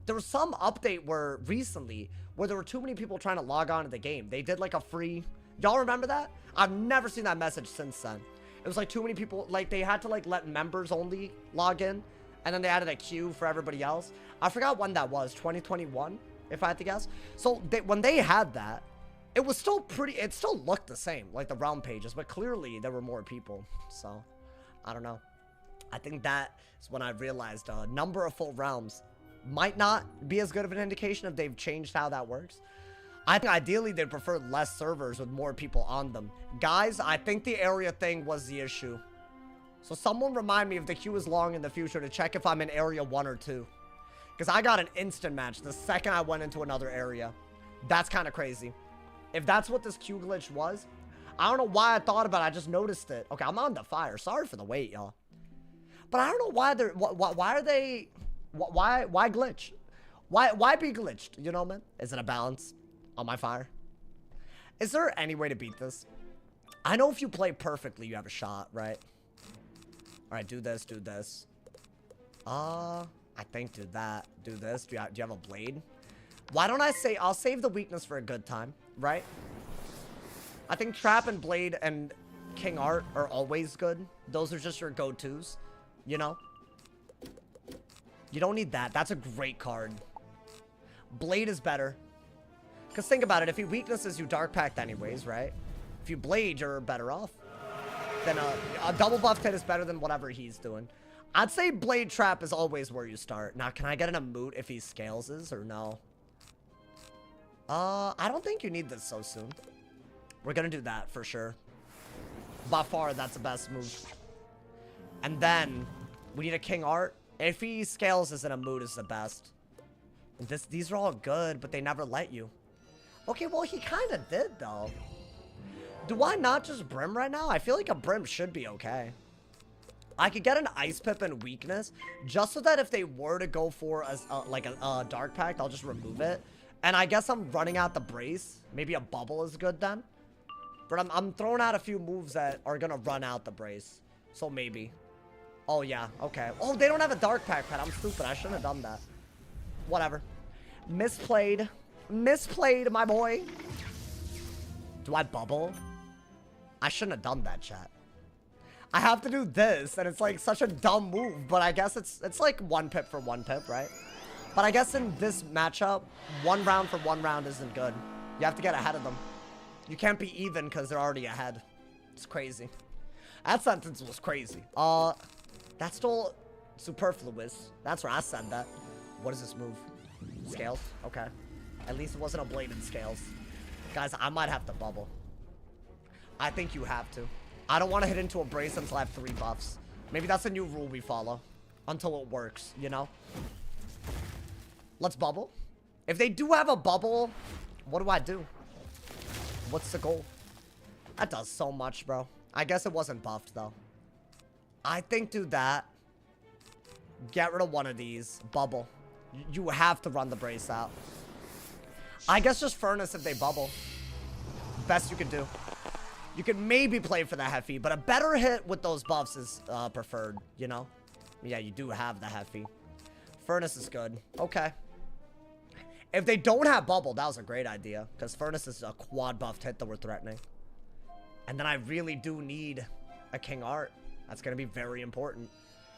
there was some update where recently where there were too many people trying to log on to the game. They did like a free... Y'all remember that? I've never seen that message since then. It was like too many people, like they had to like let members only log in. And then they added a queue for everybody else. I forgot when that was, 2021, if I had to guess. So when they had that, it was still pretty, it still looked the same, like the realm pages, but clearly there were more people. So, I don't know. I think that is when I realized a number of full realms might not be as good of an indication if they've changed how that works. I think ideally they'd prefer less servers with more people on them. Guys, I think the area thing was the issue. So someone remind me if the queue is long in the future to check if I'm in area 1 or 2. Because I got an instant match the second I went into another area. That's kind of crazy. If that's what this queue glitch was, I don't know why I thought about it. I just noticed it. Okay, I'm on the fire. Sorry for the wait, y'all. But I don't know why they're... Why are they... Why glitch? Why be glitched? You know, man? Is it a balance on my fire? Is there any way to beat this? I know if you play perfectly, you have a shot, right? Alright, do this, do this. I think do that. Do this. Do you have a blade? Why don't I say... I'll save the weakness for a good time, right? I think Trap and Blade and King Art are always good. Those are just your go-tos, you know? You don't need that. That's a great card. Blade is better. Because think about it. If he weaknesses you Dark Pact anyways, right? If you Blade, you're better off. Then a double buff hit is better than whatever he's doing. I'd say Blade Trap is always where you start. Now, can I get an emote if he scales his or no? I don't think you need this so soon. We're gonna do that for sure. By far, that's the best move. And then, we need a King Art. If he scales as an emote is the best. These are all good, but they never let you. Okay, well, he kind of did, though. Do I not just Brim right now? I feel like a Brim should be okay. I could get an Ice Pip and Weakness, just so that if they were to go for a Dark Pact, I'll just remove it. And I guess I'm running out the Brace. Maybe a Bubble is good then. But I'm throwing out a few moves that are going to run out the Brace. So maybe. Oh, yeah. Okay. Oh, they don't have a Dark Pact pet. I'm stupid. I shouldn't have done that. Whatever. Misplayed. Misplayed, my boy. Do I Bubble? I shouldn't have done that, chat. I have to do this, and it's like such a dumb move, but I guess it's like 1 pip for 1 pip, right? But I guess in this matchup, 1 round for 1 round isn't good. You have to get ahead of them. You can't be even because they're already ahead. It's crazy. That sentence was crazy. That's still superfluous. That's where I said that. What is this move? Scales? Okay. At least it wasn't a bladed scales. Guys, I might have to bubble. I think you have to. I don't want to hit into a brace until I have 3 buffs. Maybe that's a new rule we follow. Until it works, you know? Let's bubble. If they do have a bubble, what do I do? What's the goal? That does so much, bro. I guess it wasn't buffed, though. I think do that. Get rid of one of these. Bubble. You have to run the brace out. I guess just furnace if they bubble. Best you can do. You can maybe play for the Heffy, but a better hit with those buffs is preferred, you know? Yeah, you do have the Heffy. Furnace is good. Okay. If they don't have bubble, that was a great idea. Because Furnace is a quad buffed hit that we're threatening. And then I really do need a King Art. That's going to be very important.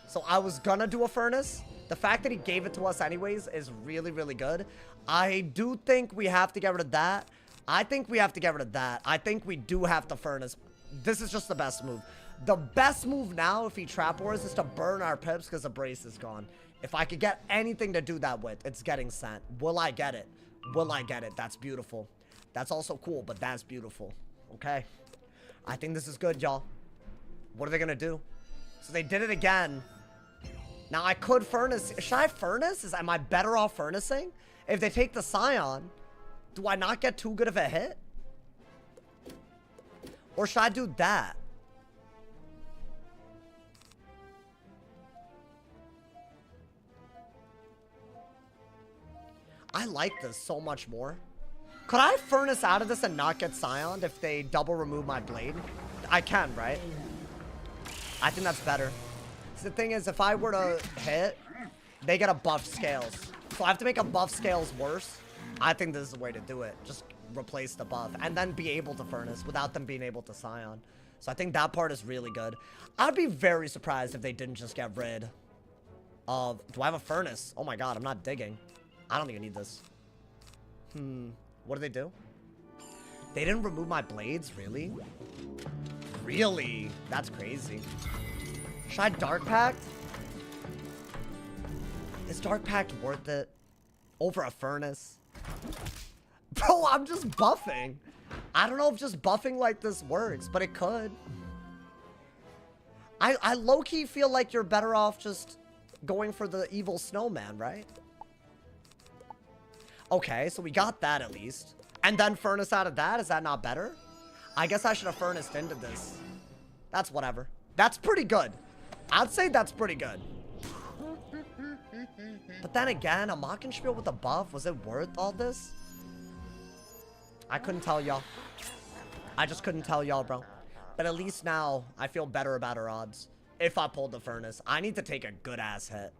So I was going to do a Furnace. The fact that he gave it to us anyways is really, really good. I do think we have to get rid of that. I think we have to get rid of that. I think we do have to Furnace. This is just the best move. The best move now, if he Trap Wars, is to burn our pips because the brace is gone. If I could get anything to do that with, it's getting sent. Will I get it? Will I get it? That's beautiful. That's also cool, but that's beautiful. Okay. I think this is good, y'all. What are they going to do? So they did it again. Now I could Furnace. Should I Furnace? Am I better off Furnacing? If they take the Scion, do I not get too good of a hit? Or should I do that? I like this so much more. Could I Furnace out of this and not get Scioned if they double remove my blade? I can, right? I think that's better. So the thing is, if I were to hit, they get a buff scales. So I have to make a buff scales worse. I think this is the way to do it. Just replace the buff and then be able to Furnace without them being able to Scion. So I think that part is really good. I'd be very surprised if they didn't just get rid of... Do I have a Furnace? Oh my god, I'm not digging. I don't even need this. What do they do? They didn't remove my blades? Really? Really? That's crazy. Should I Dark Pact? Is Dark Pact worth it? Over a Furnace? Bro, I'm just buffing. I don't know if just buffing like this works, but it could. I low-key feel like you're better off just going for the evil snowman, right? Okay, so we got that at least. And then Furnace out of that? Is that not better? I guess I should have Furnaced into this. That's whatever. That's pretty good. I'd say that's pretty good. But then again, a Mockenspiel with a buff, was it worth all this? I couldn't tell y'all. I just couldn't tell y'all, bro. But at least now, I feel better about our odds. If I pulled the Furnace. I need to take a good-ass hit.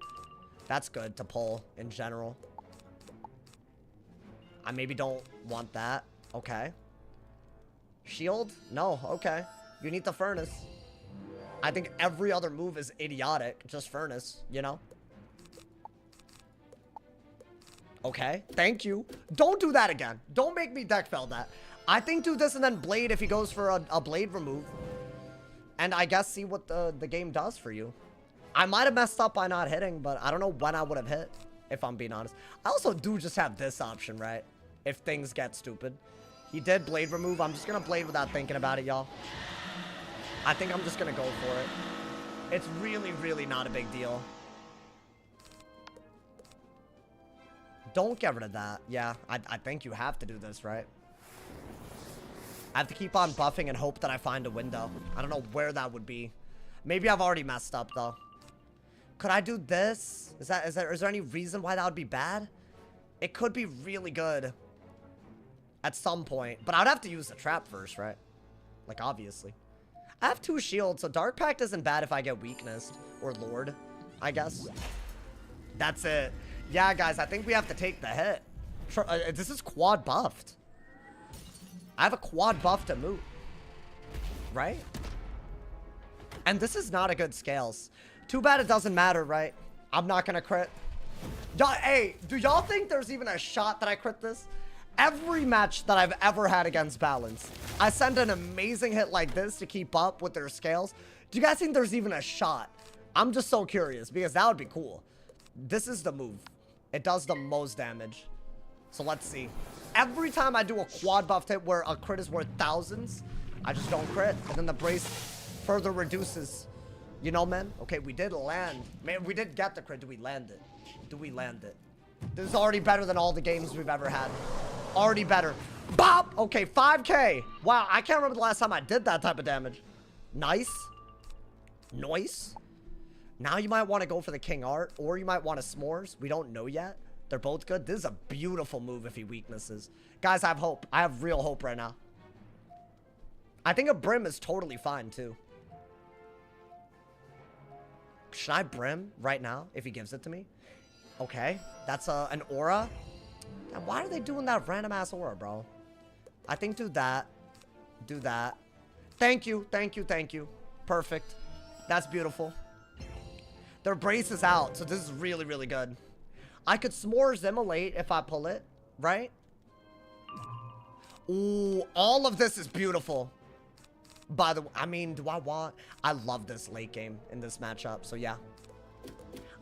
That's good to pull in general. I maybe don't want that. Okay. Shield? No. Okay. You need the Furnace. I think every other move is idiotic. Just Furnace, you know? Okay. Thank you. Don't do that again. Don't make me deck fail that. I think do this and then Blade if he goes for a Blade remove. And I guess see what the game does for you. I might have messed up by not hitting, but I don't know when I would have hit, if I'm being honest. I also do just have this option, right? If things get stupid. He did Blade remove. I'm just going to Blade without thinking about it, y'all. I think I'm just going to go for it. It's really, really not a big deal. Don't get rid of that. Yeah, I think you have to do this, right? I have to keep on buffing and hope that I find a window. I don't know where that would be. Maybe I've already messed up, though. Could I do this? Is there any reason why that would be bad? It could be really good at some point. But I'd have to use the trap first, right? Like, obviously. I have 2 shields, so Dark Pact isn't bad if I get weakness. Or Lord, I guess. That's it. Yeah, guys, I think we have to take the hit. This is quad buffed. I have a quad buff to move. Right? And this is not a good scales. Too bad it doesn't matter, right? I'm not gonna crit. Hey, do y'all think there's even a shot that I crit this? Every match that I've ever had against Balance, I send an amazing hit like this to keep up with their scales. Do you guys think there's even a shot? I'm just so curious because that would be cool. This is the move. It does the most damage. So let's see. Every time I do a quad buff hit where a crit is worth thousands, I just don't crit. And then the brace further reduces. You know, man? Okay, we did land. Man, we did get the crit. Do we land it? Do we land it? This is already better than all the games we've ever had. Already better. Bop! Okay, 5K. Wow, I can't remember the last time I did that type of damage. Nice. Nice. Now you might want to go for the King Art, or you might want to S'mores. We don't know yet. They're both good. This is a beautiful move if he weaknesses. Guys, I have hope. I have real hope right now. I think a Brim is totally fine, too. Should I Brim right now if he gives it to me? Okay. That's an Aura. Now, why are they doing that random-ass Aura, bro? I think do that. Do that. Thank you. Thank you. Thank you. Perfect. That's beautiful. Their brace is out, so this is really, really good. I could S'mores Immolate if I pull it, right? Ooh, all of this is beautiful. By the way, I mean, do I want... I love this late game in this matchup, so yeah.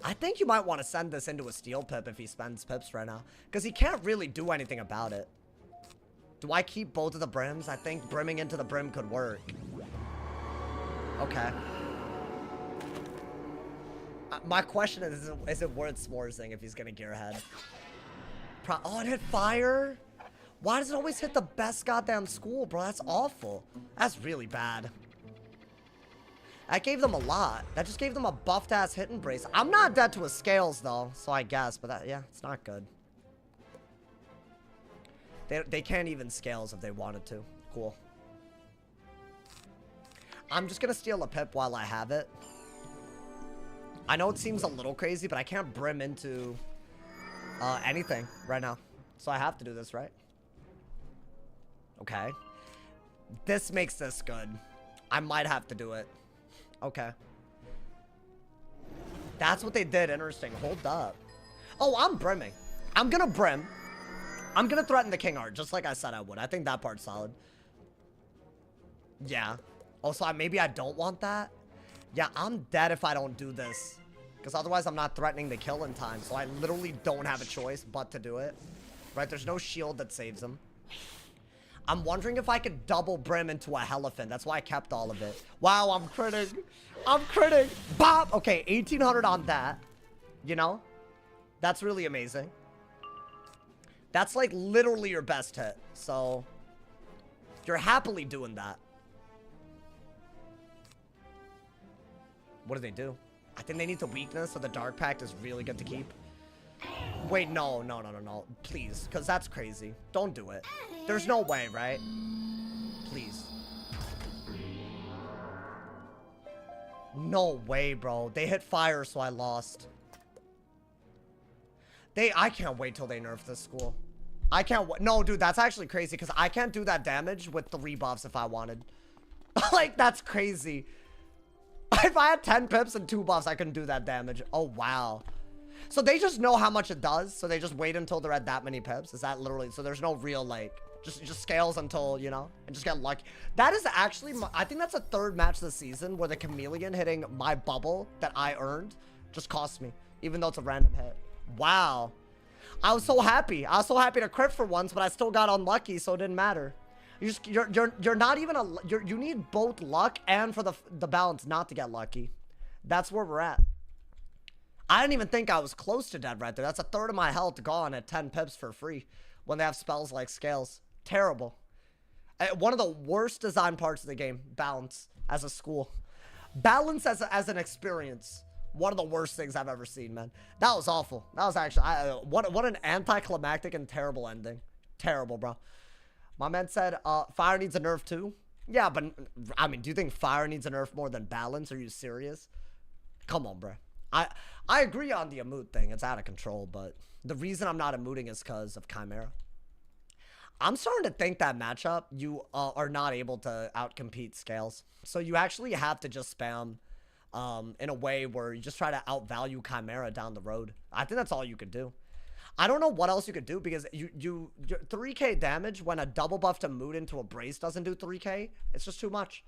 I think you might want to send this into a Steel Pip if he spends Pips right now. Because he can't really do anything about it. Do I keep both of the Brims? I think Brimming into the Brim could work. Okay. My question is it worth S'moresing if he's going to gear ahead? Oh, it hit fire? Why does it always hit the best goddamn school, bro? That's awful. That's really bad. That gave them a lot. That just gave them a buffed-ass hit and brace. I'm not dead to a Scales, though, so I guess. But that, yeah, it's not good. They can't even Scales if they wanted to. Cool. I'm just going to steal a Pip while I have it. I know it seems a little crazy, but I can't Brim into anything right now. So I have to do this, right? Okay. This makes this good. I might have to do it. Okay. That's what they did. Interesting. Hold up. Oh, I'm Brimming. I'm gonna Brim. I'm gonna threaten the King Art, just like I said I would. I think that part's solid. Yeah. Also, maybe I don't want that. Yeah, I'm dead if I don't do this. Because otherwise, I'm not threatening the kill in time. So I literally don't have a choice but to do it. Right? There's no shield that saves him. I'm wondering if I could double Brim into a Elephant. That's why I kept all of it. Wow, I'm critting. I'm critting. Bop! Okay, 1800 on that. You know? That's really amazing. That's like literally your best hit. So, you're happily doing that. What do they do? I think they need the weakness, so the Dark Pact is really good to keep. Wait, no. Please, because that's crazy. Don't do it. There's no way, right? Please. No way, bro. They hit fire, so I lost. I can't wait till they nerf this school. I can't wait. No, dude, that's actually crazy, because I can't do that damage with 3 buffs if I wanted. Like, that's crazy. If I had 10 pips and 2 buffs, I couldn't do that damage. Oh, wow. So they just know how much it does, so they just wait until they're at that many pips. Is that literally... So there's no real, like... Just Scales until, you know, and just get lucky. That is actually... I think that's the 3rd match this season where the Chameleon hitting my bubble that I earned just cost me, even though it's a random hit. Wow. I was so happy. I was so happy to crit for once, but I still got unlucky, so it didn't matter. You're not even you need both luck and for the balance not to get lucky. That's where we're at. I didn't even think I was close to dead right there. That's a 1/3 of my health gone at 10 pips for free when they have spells like Scales. Terrible. One of the worst design parts of the game. Balance as a school. Balance as an experience. One of the worst things I've ever seen, man. That was awful. That was actually what an anticlimactic and terrible ending. Terrible, bro. My man said, fire needs a nerf too. Yeah, but, I mean, do you think fire needs a nerf more than balance? Are you serious? Come on, bro. I agree on the emote thing. It's out of control, but the reason I'm not emoting is because of Chimera. I'm starting to think that matchup, you are not able to outcompete Scales. So you actually have to just spam in a way where you just try to outvalue Chimera down the road. I think that's all you could do. I don't know what else you could do because your 3k damage when a double buff to mood into a brace doesn't do 3k. It's just too much.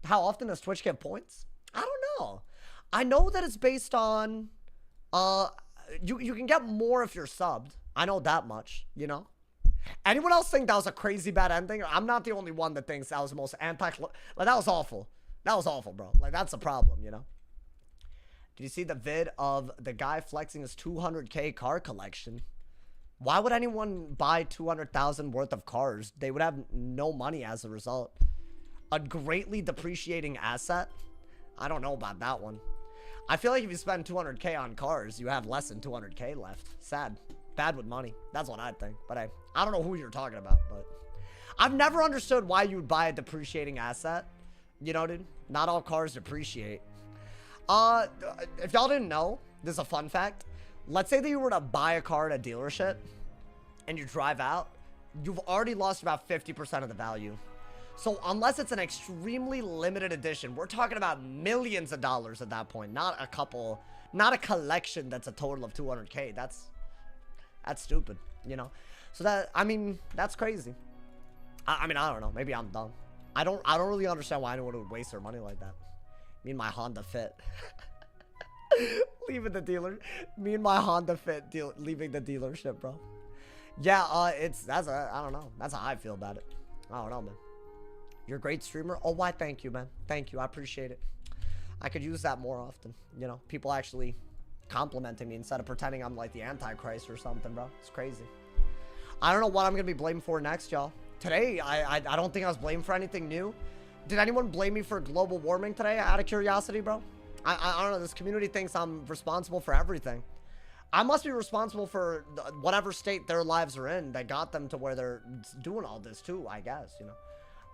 How often does Twitch give points? I don't know. I know that it's based on you can get more if you're subbed. I know that much, you know? Anyone else think that was a crazy bad ending? I'm not the only one that thinks that was the most like, that was awful. That was awful, bro. Like, that's a problem, you know? Did you see the vid of the guy flexing his 200K car collection? Why would anyone buy 200,000 worth of cars? They would have no money as a result. A greatly depreciating asset? I don't know about that one. I feel like if you spend 200K on cars, you have less than 200K left. Sad. Bad with money. That's what I think. But I don't know who you're talking about, but I've never understood why you would buy a depreciating asset. You know, dude? Not all cars depreciate. If y'all didn't know, this is a fun fact. Let's say that you were to buy a car at a dealership and you drive out, you've already lost about 50% of the value. So unless it's an extremely limited edition, we're talking about millions of dollars at that point, not a couple, not a collection that's a total of 200K. That's stupid, you know? So that, I mean, that's crazy. I mean, I don't know. Maybe I'm dumb. I don't really understand why anyone would waste their money like that. Me and my Honda Fit. Leaving the dealer. Me and my Honda Fit leaving the dealership, bro. Yeah, I don't know. That's how I feel about it. I don't know, man. You're a great streamer. Oh, why? Thank you, man. Thank you. I appreciate it. I could use that more often. You know, people actually complimenting me instead of pretending I'm like the Antichrist or something, bro. It's crazy. I don't know what I'm going to be blamed for next, y'all. Today, I don't think I was blamed for anything new. Did anyone blame me for global warming today out of curiosity, bro? I don't know. This community thinks I'm responsible for everything. I must be responsible for whatever state their lives are in that got them to where they're doing all this too, I guess, you know.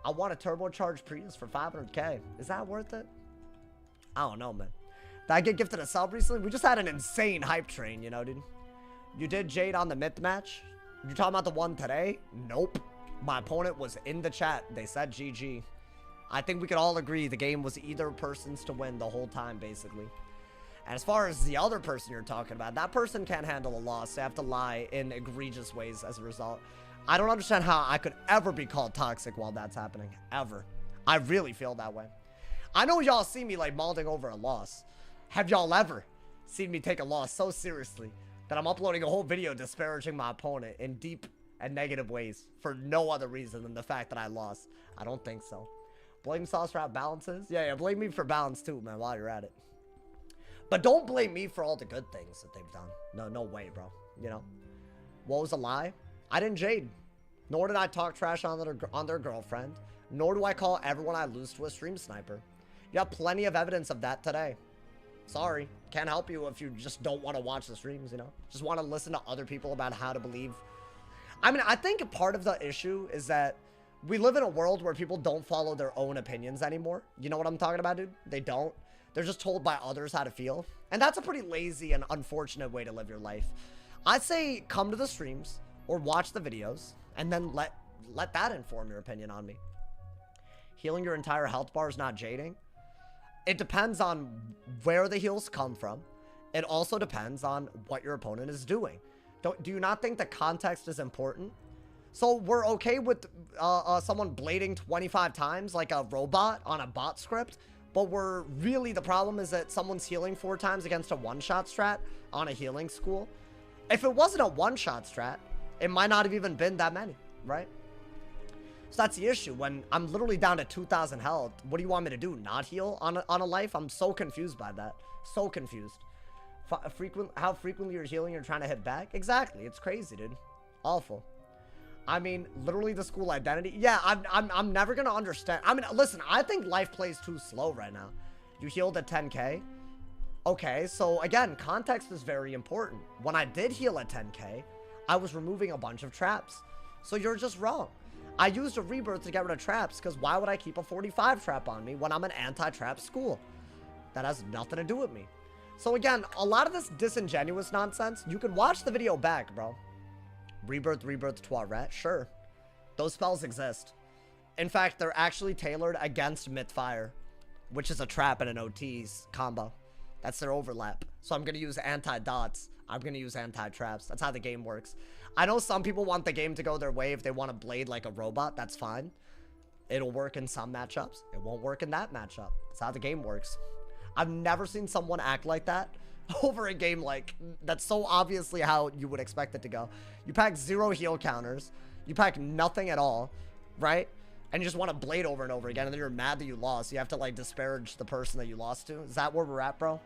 I want a turbocharged Prius for 500K. Is that worth it? I don't know, man. Did I get gifted a sub recently? We just had an insane hype train, you know, dude. You did Jade on the myth match? You talking about the one today? Nope. My opponent was in the chat. They said GG. I think we could all agree the game was either person's to win the whole time, basically. And as far as the other person you're talking about, that person can't handle a loss. They have to lie in egregious ways as a result. I don't understand how I could ever be called toxic while that's happening. Ever. I really feel that way. I know y'all see me like mauling over a loss. Have y'all ever seen me take a loss so seriously that I'm uploading a whole video disparaging my opponent in deep and negative ways for no other reason than the fact that I lost? I don't think so. Blame Sauce for how balances? Yeah, blame me for balance too, man, while you're at it. But don't blame me for all the good things that they've done. No way, bro. You know? What was a lie? I didn't jade. Nor did I talk trash on their girlfriend. Nor do I call everyone I lose to a stream sniper. You have plenty of evidence of that today. Sorry. Can't help you if you just don't want to watch the streams, you know? Just want to listen to other people about how to believe. I mean, I think part of the issue is that we live in a world where people don't follow their own opinions anymore. You know what I'm talking about, dude? They don't. They're just told by others how to feel. And that's a pretty lazy and unfortunate way to live your life. I'd say come to the streams or watch the videos and then let that inform your opinion on me. Healing your entire health bar is not jading. It depends on where the heals come from. It also depends on what your opponent is doing. Do you not think the context is important? So we're okay with someone blading 25 times like a robot on a bot script, but the problem is that someone's healing 4 times against a one-shot strat on a healing school. If it wasn't a one-shot strat, it might not have even been that many, right? So that's the issue. When I'm literally down to 2,000 health, what do you want me to do? Not heal on a life? I'm so confused by that. So confused. How frequently you're healing, you're trying to hit back? Exactly. It's crazy, dude. Awful. I mean, literally the school identity. Yeah, I'm never gonna understand. I mean, listen, I think life plays too slow right now. You healed at 10K. Okay, so again, context is very important. When I did heal at 10K, I was removing a bunch of traps. So you're just wrong. I used a rebirth to get rid of traps because why would I keep a 45 trap on me when I'm an anti-trap school? That has nothing to do with me. So again, a lot of this disingenuous nonsense, you can watch the video back, bro. Rebirth, Toiret, sure. Those spells exist. In fact, they're actually tailored against Mythfire, which is a trap and an OT's combo. That's their overlap. So I'm going to use anti-dots. I'm going to use anti-traps. That's how the game works. I know some people want the game to go their way if they want to blade like a robot. That's fine. It'll work in some matchups. It won't work in that matchup. That's how the game works. I've never seen someone act like that over a game like that's so obviously how you would expect it to go. You pack 0 heal counters. You pack nothing at all, right? And you just want to blade over and over again, and then you're mad that you lost. You have to like disparage the person that you lost to. Is that where we're at, bro?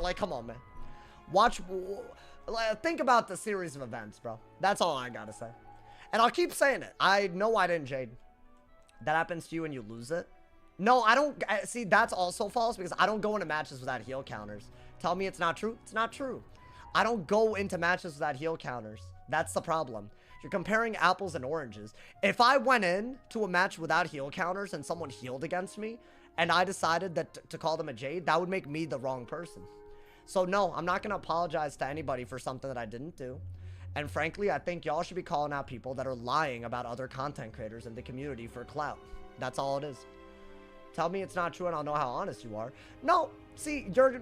Like, come on, man. Watch, think about the series of events, bro. That's all I gotta say. And I'll keep saying it. I know I didn't Jade. That happens to you and you lose it. No, I don't. See, that's also false because I don't go into matches without heal counters. Tell me it's not true. It's not true. I don't go into matches without heal counters. That's the problem. You're comparing apples and oranges. If I went in to a match without heal counters and someone healed against me and I decided that to call them a Jade, that would make me the wrong person. So no, I'm not going to apologize to anybody for something that I didn't do. And frankly, I think y'all should be calling out people that are lying about other content creators in the community for clout. That's all it is. Tell me it's not true and I'll know how honest you are. No, see, you're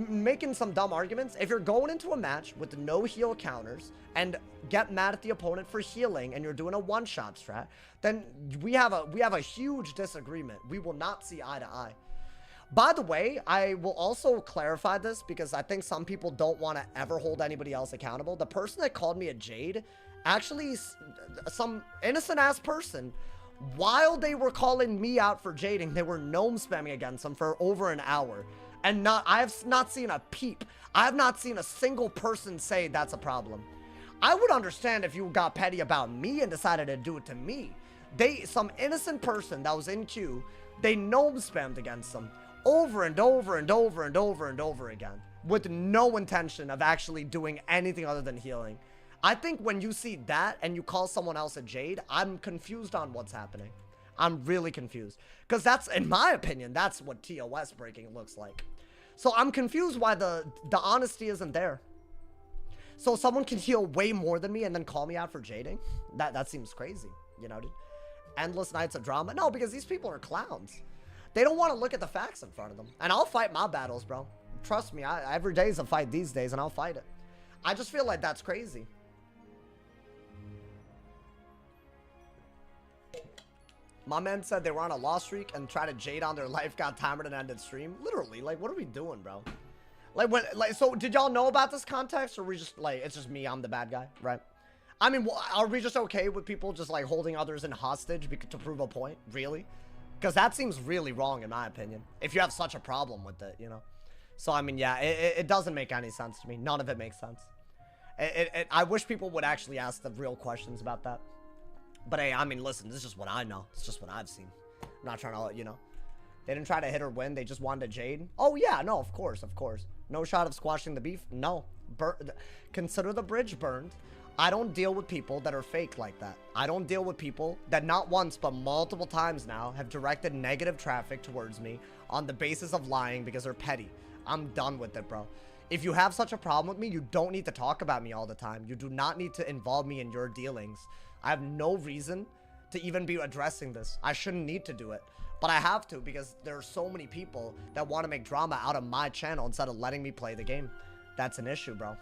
making some dumb arguments. If you're going into a match with no heal counters and get mad at the opponent for healing and you're doing a one-shot strat, then we have a huge disagreement. We will not see eye to eye. By the way, I will also clarify this because I think some people don't want to ever hold anybody else accountable. The person that called me a Jade, actually some innocent-ass person, while they were calling me out for jading, they were gnome spamming against them for over an hour. And I have not seen a peep. I have not seen a single person say that's a problem. I would understand if you got petty about me and decided to do it to me. Some innocent person that was in queue, they gnome spammed against them over and over and over and over and over again with no intention of actually doing anything other than healing. I think when you see that and you call someone else a Jade, I'm confused on what's happening. I'm really confused. Because that's, in my opinion, that's what TOS breaking looks like. So I'm confused why the honesty isn't there. So someone can heal way more than me and then call me out for jading? That seems crazy, you know, dude. Endless nights of drama? No, because these people are clowns. They don't want to look at the facts in front of them. And I'll fight my battles, bro. Trust me, every day is a fight these days, and I'll fight it. I just feel like that's crazy. My man said they were on a loss streak and tried to jade on their life, got timed and ended stream. Literally, like, what are we doing, bro? So did y'all know about this context, or we just, like, it's just me, I'm the bad guy, right? I mean, are we just okay with people just, like, holding others in hostage to prove a point? Really? Because that seems really wrong, in my opinion, if you have such a problem with it, you know? So, I mean, yeah, it doesn't make any sense to me. None of it makes sense. I wish people would actually ask the real questions about that. But, hey, I mean, listen, this is just what I know. It's just what I've seen. I'm not trying to, you know. They didn't try to hit or win. They just wanted to jade. Oh, yeah, no, of course, of course. No shot of squashing the beef? No. Consider the bridge burned. I don't deal with people that are fake like that. I don't deal with people that not once but multiple times now have directed negative traffic towards me on the basis of lying because they're petty. I'm done with it, bro. If you have such a problem with me, you don't need to talk about me all the time. You do not need to involve me in your dealings. I have no reason to even be addressing this. I shouldn't need to do it, but I have to because there are so many people that want to make drama out of my channel instead of letting me play the game. That's an issue, bro.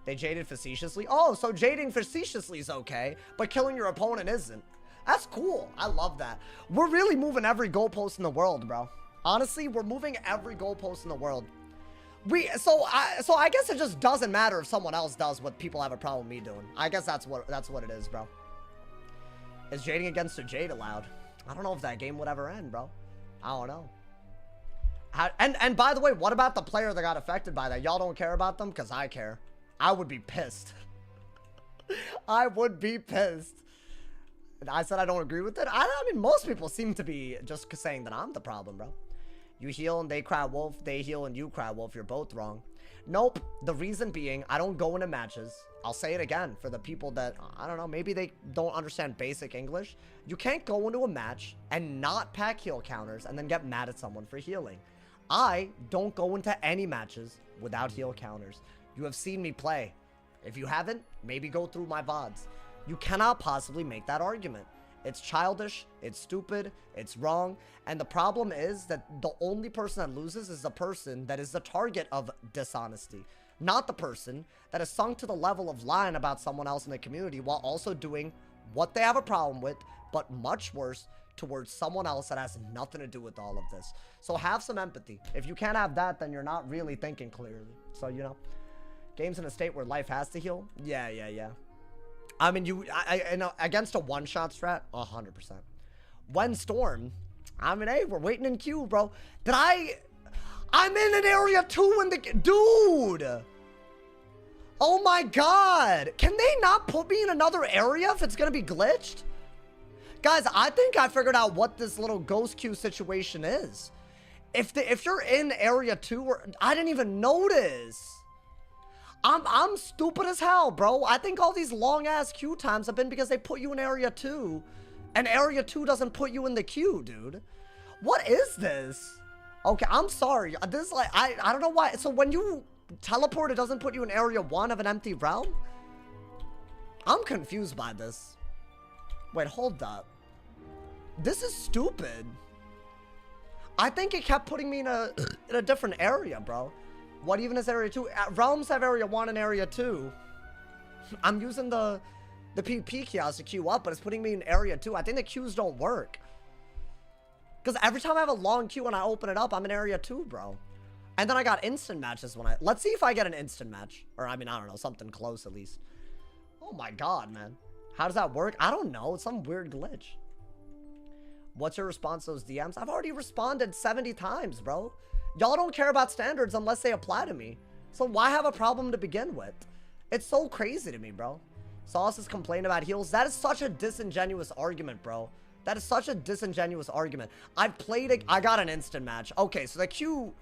They jaded facetiously. Oh, so jading facetiously is okay, but killing your opponent isn't. That's cool. I love that. We're really moving every goalpost in the world, bro. Honestly, we're moving every goalpost in the world. So I guess it just doesn't matter if someone else does what people have a problem with me doing. I guess that's what it is, bro. Is jading against a Jade allowed? I don't know if that game would ever end, bro. I don't know. And by the way, what about the player that got affected by that? Y'all don't care about them? Because I care. I would be pissed. I would be pissed. I said I don't agree with it. I mean, most people seem to be just saying that I'm the problem, bro. You heal and they cry wolf. They heal and you cry wolf. You're both wrong. Nope. The reason being, I don't go into matches. I'll say it again for the people that, I don't know, maybe they don't understand basic English. You can't go into a match and not pack heal counters and then get mad at someone for healing. I don't go into any matches without heal counters. You have seen me play. If you haven't, maybe go through my VODs. You cannot possibly make that argument. It's childish, it's stupid, it's wrong, and the problem is that the only person that loses is the person that is the target of dishonesty, not the person that is sunk to the level of lying about someone else in the community while also doing what they have a problem with, but much worse, towards someone else that has nothing to do with all of this. So have some empathy. If you can't have that, then you're not really thinking clearly. So, you know. Games in a state where life has to heal? Yeah. I mean, against a one-shot strat? 100%. When Storm, I mean, hey, we're waiting in queue, bro. I'm in an area 2 in the... Dude! Oh my god! Can they not put me in another area if it's gonna be glitched? Guys, I think I figured out what this little ghost queue situation is. If you're in area 2, I didn't even notice. I'm stupid as hell, bro. I think all these long-ass queue times have been because they put you in area 2. And area 2 doesn't put you in the queue, dude. What is this? Okay, I'm sorry. This is like, I don't know why. So when you teleport, it doesn't put you in area 1 of an empty realm? I'm confused by this. Wait, hold up. This is stupid. I think it kept putting me in a different area, bro. What even is area 2? Realms have area 1 and area 2. I'm using the PvP kiosk to queue up, but it's putting me in area 2. I think the queues don't work. Because every time I have a long queue and I open it up, I'm in area 2, bro. And then I got instant matches when let's see if I get an instant match. Or, I mean, I don't know, something close at least. Oh my god, man. How does that work? I don't know. It's some weird glitch. What's your response to those DMs? I've already responded 70 times, bro. Y'all don't care about standards unless they apply to me. So why have a problem to begin with? It's so crazy to me, bro. Sauce's complain about heals. That is such a disingenuous argument, bro. That is such a disingenuous argument. I've played it. I got an instant match. Okay, so the queue...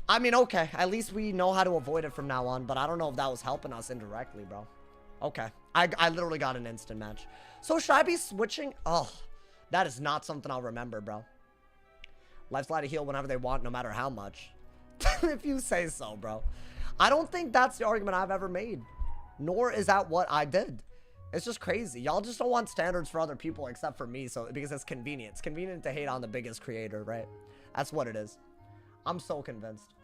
I mean, okay. At least we know how to avoid it from now on. But I don't know if that was helping us indirectly, bro. Okay. I literally got an instant match. So should I be switching? Oh, that is not something I'll remember, bro. Left slide to heal whenever they want, no matter how much. If you say so, bro. I don't think that's the argument I've ever made. Nor is that what I did. It's just crazy. Y'all just don't want standards for other people except for me, so because it's convenient. It's convenient to hate on the biggest creator, right? That's what it is. I'm so convinced.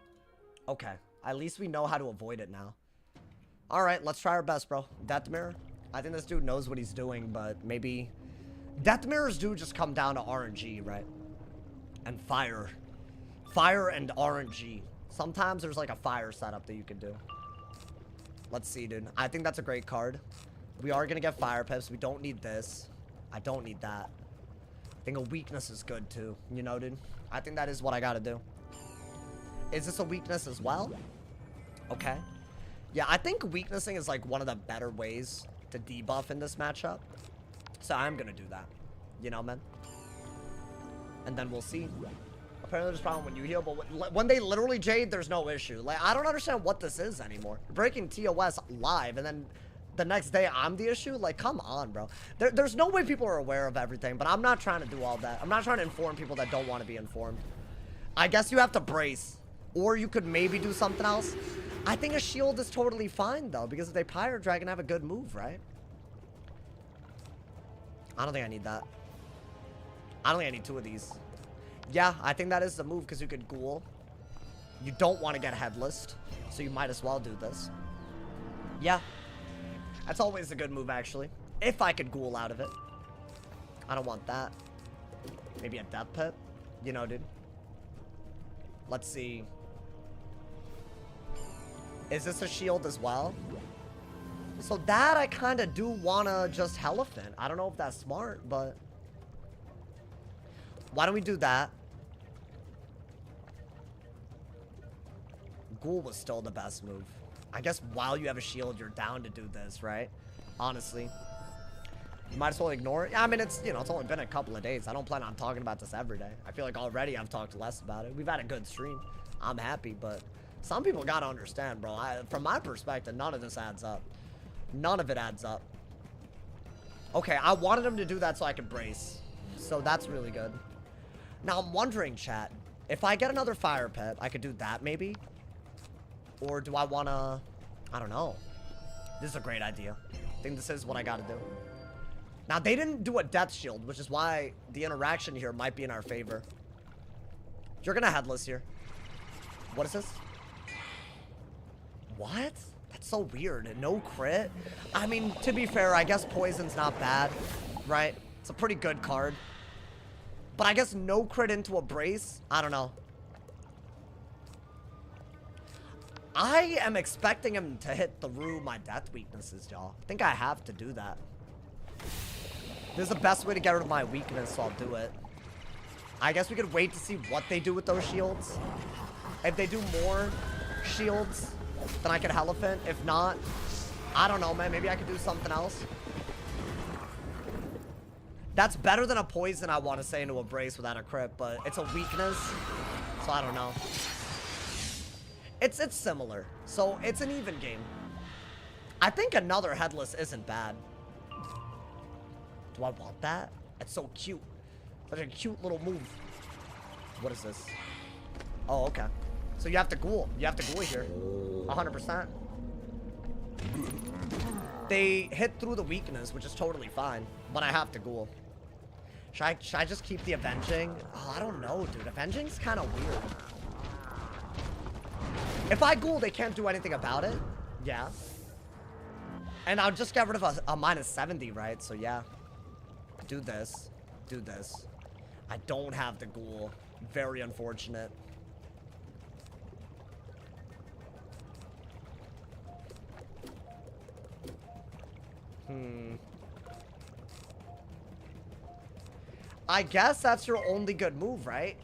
Okay. At least we know how to avoid it now. Alright, let's try our best, bro. Death Mirror. I think this dude knows what he's doing, but maybe... Death Mirrors do just come down to RNG, right? And fire. Fire and RNG. Sometimes there's like a fire setup that you can do. Let's see, dude. I think that's a great card. We are going to get fire pips. We don't need this. I don't need that. I think a weakness is good too. You know, dude? I think that is what I got to do. Is this a weakness as well? Okay. Yeah, I think weaknessing is like one of the better ways to debuff in this matchup. So I'm going to do that. You know, man? And then we'll see. Apparently there's a problem when you heal, but when they literally jade, there's no issue. Like, I don't understand what this is anymore. Breaking TOS live, and then the next day I'm the issue? Like, come on, bro. There's no way people are aware of everything, but I'm not trying to do all that. I'm not trying to inform people that don't want to be informed. I guess you have to brace. Or you could maybe do something else. I think a shield is totally fine, though, because if they Pirate Dragon, have a good move, right? I don't think I need that. I don't think I need 2 of these. Yeah, I think that is the move because you could ghoul. You don't want to get headless, so you might as well do this. Yeah. That's always a good move, actually. If I could ghoul out of it. I don't want that. Maybe a death pit. You know, dude. Let's see. Is this a shield as well? So that I kind of do want to just Elephant. I don't know if that's smart, but... Why don't we do that? Ghoul was still the best move. I guess while you have a shield, you're down to do this, right? Honestly. You might as well ignore it. Yeah, I mean, it's, you know, it's only been a couple of days. I don't plan on talking about this every day. I feel like already I've talked less about it. We've had a good stream. I'm happy, but some people gotta understand, bro. From my perspective, none of this adds up. None of it adds up. Okay, I wanted him to do that so I could brace. So that's really good. Now, I'm wondering, chat, if I get another fire pet, I could do that maybe? Or do I want to... I don't know. This is a great idea. I think this is what I got to do. Now, they didn't do a death shield, which is why the interaction here might be in our favor. You're going to headless here. What is this? What? That's so weird. No crit? I mean, to be fair, I guess poison's not bad, right? It's a pretty good card. But I guess no crit into a brace? I don't know. I am expecting him to hit through my death weaknesses, y'all. I think I have to do that. This is the best way to get rid of my weakness, so I'll do it. I guess we could wait to see what they do with those shields. If they do more shields, then I can Elephant. If not, I don't know, man. Maybe I could do something else. That's better than a poison, I want to say, into a brace without a crit, but it's a weakness, so I don't know. It's similar, so it's an even game. I think another headless isn't bad. Do I want that? It's so cute. Such a cute little move. What is this? Oh, okay. So you have to ghoul. You have to ghoul here. 100%. They hit through the weakness, which is totally fine, but I have to ghoul. Should I just keep the avenging? Oh, I don't know, dude. Avenging's kind of weird. If I ghoul, they can't do anything about it. Yeah. And I'll just get rid of a minus 70, right? So yeah. Do this. Do this. I don't have the ghoul. Very unfortunate. I guess that's your only good move, right?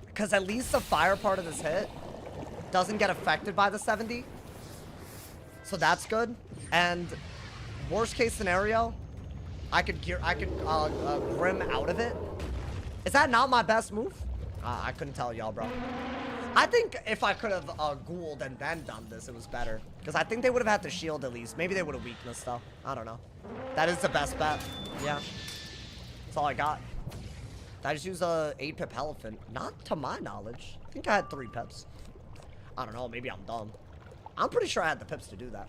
Because at least the fire part of this hit doesn't get affected by the 70. So that's good. And worst case scenario, I could Grim out of it. Is that not my best move? I couldn't tell y'all, bro. I think if I could have ghouled and then done this, it was better. Because I think they would have had to shield at least. Maybe they would have weakness, though. I don't know. That is the best bet. Yeah. That's all I got. I just used a 8-pip elephant. Not to my knowledge. I think I had 3 pips. I don't know. Maybe I'm dumb. I'm pretty sure I had the pips to do that.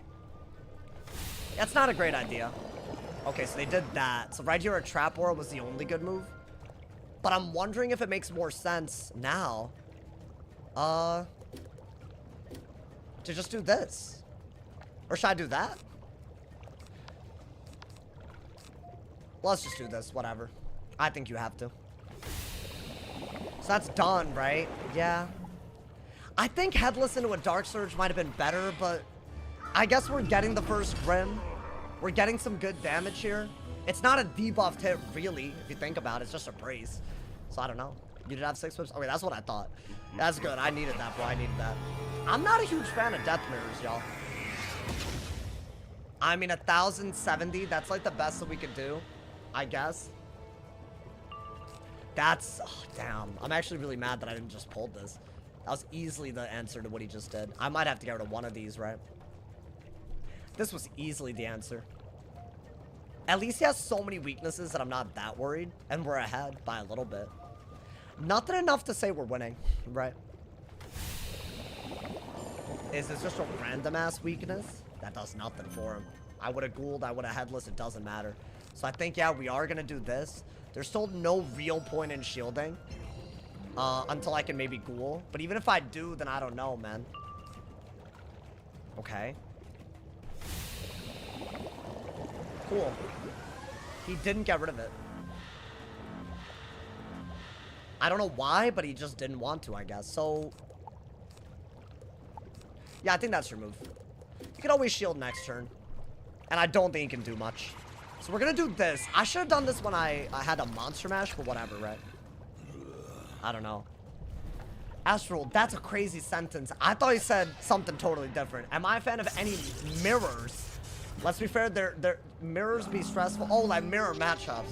That's not a great idea. Okay, so they did that. So right here, a trap aura was the only good move. But I'm wondering if it makes more sense now. To just do this. Or should I do that? Let's just do this. Whatever. I think you have to. So that's done, right? Yeah. I think Headless into a Dark Surge might have been better, but I guess we're getting the first Grim. We're getting some good damage here. It's not a debuffed hit, really, if you think about it. It's just a brace. So I don't know. You did have 6 whips? Okay, that's what I thought. That's good. I needed that, bro. I needed that. I'm not a huge fan of Death Mirrors, y'all. I mean, 1,070, that's like the best that we could do, I guess. That's, oh, damn. I'm actually really mad that I didn't just pull this. That was easily the answer to what he just did. I might have to get rid of one of these, right? This was easily the answer. At least he has so many weaknesses that I'm not that worried. And we're ahead by a little bit. Nothing enough to say we're winning, right? Is this just a random-ass weakness? That does nothing for him. I would have ghouled, I would have headless, it doesn't matter. So I think, yeah, we are going to do this. There's still no real point in shielding. Until I can maybe ghoul. But even if I do, then I don't know, man. Okay. Cool. He didn't get rid of it. I don't know why, but he just didn't want to, I guess. So, yeah, I think that's your move. You can always shield next turn. And I don't think he can do much. So we're going to do this. I should have done this when I had a Monster Mash, but whatever, right? I don't know. Astral, that's a crazy sentence. I thought he said something totally different. Am I a fan of any mirrors? Let's be fair, their mirrors be stressful. Oh, like mirror matchups.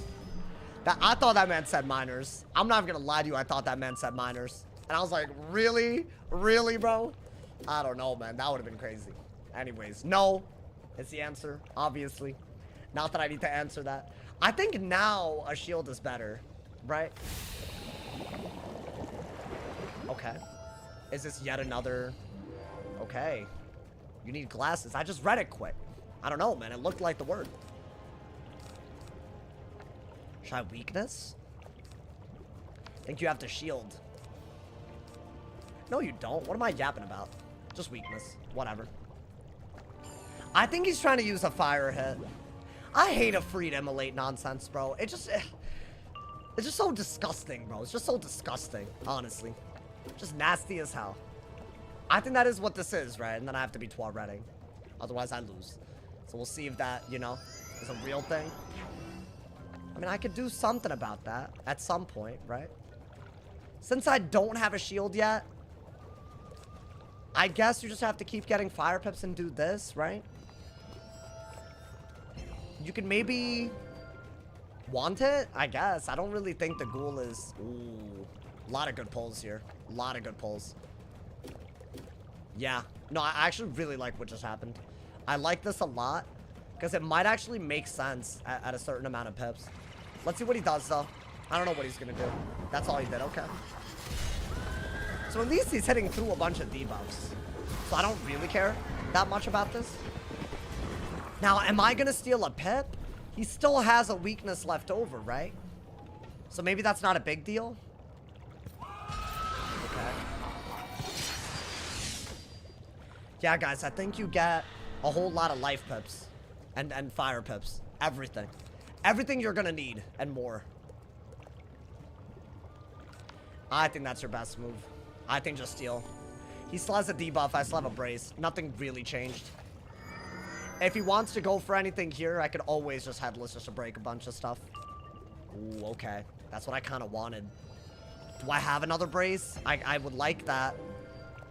I thought that man said minors. I'm not even gonna lie to you, I thought that man said minors. And I was like, really? Really, bro? I don't know, man. That would have been crazy. Anyways, no is the answer, obviously. Not that I need to answer that. I think now a shield is better, right? Okay. Is this yet another... Okay. You need glasses. I just read it quick. I don't know, man. It looked like the word. Should I weakness? I think you have to shield. No, you don't. What am I yapping about? Just weakness. Whatever. I think he's trying to use a fire hit. I hate a free to immolate nonsense, bro. It's just so disgusting, bro. It's just so disgusting, honestly. Just nasty as hell. I think that is what this is, right? And then I have to be Twa Redding. Otherwise, I lose. So we'll see if that, you know, is a real thing. I mean, I could do something about that at some point, right? Since I don't have a shield yet, I guess you just have to keep getting fire pips and do this, right? You could maybe want it, I guess. I don't really think the ghoul is... Ooh, a lot of good pulls here. A lot of good pulls. Yeah. No, I actually really like what just happened. I like this a lot because it might actually make sense at a certain amount of pips. Let's see what he does, though. I don't know what he's going to do. That's all he did. Okay. So at least he's hitting through a bunch of debuffs. So I don't really care that much about this. Now, am I going to steal a pip? He still has a weakness left over, right? So maybe that's not a big deal. Okay. Yeah, guys, I think you get a whole lot of life pips and fire pips. Everything. Everything you're going to need and more. I think that's your best move. I think just steal. He still has a debuff. I still have a brace. Nothing really changed. If he wants to go for anything here, I could always just headless just to break a bunch of stuff. Ooh, okay. That's what I kind of wanted. Do I have another brace? I would like that.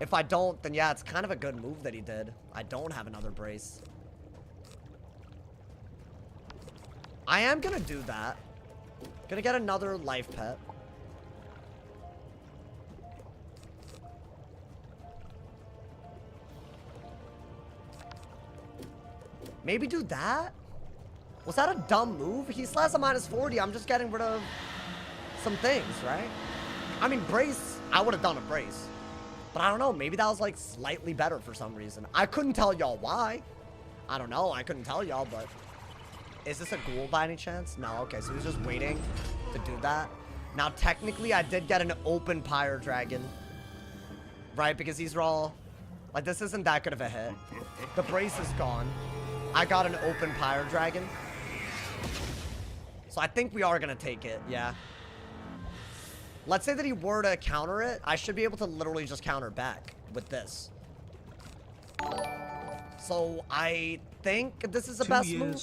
If I don't, then yeah, it's kind of a good move that he did. I don't have another brace. I am going to do that. Gonna get another life pet. Maybe do that? Was that a dumb move? He still has a -40. I'm just getting rid of some things, right? I mean, brace, I would have done a brace. But I don't know. Maybe that was, like, slightly better for some reason. I couldn't tell y'all why. I don't know. I couldn't tell y'all, but... Is this a ghoul by any chance? No. Okay, so he's just waiting to do that. Now, technically, I did get an open Pyre Dragon. Right? Because these are all... Like, this isn't that good of a hit. The brace is gone. I got an open Pyre Dragon. So I think we are going to take it, yeah. Let's say that he were to counter it. I should be able to literally just counter back with this. So I think this is the best move.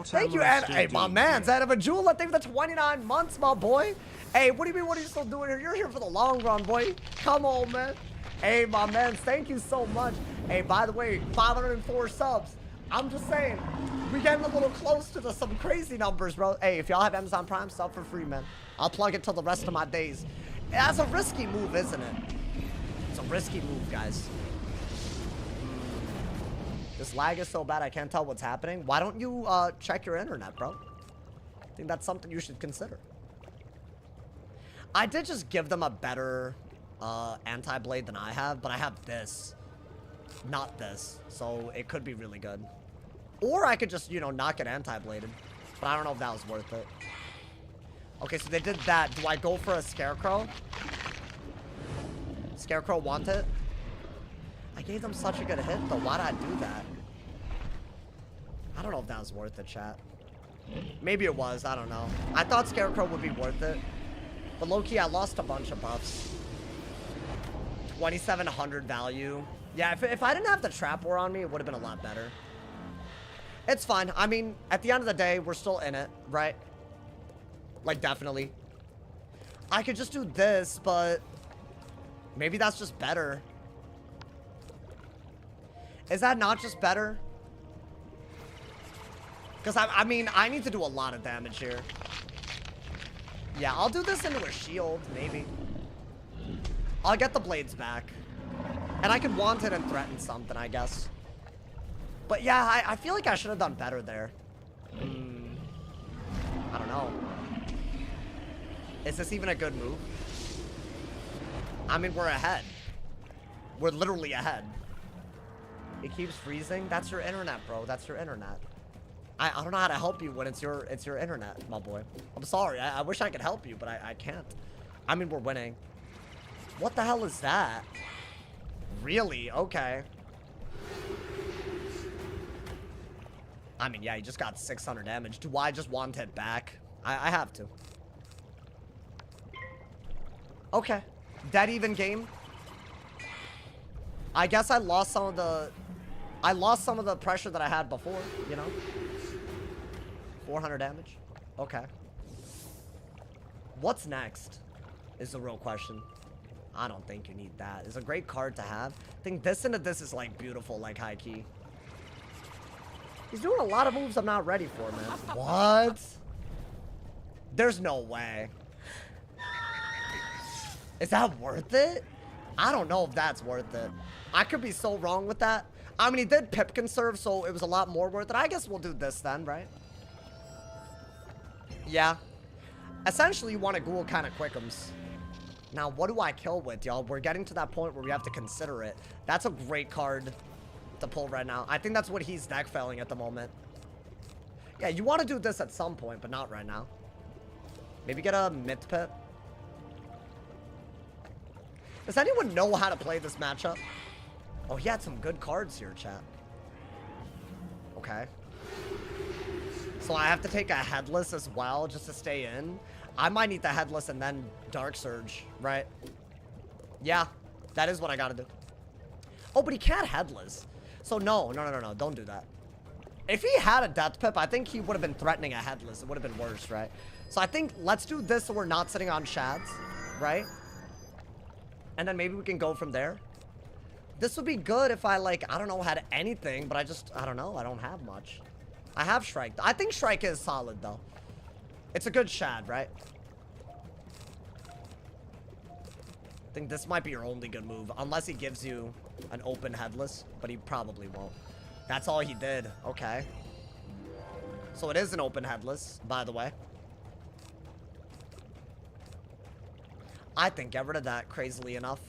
Thank you, and hey, my man's out of a jewel. Thank you for the 29 months, my boy. Hey, what do you mean? What are you still doing here? You're here for the long run, boy. Come on, man. Hey, my man, thank you so much. Hey, by the way, 504 subs. I'm just saying, we're getting a little close to some crazy numbers, bro. Hey, if y'all have Amazon Prime, sub for free, man. I'll plug it till the rest of my days. That's a risky move, isn't it? It's a risky move, guys. This lag is so bad, I can't tell what's happening. Why don't you check your internet, bro? I think that's something you should consider. I did just give them a better anti-blade than I have, but I have this. Not this. So it could be really good. Or I could just, you know, not get anti-bladed. But I don't know if that was worth it. Okay, so they did that. Do I go for a Scarecrow? Scarecrow want it? I gave them such a good hit, though. Why did I do that? I don't know if that was worth it, chat. Maybe it was. I don't know. I thought Scarecrow would be worth it. But low-key, I lost a bunch of buffs. 2,700 value. Yeah, if I didn't have the Trap War on me, it would have been a lot better. It's fine. I mean, at the end of the day, we're still in it, right? Like, definitely. I could just do this, but maybe that's just better. Is that not just better? Because, I mean, I need to do a lot of damage here. Yeah, I'll do this into a shield, maybe. I'll get the blades back. And I could want it and threaten something, I guess. But yeah, I feel like I should have done better there. I don't know. Is this even a good move? I mean, we're ahead. We're literally ahead. It keeps freezing. That's your internet, bro. That's your internet. I don't know how to help you when it's your internet, my boy. I'm sorry. I wish I could help you, but I can't. I mean, we're winning. What the hell is that? Really? Okay. I mean, yeah, he just got 600 damage. Do I just want it back? I have to. Okay. Dead even game. I guess I lost some of the pressure that I had before, you know? 400 damage. Okay. What's next is the real question. I don't think you need that. It's a great card to have. I think this into this is like beautiful, like high key. He's doing a lot of moves I'm not ready for, man. What? There's no way. Is that worth it? I don't know if that's worth it. I could be so wrong with that. I mean, he did pip conserve, so it was a lot more worth it. I guess we'll do this then, right? Yeah. Essentially, you want to ghoul kind of quickums. Now, what do I kill with, y'all? We're getting to that point where we have to consider it. That's a great card to pull right now. I think that's what he's deck failing at the moment. Yeah, you want to do this at some point, but not right now. Maybe get a myth pip. Does anyone know how to play this matchup? Oh, he had some good cards here, chat. Okay. So I have to take a headless as well just to stay in. I might need the headless and then Dark Surge, right? Yeah, that is what I gotta do. Oh, but he can't headless. So no, don't do that. If he had a death pip, I think he would have been threatening a headless. It would have been worse, right? So I think let's do this so we're not sitting on shads, right? And then maybe we can go from there. This would be good if I, like, I don't know, had anything, but I don't know. I don't have much. I have Shrike. I think Shrike is solid, though. It's a good shad, right? I think this might be your only good move, unless he gives you an open headless, but he probably won't. That's all he did. Okay. So it is an open headless, by the way. I think get rid of that, crazily enough.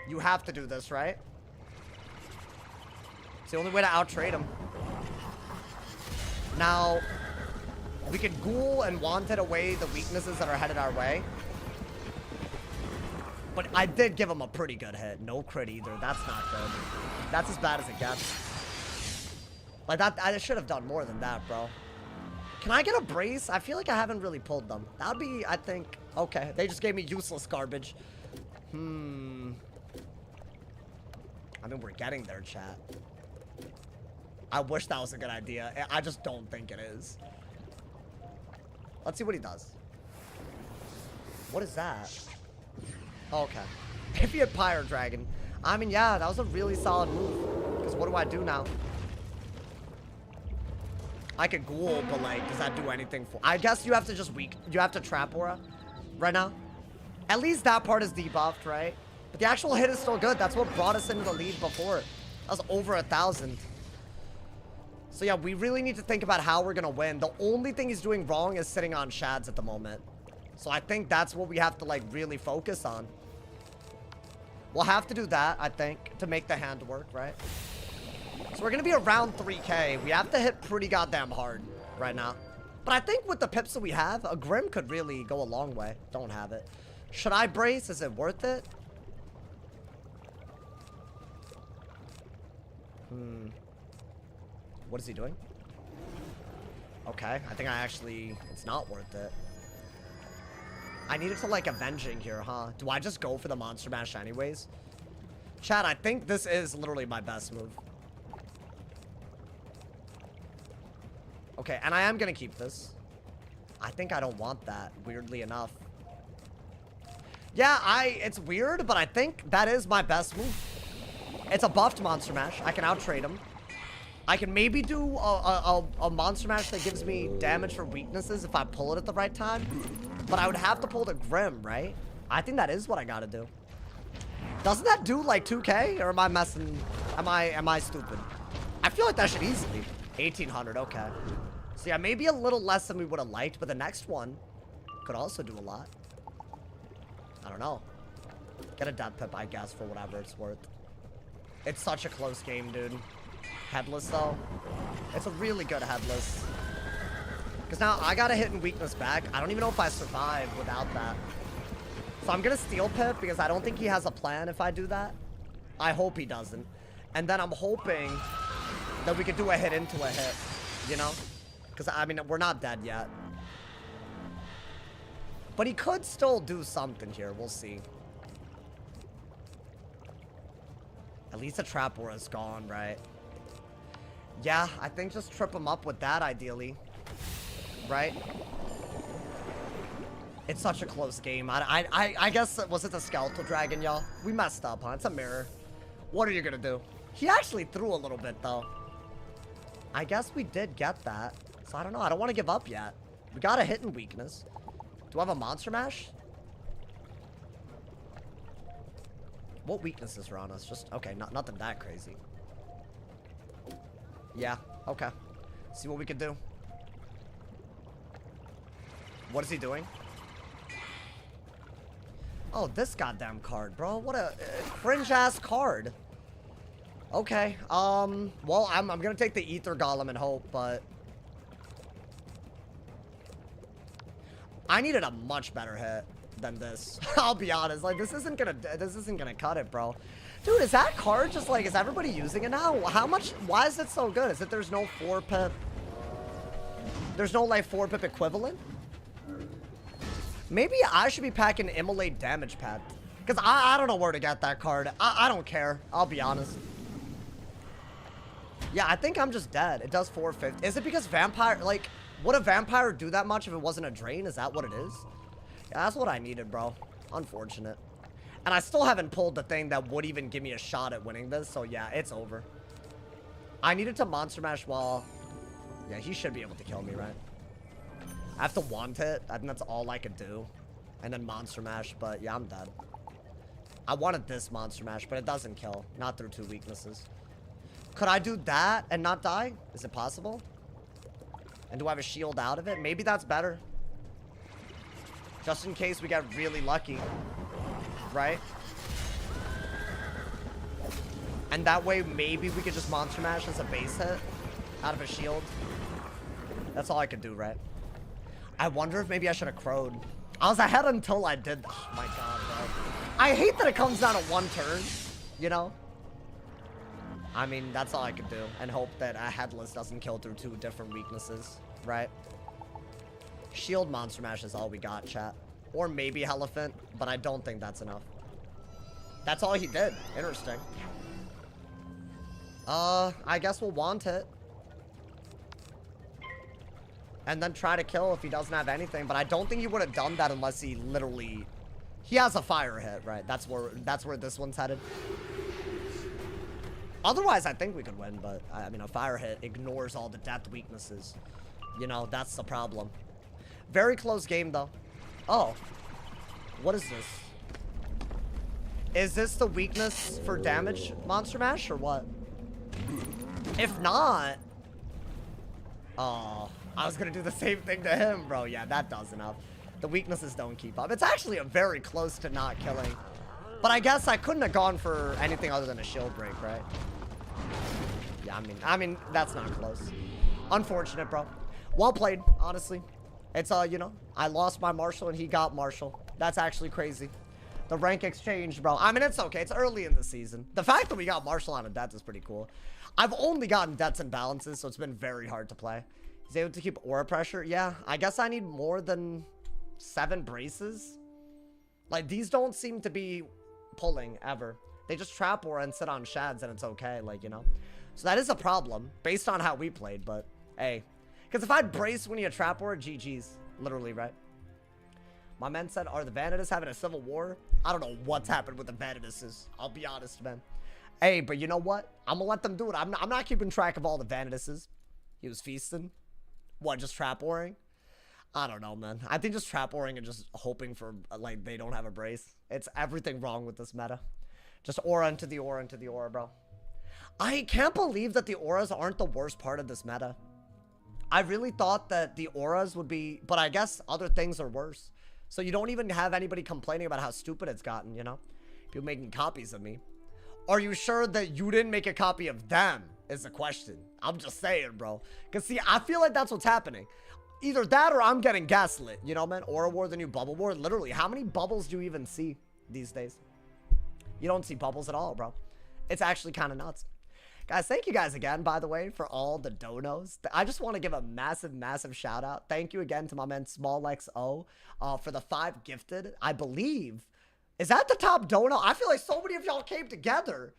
You have to do this, right? It's the only way to outtrade him. Now, we could ghoul and wanted away the weaknesses that are headed our way. But I did give him a pretty good hit. No crit either. That's not good. That's as bad as it gets. Like, that, I should have done more than that, bro. Can I get a brace? I feel like I haven't really pulled them. That would be, I think... Okay, they just gave me useless garbage. I mean, we're getting there, chat. I wish that was a good idea. I just don't think it is. Let's see what he does. What is that? Okay. If he had Pyre Dragon. I mean, yeah, that was a really solid move. Because what do I do now? I could ghoul, but, like, does that do anything for... I guess you have to just you have to trap aura right now. At least that part is debuffed, right? But the actual hit is still good. That's what brought us into the lead before. That was over 1,000. So, yeah, we really need to think about how we're going to win. The only thing he's doing wrong is sitting on shads at the moment. So, I think that's what we have to, like, really focus on. We'll have to do that, I think, to make the hand work, right? So we're going to be around 3K. We have to hit pretty goddamn hard right now. But I think with the pips that we have, a Grim could really go a long way. Don't have it. Should I brace? Is it worth it? What is he doing? Okay, I think it's not worth it. I needed to, like, Avenging here, huh? Do I just go for the Monster Mash anyways? Chat, I think this is literally my best move. Okay, and I am gonna keep this. I think I don't want that, weirdly enough. Yeah, it's weird, but I think that is my best move. It's a buffed Monster Mash. I can outtrade him. I can maybe do a Monster Mash that gives me damage from weaknesses if I pull it at the right time. But I would have to pull the Grim, right? I think that is what I gotta do. Doesn't that do like 2K? Or am I messing? Am I stupid? I feel like that should easily. 1,800, okay. So yeah, maybe a little less than we would have liked, but the next one could also do a lot. I don't know. Get a death pip, I guess, for whatever it's worth. It's such a close game, dude. Headless, though. It's a really good headless. Because now I got a hit and weakness back. I don't even know if I survive without that. So I'm going to steal pip because I don't think he has a plan if I do that. I hope he doesn't. And then I'm hoping that we could do a hit into a hit, you know? Because, I mean, we're not dead yet. But he could still do something here. We'll see. At least the trap aura is gone, right? Yeah, I think just trip him up with that, ideally. Right? It's such a close game. I guess, was it the skeletal dragon, y'all? We messed up, huh? It's a mirror. What are you gonna do? He actually threw a little bit, though. I guess we did get that. So I don't know. I don't want to give up yet. We got a hit in weakness. Do I have a monster mash? What weaknesses are on us? Just, okay, nothing that crazy. Yeah, okay. See what we can do. What is he doing? Oh, this goddamn card, bro. What a cringe-ass card. Okay, well, I'm gonna take the Ether Golem and hope, but... I needed a much better hit than this. I'll be honest, like, this isn't gonna cut it, bro. Dude, is that card just, like, is everybody using it now? How much, why is it so good? Is it there's no 4-pip? There's no, like, 4-pip equivalent? Maybe I should be packing Immolate Damage Pad. Because I don't know where to get that card. I don't care. I'll be honest. Yeah, I think I'm just dead. It does 450. Is it because vampire, like, would a vampire do that much if it wasn't a drain? Is that what it is? Yeah, that's what I needed, bro. Unfortunate. And I still haven't pulled the thing that would even give me a shot at winning this. So, yeah, it's over. I needed to Monster Mash while... Yeah, he should be able to kill me, right? I have to want it. I think that's all I could do. And then Monster Mash, but yeah, I'm dead. I wanted this Monster Mash, but it doesn't kill. Not through 2 weaknesses. Could I do that and not die? Is it possible? And do I have a shield out of it? Maybe that's better. Just in case we get really lucky. Right? And that way, maybe we could just Monster Mash as a base hit out of a shield. That's all I could do, right? I wonder if maybe I should have crowed. I was ahead until I did. Oh my god, bro. I hate that it comes down to 1 turn, you know? I mean, that's all I could do. And hope that a Headless doesn't kill through 2 different weaknesses, right? Shield Monster Mash is all we got, chat. Or maybe Elephant, but I don't think that's enough. That's all he did. Interesting. I guess we'll want it. And then try to kill if he doesn't have anything. But I don't think he would have done that unless he literally... He has a fire hit, right? That's where this one's headed. Otherwise, I think we could win. But, I mean, a fire hit ignores all the death weaknesses. You know, that's the problem. Very close game, though. Oh. What is this? Is this the weakness for damage Monster Mash or what? If not... Oh... I was gonna do the same thing to him, bro. Yeah, that does enough. The weaknesses don't keep up. It's actually a very close to not killing. But I guess I couldn't have gone for anything other than a shield break, right? Yeah, I mean, that's not close. Unfortunate, bro. Well played, honestly. It's, you know, I lost my Marshall and he got Marshall. That's actually crazy. The rank exchange, bro. I mean, it's okay. It's early in the season. The fact that we got Marshall on a death is pretty cool. I've only gotten deaths and balances, so it's been very hard to play. He's able to keep aura pressure. Yeah, I guess I need more than 7 braces. Like, these don't seem to be pulling ever. They just trap aura and sit on shads and it's okay, like, you know. So that is a problem based on how we played, but hey. Because if I'd brace when you trap aura, GG's. Literally, right? My man said, are the Vanitas having a civil war? I don't know what's happened with the Vanitases. I'll be honest, man. Hey, but you know what? I'm gonna let them do it. I'm not keeping track of all the Vanitases. He was feasting. What, just trap warring? I don't know, man. I think just trap warring and just hoping for, like, they don't have a brace. It's everything wrong with this meta. Just aura into the aura into the aura, bro. I can't believe that the auras aren't the worst part of this meta. I really thought that the auras would be, but I guess other things are worse. So you don't even have anybody complaining about how stupid it's gotten, you know? People making copies of me. Are you sure that you didn't make a copy of them? Is the question. I'm just saying, bro. Because, see, I feel like that's what's happening. Either that or I'm getting gaslit. You know, man? Aura War, the new Bubble War. Literally, how many bubbles do you even see these days? You don't see bubbles at all, bro. It's actually kind of nuts. Guys, thank you guys again, by the way, for all the donos. I just want to give a massive, massive shout out. Thank you again to my man SmallXO for the 5 gifted. I believe. Is that the top dono? I feel like so many of y'all came together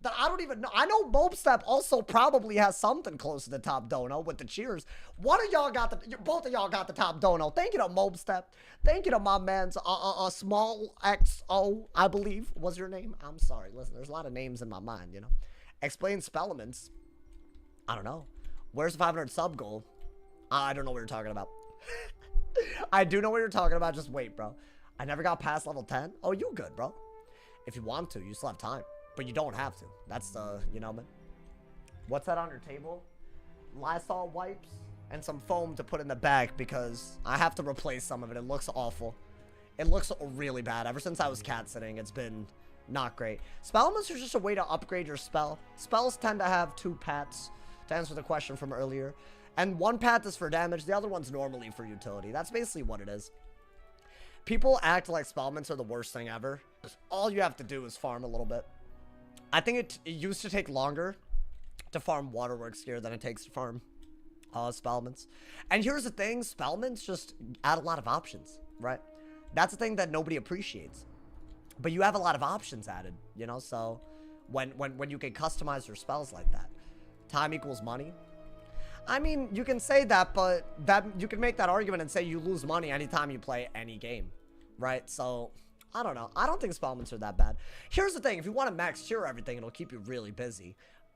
that I don't even know. I know Mobstep also probably has something close to the top dono with the cheers. One of y'all got the, both of y'all got the top dono. Thank you to Mobstep. Thank you to my man's small XO, I believe was your name. I'm sorry. Listen, there's a lot of names in my mind, you know. Explain Spellements. I don't know. Where's the 500 sub goal? I don't know what you're talking about. I do know what you're talking about. Just wait, bro. I never got past level 10. Oh, you good, bro. If you want to, you still have time. But you don't have to. That's the, you know, man. What's that on your table? Lysol wipes and some foam to put in the bag because I have to replace some of it. It looks awful. It looks really bad. Ever since I was cat sitting, it's been not great. Spellements are just a way to upgrade your spell. Spells tend to have 2 paths, to answer the question from earlier. And 1 path is for damage. The other one's normally for utility. That's basically what it is. People act like Spellements are the worst thing ever. All you have to do is farm a little bit. I think it used to take longer to farm Waterworks gear than it takes to farm Spellements. And here's the thing, Spellements just add a lot of options, right? That's the thing that nobody appreciates. But you have a lot of options added, you know? So when you can customize your spells like that, time equals money. I mean, you can say that, but you can make that argument and say you lose money anytime you play any game, right? So I don't know. I don't think Spellements are that bad. Here's the thing. If you want to max tier everything, it'll keep you really busy.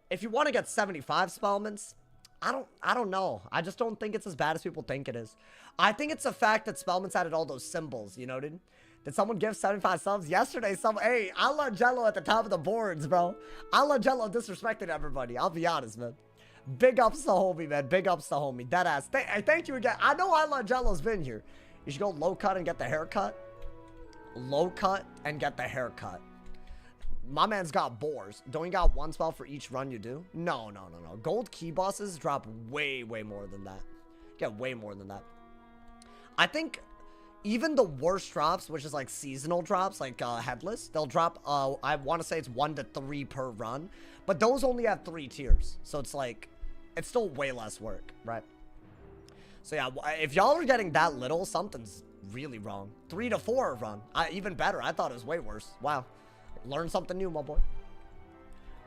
If you want to get 75 Spellements, I don't know. I just don't think it's as bad as people think it is. I think it's the fact that Spellements added all those symbols, you know, dude? Did someone give 75 subs? Yesterday, hey, I love Jello at the top of the boards, bro. I love Jello disrespecting everybody. I'll be honest, man. Big ups to homie, man. Big ups to homie. Deadass. Thank you again. I know I love Jello's been here. You should go low cut and get the haircut. Low cut and get the haircut. My man's got boars. Don't you got 1 spell for each run you do? No. Gold key bosses drop way more than that. Get way more than that. I think even the worst drops, which is like seasonal drops, like Headless, they'll drop, I want to say it's 1 to 3 per run. But those only have 3 tiers. So it's like, it's still way less work, right? So yeah, if y'all are getting that little, something's really wrong. 3 to 4 a run. Even better. I thought it was way worse. Wow. Learn something new, my boy.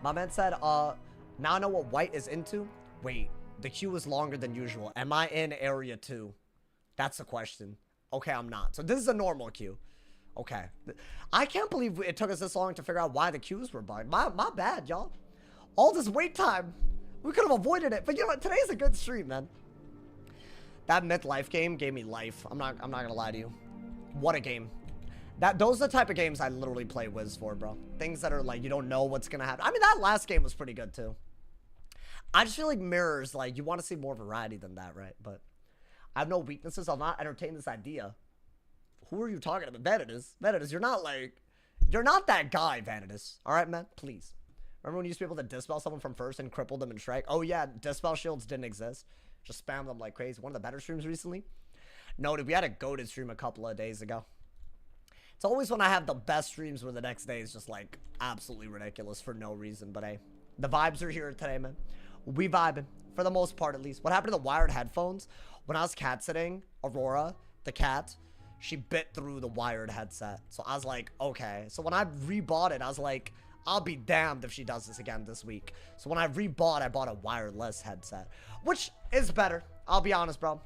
My man said, now I know what white is into. Wait, the queue is longer than usual. Am I in area 2? That's the question. Okay, I'm not. So this is a normal queue. Okay. I can't believe it took us this long to figure out why the queues were bugged. My bad, y'all. All this wait time. We could have avoided it. But you know what? Today's a good stream, man. That Myth Life game gave me life. I'm not gonna lie to you. What a game. Those are the type of games I literally play Wiz for, bro. Things that are like, you don't know what's gonna happen. I mean, that last game was pretty good, too. I just feel like Mirrors, like, you want to see more variety than that, right? But I have no weaknesses. I'll not entertain this idea. Who are you talking about? Vanitas. Vanitas, you're not, like, you're not that guy, Vanitas. All right, man? Please. Remember when you used to be able to dispel someone from first and cripple them in strike? Oh, yeah, dispel shields didn't exist. Just spam them like crazy. One of the better streams recently. No, dude, we had a goated stream a couple of days ago. It's always when I have the best streams where the next day is just like absolutely ridiculous for no reason. But hey, the vibes are here today, man. We vibing for the most part, at least. What happened to the wired headphones? When I was cat sitting, Aurora, the cat, she bit through the wired headset. So I was like, okay. So when I rebought it, I was like, I'll be damned if she does this again this week. So when I rebought, I bought a wireless headset, which is better. I'll be honest, bro.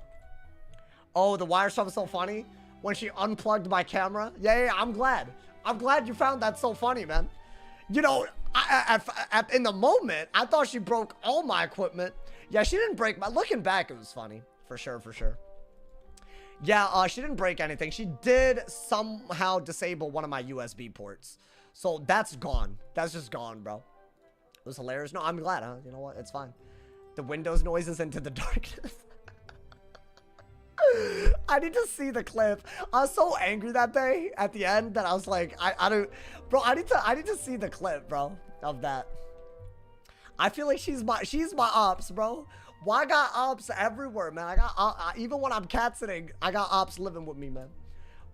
Oh, the wire stuff is so funny. When she unplugged my camera. Yeah, I'm glad. I'm glad you found that so funny, man. You know, in the moment, I thought she broke all my equipment. Yeah, she didn't break my... Looking back, it was funny. For sure, for sure. Yeah, she didn't break anything. She did somehow disable one of my USB ports. So that's gone. That's just gone, bro. It was hilarious. No, I'm glad, huh? You know what? It's fine. The Windows noises into the darkness. I need to see the clip. I was so angry that day at the end that I was like, I don't, bro. I need to see the clip, bro, of that. I feel like she's my ops, bro. Well, I got ops everywhere, man. I got even when I'm cat sitting, I got ops living with me, man.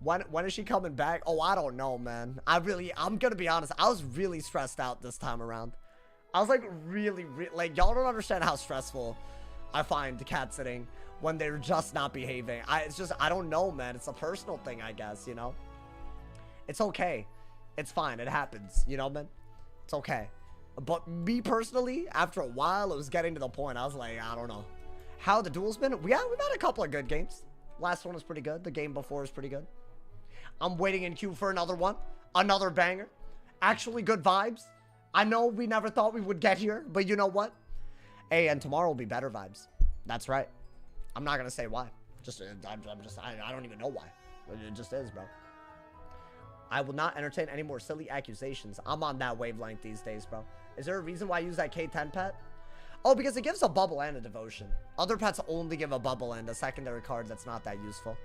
When is she coming back? Oh, I don't know, man. I'm gonna be honest. I was really stressed out this time around. I was like really like, y'all don't understand how stressful I find cat sitting when they're just not behaving. It's just, I don't know, man. It's a personal thing, I guess, you know? It's okay. It's fine. It happens, you know, man? It's okay. But me personally, after a while, it was getting to the point. I was like, I don't know. How the duel's been? We've had a couple of good games. Last one was pretty good. The game before was pretty good. I'm waiting in queue for another one. Another banger. Actually good vibes. I know we never thought we would get here, but you know what? Hey, and tomorrow will be better vibes. That's right. I'm not gonna say why. I don't even know why. It just is, bro. I will not entertain any more silly accusations. I'm on that wavelength these days, bro. Is there a reason why I use that K10 pet? Oh, because it gives a bubble and a devotion. Other pets only give a bubble and a secondary card that's not that useful.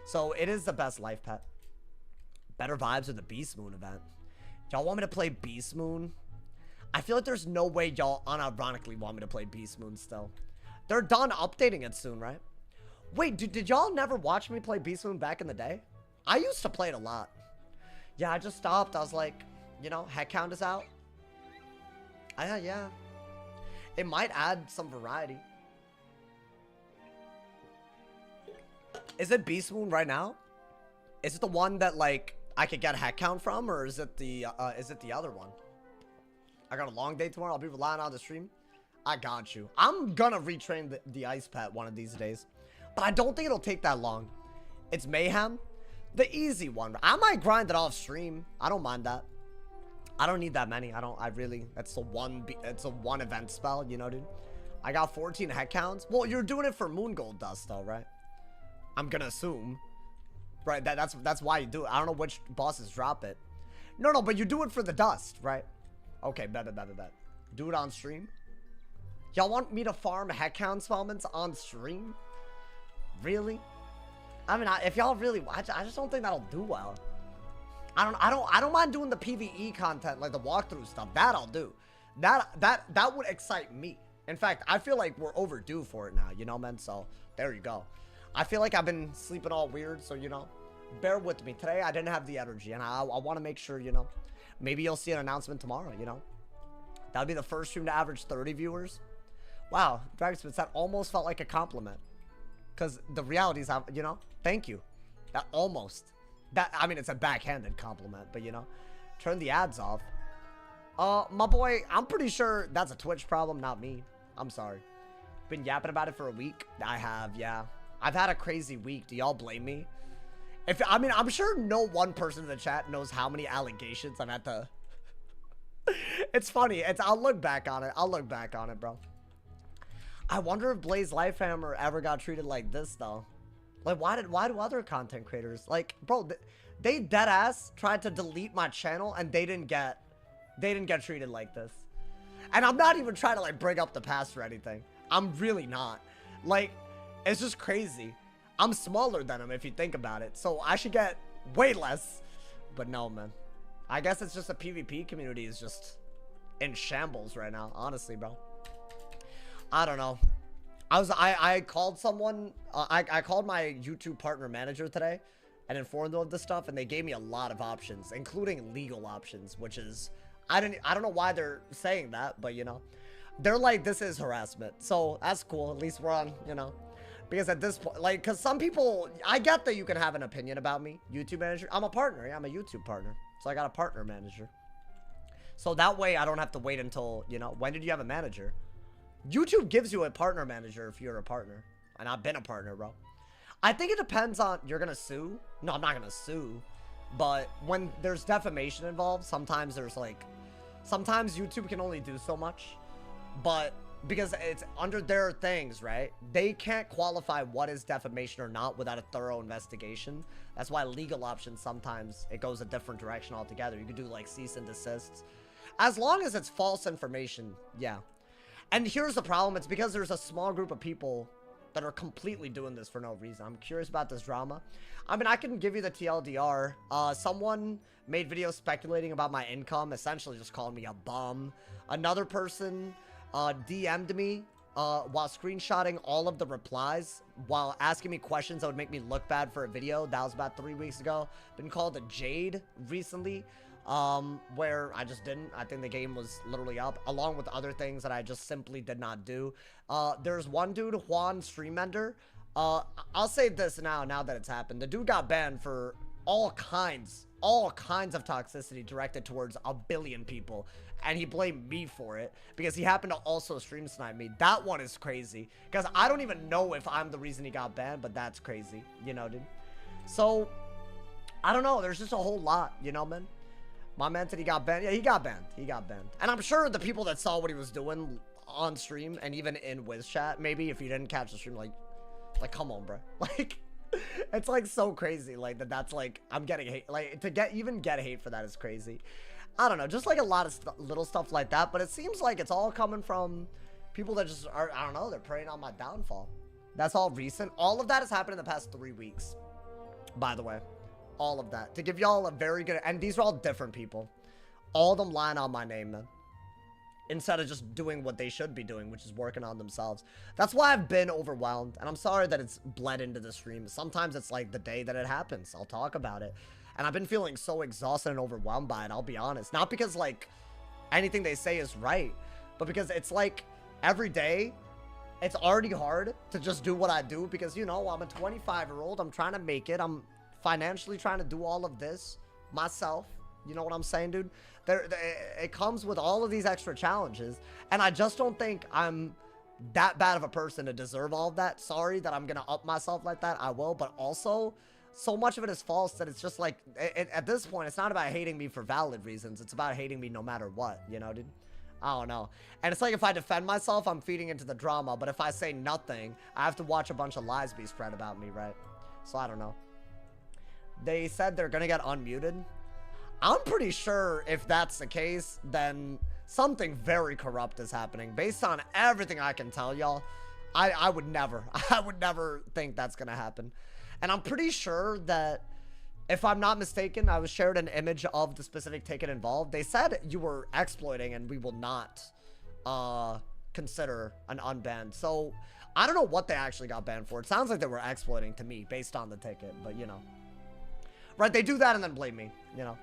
So it is the best life pet. Better vibes with the Beast Moon event. Y'all want me to play Beast Moon? I feel like there's no way y'all unironically want me to play Beast Moon still. They're done updating it soon, right? Wait, did y'all never watch me play Beast Moon back in the day? I used to play it a lot. Yeah, I just stopped. I was like, you know, head count is out. Yeah. It might add some variety. Is it Beast Moon right now? Is it the one that, like, I could get head count from, or is it the other one? I got a long day tomorrow. I'll be relying on the stream. I got you. I'm gonna retrain the ice pet one of these days. But I don't think it'll take that long. It's Mayhem. The easy one. I might grind it off stream. I don't mind that. I don't need that many. That's it's a one event spell, you know, dude. I got 14 head counts. Well, you're doing it for Moon Gold Dust, though, right? I'm gonna assume. Right, that's why you do it. I don't know which bosses drop it. No, but you do it for the dust, right? Okay, bet. Do it on stream. Y'all want me to farm head count moments on stream? Really? I mean, if y'all really watch, I just don't think that'll do well. I don't mind doing the PvE content, like the walkthrough stuff. That I'll do. That would excite me. In fact, I feel like we're overdue for it now, you know, man? So, there you go. I feel like I've been sleeping all weird, so, you know, bear with me. Today, I didn't have the energy, and I want to make sure, you know, maybe you'll see an announcement tomorrow, you know? That'll be the first stream to average 30 viewers. Wow, Dragonspitz, that almost felt like a compliment. Because the reality is, you know, thank you. That almost. I mean, it's a backhanded compliment, but, you know, turn the ads off. My boy, I'm pretty sure that's a Twitch problem, not me. I'm sorry. Been yapping about it for a week. I have, yeah. I've had a crazy week. Do y'all blame me? I mean, I'm sure no one person in the chat knows how many allegations I've had to... It's funny. I'll look back on it. Bro. I wonder if Blaze Lifehammer ever got treated like this, though. Like, why do other content creators... Like, bro, they deadass tried to delete my channel, and they didn't get treated like this. And I'm not even trying to, like, bring up the past or anything. I'm really not. Like... It's just crazy. I'm smaller than him if you think about it. So I should get way less. But no, man. I guess it's just the PvP community is just in shambles right now. Honestly, bro. I don't know. I called someone. I called my YouTube partner manager today and informed them of this stuff. And they gave me a lot of options, including legal options, which is... I don't know why they're saying that, but, you know. They're like, this is harassment. So that's cool. At least we're on, you know. Because at this point, like, because some people, I get that you can have an opinion about me, YouTube manager. I'm a partner. Yeah, I'm a YouTube partner. So I got a partner manager. So that way I don't have to wait until, you know, when did you have a manager? YouTube gives you a partner manager if you're a partner. And I've been a partner, bro. I think it depends on, you're going to sue? No, I'm not going to sue. But when there's defamation involved, sometimes there's like, sometimes YouTube can only do so much. But... because it's under their things, right? They can't qualify what is defamation or not without a thorough investigation. That's why legal options, sometimes it goes a different direction altogether. You could do like cease and desists. As long as it's false information, yeah. And here's the problem. It's because there's a small group of people that are completely doing this for no reason. I'm curious about this drama. I mean, I can give you the TLDR. Someone made videos speculating about my income, essentially just calling me a bum. Another person... DM'd me while screenshotting all of the replies while asking me questions that would make me look bad for a video. That was about 3 weeks ago. Been called a Jade recently, where I just didn't. I think the game was literally up, along with other things that I just simply did not do. There's one dude, Juan Streamender. I'll say this now that it's happened. The dude got banned for all kinds all kinds of toxicity directed towards a billion people, and he blamed me for it because he happened to also stream snipe me. That one is crazy because I don't even know if I'm the reason he got banned, but that's crazy, you know, dude. So I don't know, there's just a whole lot, you know, man. My man said he got banned. Yeah, he got banned. He got banned. And I'm sure the people that saw what he was doing on stream and even in Wiz chat, maybe if you didn't catch the stream, like come on, bro. Like, it's like so crazy, like that's like I'm getting hate, like to even get hate for that is crazy. I don't know, just like a lot of little stuff like that, but it seems like it's all coming from people that just are, I don't know, they're preying on my downfall. That's all recent. All of that has happened in the past 3 weeks, by the way. All of that to give y'all a very good, and these are all different people, all of them lying on my name, man, instead of just doing what they should be doing, which is working on themselves. That's why I've been overwhelmed, and I'm sorry that it's bled into the stream. Sometimes it's like the day that it happens, I'll talk about it, and I've been feeling so exhausted and overwhelmed by it, I'll be honest. Not because like anything they say is right, but because it's like every day it's already hard to just do what I do because, you know, I'm a 25-year-old, I'm trying to make it, I'm financially trying to do all of this myself. You know what I'm saying, dude? It comes with all of these extra challenges, and I just don't think I'm that bad of a person to deserve all of that. Sorry that I'm gonna up myself like that. I will, but also so much of it is false that it's just like at this point it's not about hating me for valid reasons. It's about hating me no matter what, you know, dude. I don't know. And it's like if I defend myself, I'm feeding into the drama, but if I say nothing, I have to watch a bunch of lies be spread about me, right? So I don't know. They said they're gonna get unmuted. I'm pretty sure if that's the case, then something very corrupt is happening. Based on everything I can tell y'all, I would never think that's gonna happen. And I'm pretty sure that, if I'm not mistaken, I was shared an image of the specific ticket involved. They said you were exploiting and we will not consider an unbanned. So I don't know what they actually got banned for. It sounds like they were exploiting to me based on the ticket, but you know. Right, they do that and then blame me, you know.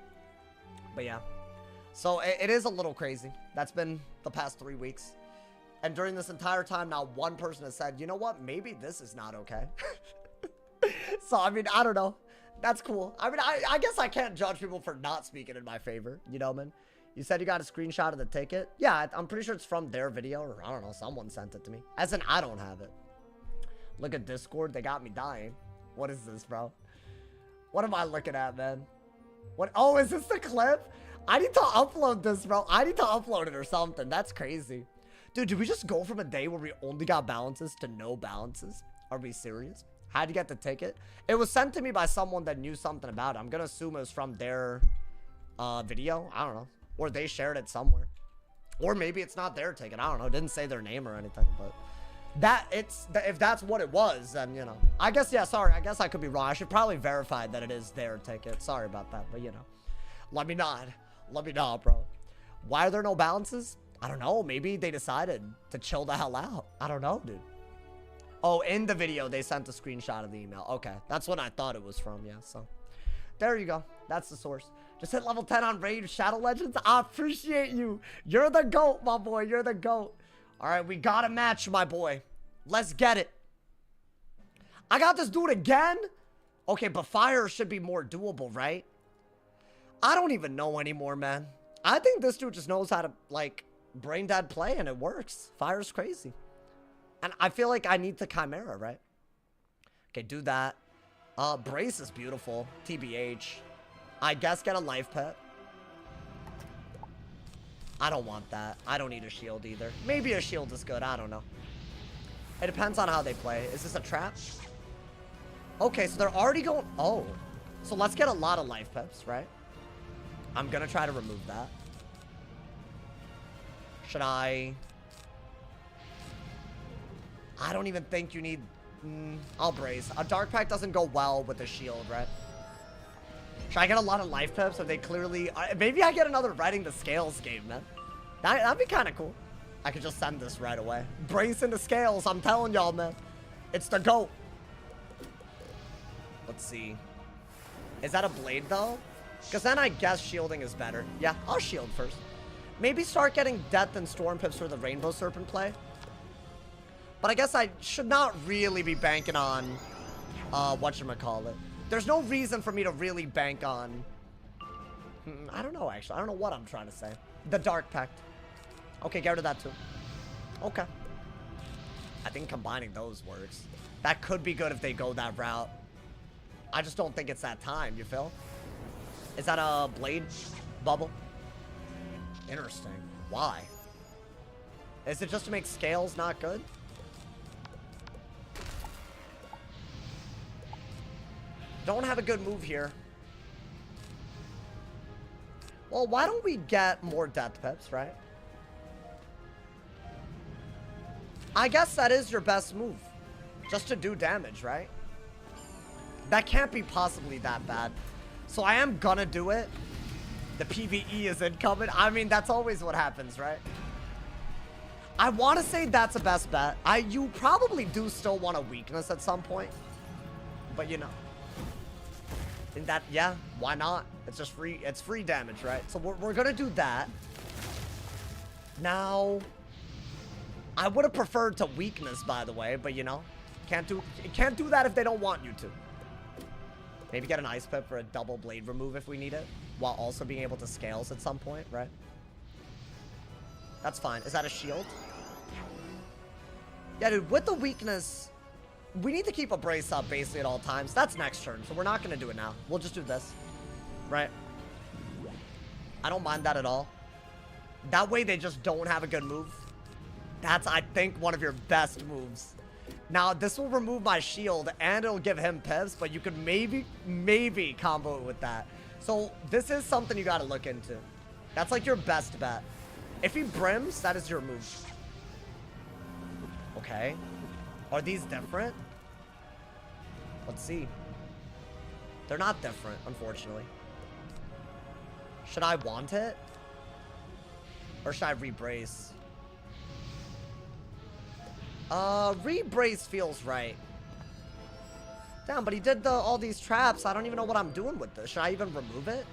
But yeah. So it is a little crazy. That's been the past 3 weeks. And during this entire time, not one person has said, you know what, maybe this is not okay. So, I mean, I don't know. That's cool. I mean, I guess I can't judge people for not speaking in my favor, you know, man. You said you got a screenshot of the ticket? Yeah, I'm pretty sure it's from their video, or I don't know, someone sent it to me. As in, I don't have it. Look at Discord, they got me dying. What is this, bro? What am I looking at, man? What? Oh, is this the clip? I need to upload this, bro. I need to upload it or something. That's crazy. Dude, did we just go from a day where we only got balances to no balances? Are we serious? How'd you get the ticket? It was sent to me by someone that knew something about it. I'm gonna assume it was from their video. I don't know. Or they shared it somewhere. Or maybe it's not their ticket. I don't know. It didn't say their name or anything, but... if that's what it was, then, you know. I guess, yeah, sorry. I guess I could be wrong. I should probably verify that it is their ticket. Sorry about that, but, you know. Let me not. Let me not, bro. Why are there no balances? I don't know. Maybe they decided to chill the hell out. I don't know, dude. Oh, in the video, they sent a screenshot of the email. Okay, that's what I thought it was from, yeah, so. There you go. That's the source. Just hit level 10 on Raid Shadow Legends. I appreciate you. You're the GOAT, my boy. You're the GOAT. All right, we got a match, my boy. Let's get it. I got this dude again? Okay, but fire should be more doable, right? I don't even know anymore, man. I think this dude just knows how to, like, brain dead play, and it works. Fire's crazy. And I feel like I need the Chimera, right? Okay, do that. Brace is beautiful. TBH. I guess get a life pet. I don't want that. I don't need a shield either. Maybe a shield is good. I don't know. It depends on how they play. Is this a trap? Okay, so they're already going... Oh. So let's get a lot of life pets, right? I'm going to try to remove that. Should I... I don't even think you need... I'll brace. A dark pack doesn't go well with a shield, right? Should I get a lot of life pips if they clearly... maybe I get another Riding the Scales game, man. That'd be kind of cool. I could just send this right away. Brace into Scales, I'm telling y'all, man. It's the GOAT. Let's see. Is that a blade, though? Because then I guess shielding is better. Yeah, I'll shield first. Maybe start getting Death and Storm pips for the Rainbow Serpent play. But I guess I should not really be banking on... whatchamacallit. There's no reason for me to really bank on I don't know, actually. I don't know what I'm trying to say. The Dark Pact. Okay, get rid of that too. Okay. I think combining those works. That could be good if they go that route. I just don't think it's that time, you feel? Is that a blade bubble? Interesting. Why? Is it just to make scales not good? Don't have a good move here. Well, why don't we get more death pips, right? I guess that is your best move. Just to do damage, right? That can't be possibly that bad. So I am gonna do it. The PvE is incoming. I mean, that's always what happens, right? I want to say that's a best bet. You probably do still want a weakness at some point. But, you know. In that, yeah, why not? It's just free. It's free damage, right? So we're gonna do that. Now, I would have preferred to weakness, by the way, but you know, can't do that if they don't want you to. Maybe get an ice pip for a double blade remove if we need it, while also being able to scales at some point, right? That's fine. Is that a shield? Yeah, dude, with the weakness, we need to keep a brace up basically at all times. That's next turn, so we're not going to do it now. We'll just do this, right? I don't mind that at all. That way they just don't have a good move. That's, I think, one of your best moves. Now, this will remove my shield, and it'll give him pips, but you could maybe combo it with that. So, this is something you got to look into. That's like your best bet. If he brims, that is your move. Okay. Are these different? Let's see. They're not different, unfortunately. Should I want it? Or should I re-brace? Re-brace feels right. Damn, but he did all these traps. I don't even know what I'm doing with this. Should I even remove it?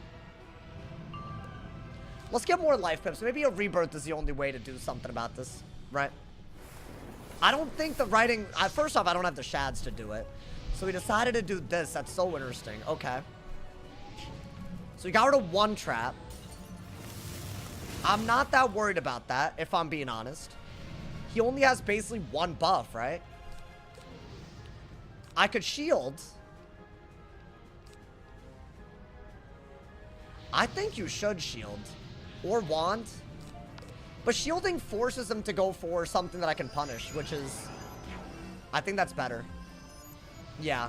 Let's get more life pips. Maybe a rebirth is the only way to do something about this, right? I don't think the writing... first off, I don't have the shads to do it. So we decided to do this. That's so interesting. Okay. So we got rid of one trap. I'm not that worried about that, if I'm being honest. He only has basically one buff, right? I could shield. I think you should shield. Or wand. But shielding forces him to go for something that I can punish, which is... I think that's better. Yeah.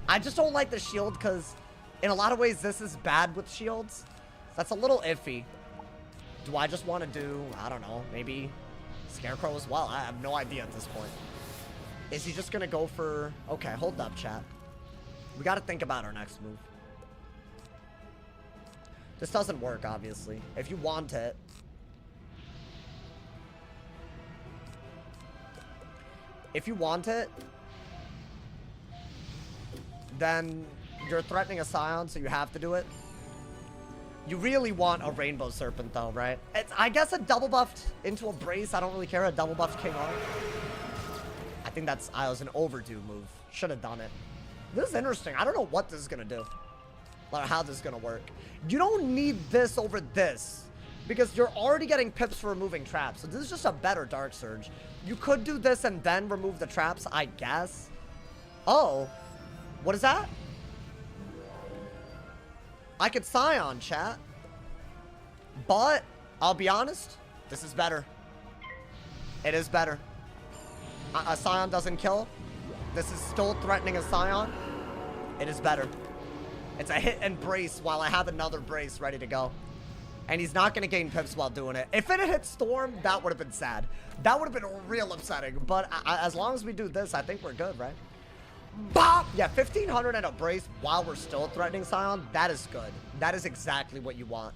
I just don't like the shield because in a lot of ways this is bad with shields. That's a little iffy. Do I just want to do, I don't know, maybe Scarecrow as well? I have no idea at this point. Is he just going to go for... Okay, hold up, chat. We got to think about our next move. This doesn't work, obviously. If you want it... If you want it, then you're threatening a Scion, so you have to do it. You really want a Rainbow Serpent, though, right? It's, I guess, a double buffed into a brace. I don't really care. A double buffed King Arm. I think that's was an overdue move. Should have done it. This is interesting. I don't know what this is going to do. Or how this is going to work. You don't need this over this. Because you're already getting pips for removing traps. So this is just a better Dark Surge. You could do this and then remove the traps, I guess. Oh. What is that? I could Scion, chat. But, I'll be honest. This is better. It is better. A Scion doesn't kill. This is still threatening a Scion. It is better. It's a hit and brace while I have another brace ready to go. And he's not going to gain pips while doing it. If it had hit Storm, that would have been sad. That would have been real upsetting. But as long as we do this, I think we're good, right? Bop! Yeah, 1,500 and a brace while we're still threatening Scion. That is good. That is exactly what you want.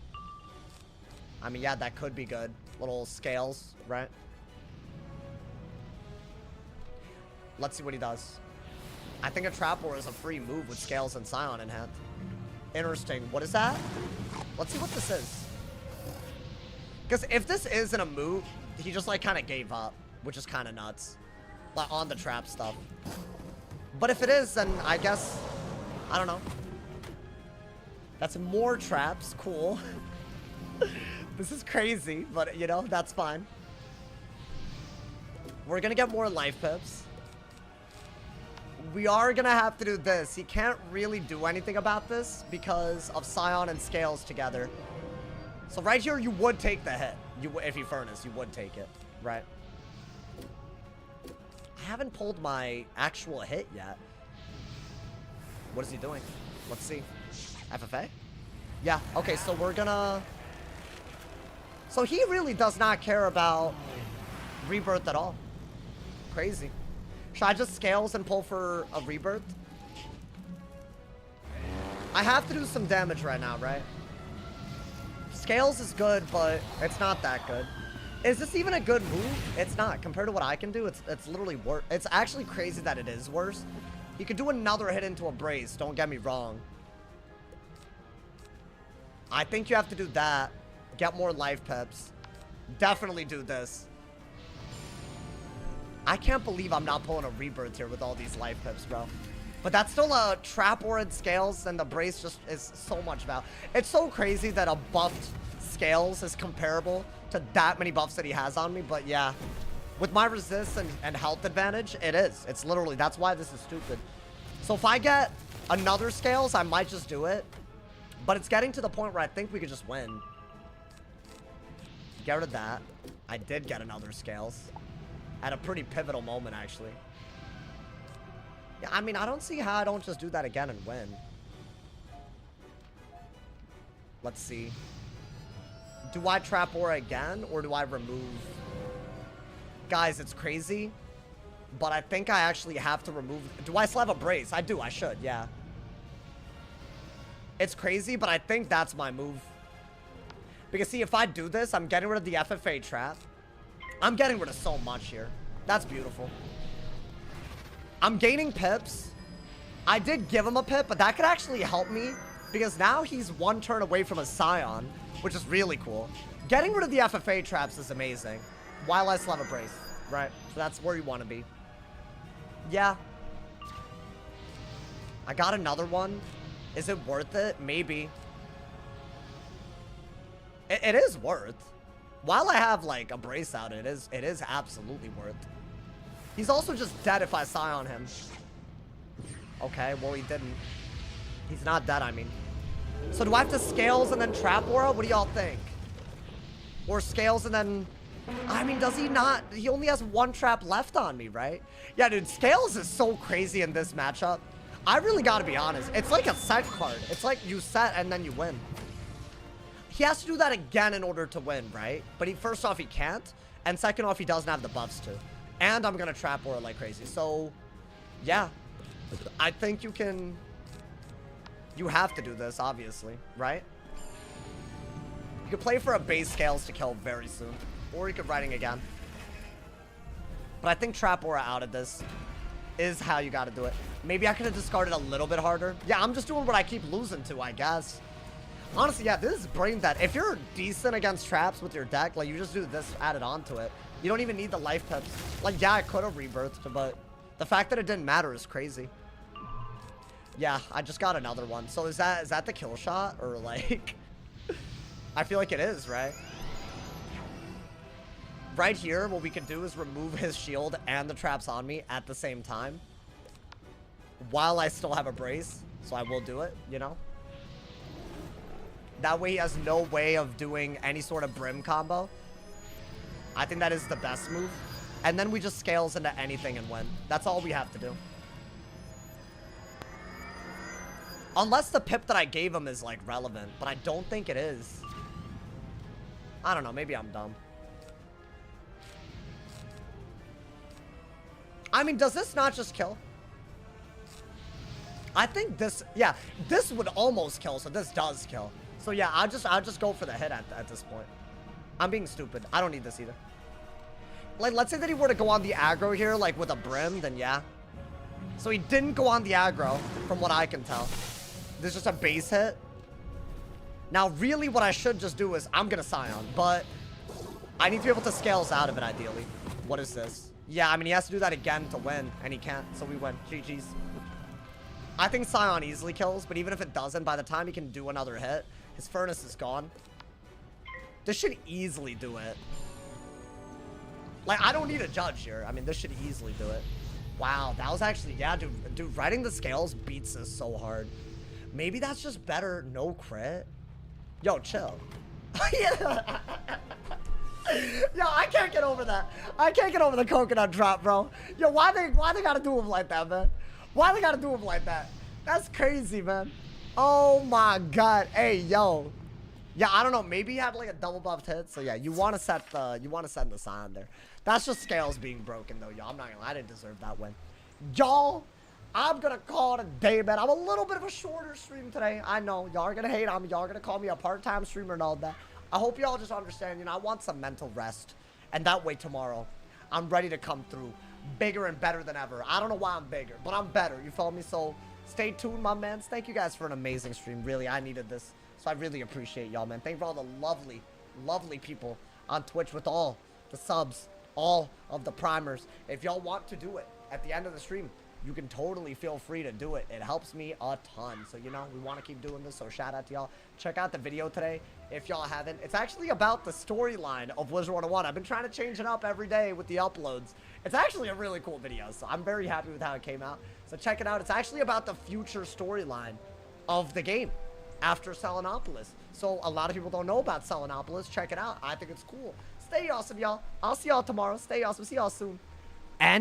I mean, yeah, that could be good. Little scales, right? Let's see what he does. I think a Trap War is a free move with scales and Scion in hand. Interesting. What is that? Let's see what this is. Because if this isn't a move, he just, like, kind of gave up. Which is kind of nuts. Like, on the trap stuff. But if it is, then I guess... I don't know. That's more traps. Cool. This is crazy, but, you know, that's fine. We're gonna get more life pips. We are gonna have to do this. He can't really do anything about this because of Scion and Scales together. So right here, you would take the hit. If you furnace, you would take it, right? I haven't pulled my actual hit yet. What is he doing? Let's see. FFA? Yeah, okay, so we're gonna... So he really does not care about rebirth at all. Crazy. Should I just Scales and pull for a rebirth? I have to do some damage right now, right? Scales is good, but it's not that good. Is this even a good move? It's not. Compared to what I can do, it's literally worse. It's actually crazy that it is worse. He could do another hit into a brace, don't get me wrong. I think you have to do that. Get more life pips. Definitely do this. I can't believe I'm not pulling a rebirth here with all these life pips, bro. But that's still a trap or in Scales, and the brace just is so much value. It's so crazy that a buffed Scales is comparable to that many buffs that he has on me, but yeah. With my resist and health advantage, it is. It's literally, that's why this is stupid. So if I get another Scales, I might just do it. But it's getting to the point where I think we could just win. Get rid of that. I did get another Scales. At a pretty pivotal moment, actually. Yeah, I mean, I don't see how I don't just do that again and win. Let's see. Do I trap Aura again, or do I remove? Guys, it's crazy. But I think I actually have to remove... Do I still have a brace? I do, I should, yeah. It's crazy, but I think that's my move. Because, see, if I do this, I'm getting rid of the FFA trap. I'm getting rid of so much here. That's beautiful. I'm gaining pips. I did give him a pip, but that could actually help me. Because now he's one turn away from a Scion, which is really cool. Getting rid of the FFA traps is amazing. While I still have a brace, right? So that's where you want to be. Yeah. I got another one. Is it worth it? Maybe. It is worth. While I have, like, a brace out, it is absolutely worth. He's also just dead if I Scion him. Okay, well, he didn't. He's not dead, I mean. So do I have to Scales and then Trap Aura? What do y'all think? Or Scales and then... I mean, does he not? He only has one trap left on me, right? Yeah, dude, Scales is so crazy in this matchup. I really gotta be honest. It's like a set card. It's like you set and then you win. He has to do that again in order to win, right? But first off, he can't. And second off, he doesn't have the buffs to. And I'm gonna Trap Aura like crazy. So, yeah. I think you can... You have to do this, obviously, right? You could play for a base Scales to kill very soon. Or you could Writing again. But I think Trap Aura out of this is how you gotta do it. Maybe I could have discarded a little bit harder. Yeah, I'm just doing what I keep losing to, I guess. Honestly, yeah, this is brain dead. If you're decent against traps with your deck, like, you just do this added onto it. You don't even need the life pips. Like, yeah, I could have rebirthed, but the fact that it didn't matter is crazy. Yeah, I just got another one. So is that the kill shot? Or, like... I feel like it is, right? Right here, what we can do is remove his shield and the traps on me at the same time. While I still have a brace. So I will do it, you know? That way he has no way of doing any sort of Brim combo. I think that is the best move. And then we just Scales into anything and win. That's all we have to do. Unless the pip that I gave him is, like, relevant. But I don't think it is. I don't know. Maybe I'm dumb. I mean, does this not just kill? I think this... Yeah, this would almost kill, so this does kill. So, yeah, I'll just go for the hit at this point. I'm being stupid. I don't need this either. Like, let's say that he were to go on the aggro here, like, with a Brim, then yeah. So he didn't go on the aggro, from what I can tell. This is just a base hit. Now, really, what I should just do is, I'm gonna Scion, but I need to be able to Scales out of it, ideally. What is this? Yeah, I mean, he has to do that again to win, and he can't, so we win. GG's. I think Scion easily kills, but even if it doesn't, by the time he can do another hit, his furnace is gone. This should easily do it. Like, I don't need a judge here. I mean, this should easily do it. Wow, that was actually, yeah, dude, writing the scales beats this so hard. Maybe that's just better no crit. Yo, chill. Yeah. Yo, I can't get over that. I can't get over the coconut drop, bro. Yo, why they gotta do him like that, man? Why they gotta do him like that? That's crazy, man. Oh my god. Hey, yo. Yeah, I don't know. Maybe he had like a double buffed hit. So yeah, you want to set the sign there. That's just scales being broken though, y'all. I'm not gonna lie, I didn't deserve that win. Y'all, I'm gonna call it a day, man. I'm a little bit of a shorter stream today. I know y'all are gonna hate on me. Y'all are gonna call me a part-time streamer and all that. I hope y'all just understand, you know, I want some mental rest. And that way tomorrow, I'm ready to come through bigger and better than ever. I don't know why I'm bigger, but I'm better. You feel me? So stay tuned, my mans. Thank you guys for an amazing stream. Really, I needed this. So I really appreciate y'all, man. Thank you for all the lovely, lovely people on Twitch with all the subs, all of the primers. If y'all want to do it at the end of the stream, you can totally feel free to do it. It helps me a ton. So, you know, we want to keep doing this. So shout out to y'all. Check out the video today if y'all haven't. It's actually about the storyline of Wizard101. I've been trying to change it up every day with the uploads. It's actually a really cool video. So I'm very happy with how it came out. So check it out. It's actually about the future storyline of the game after Selenopolis. So a lot of people don't know about Selenopolis. Check it out. I think it's cool. Stay awesome, y'all. I'll see y'all tomorrow. Stay awesome. See y'all soon. And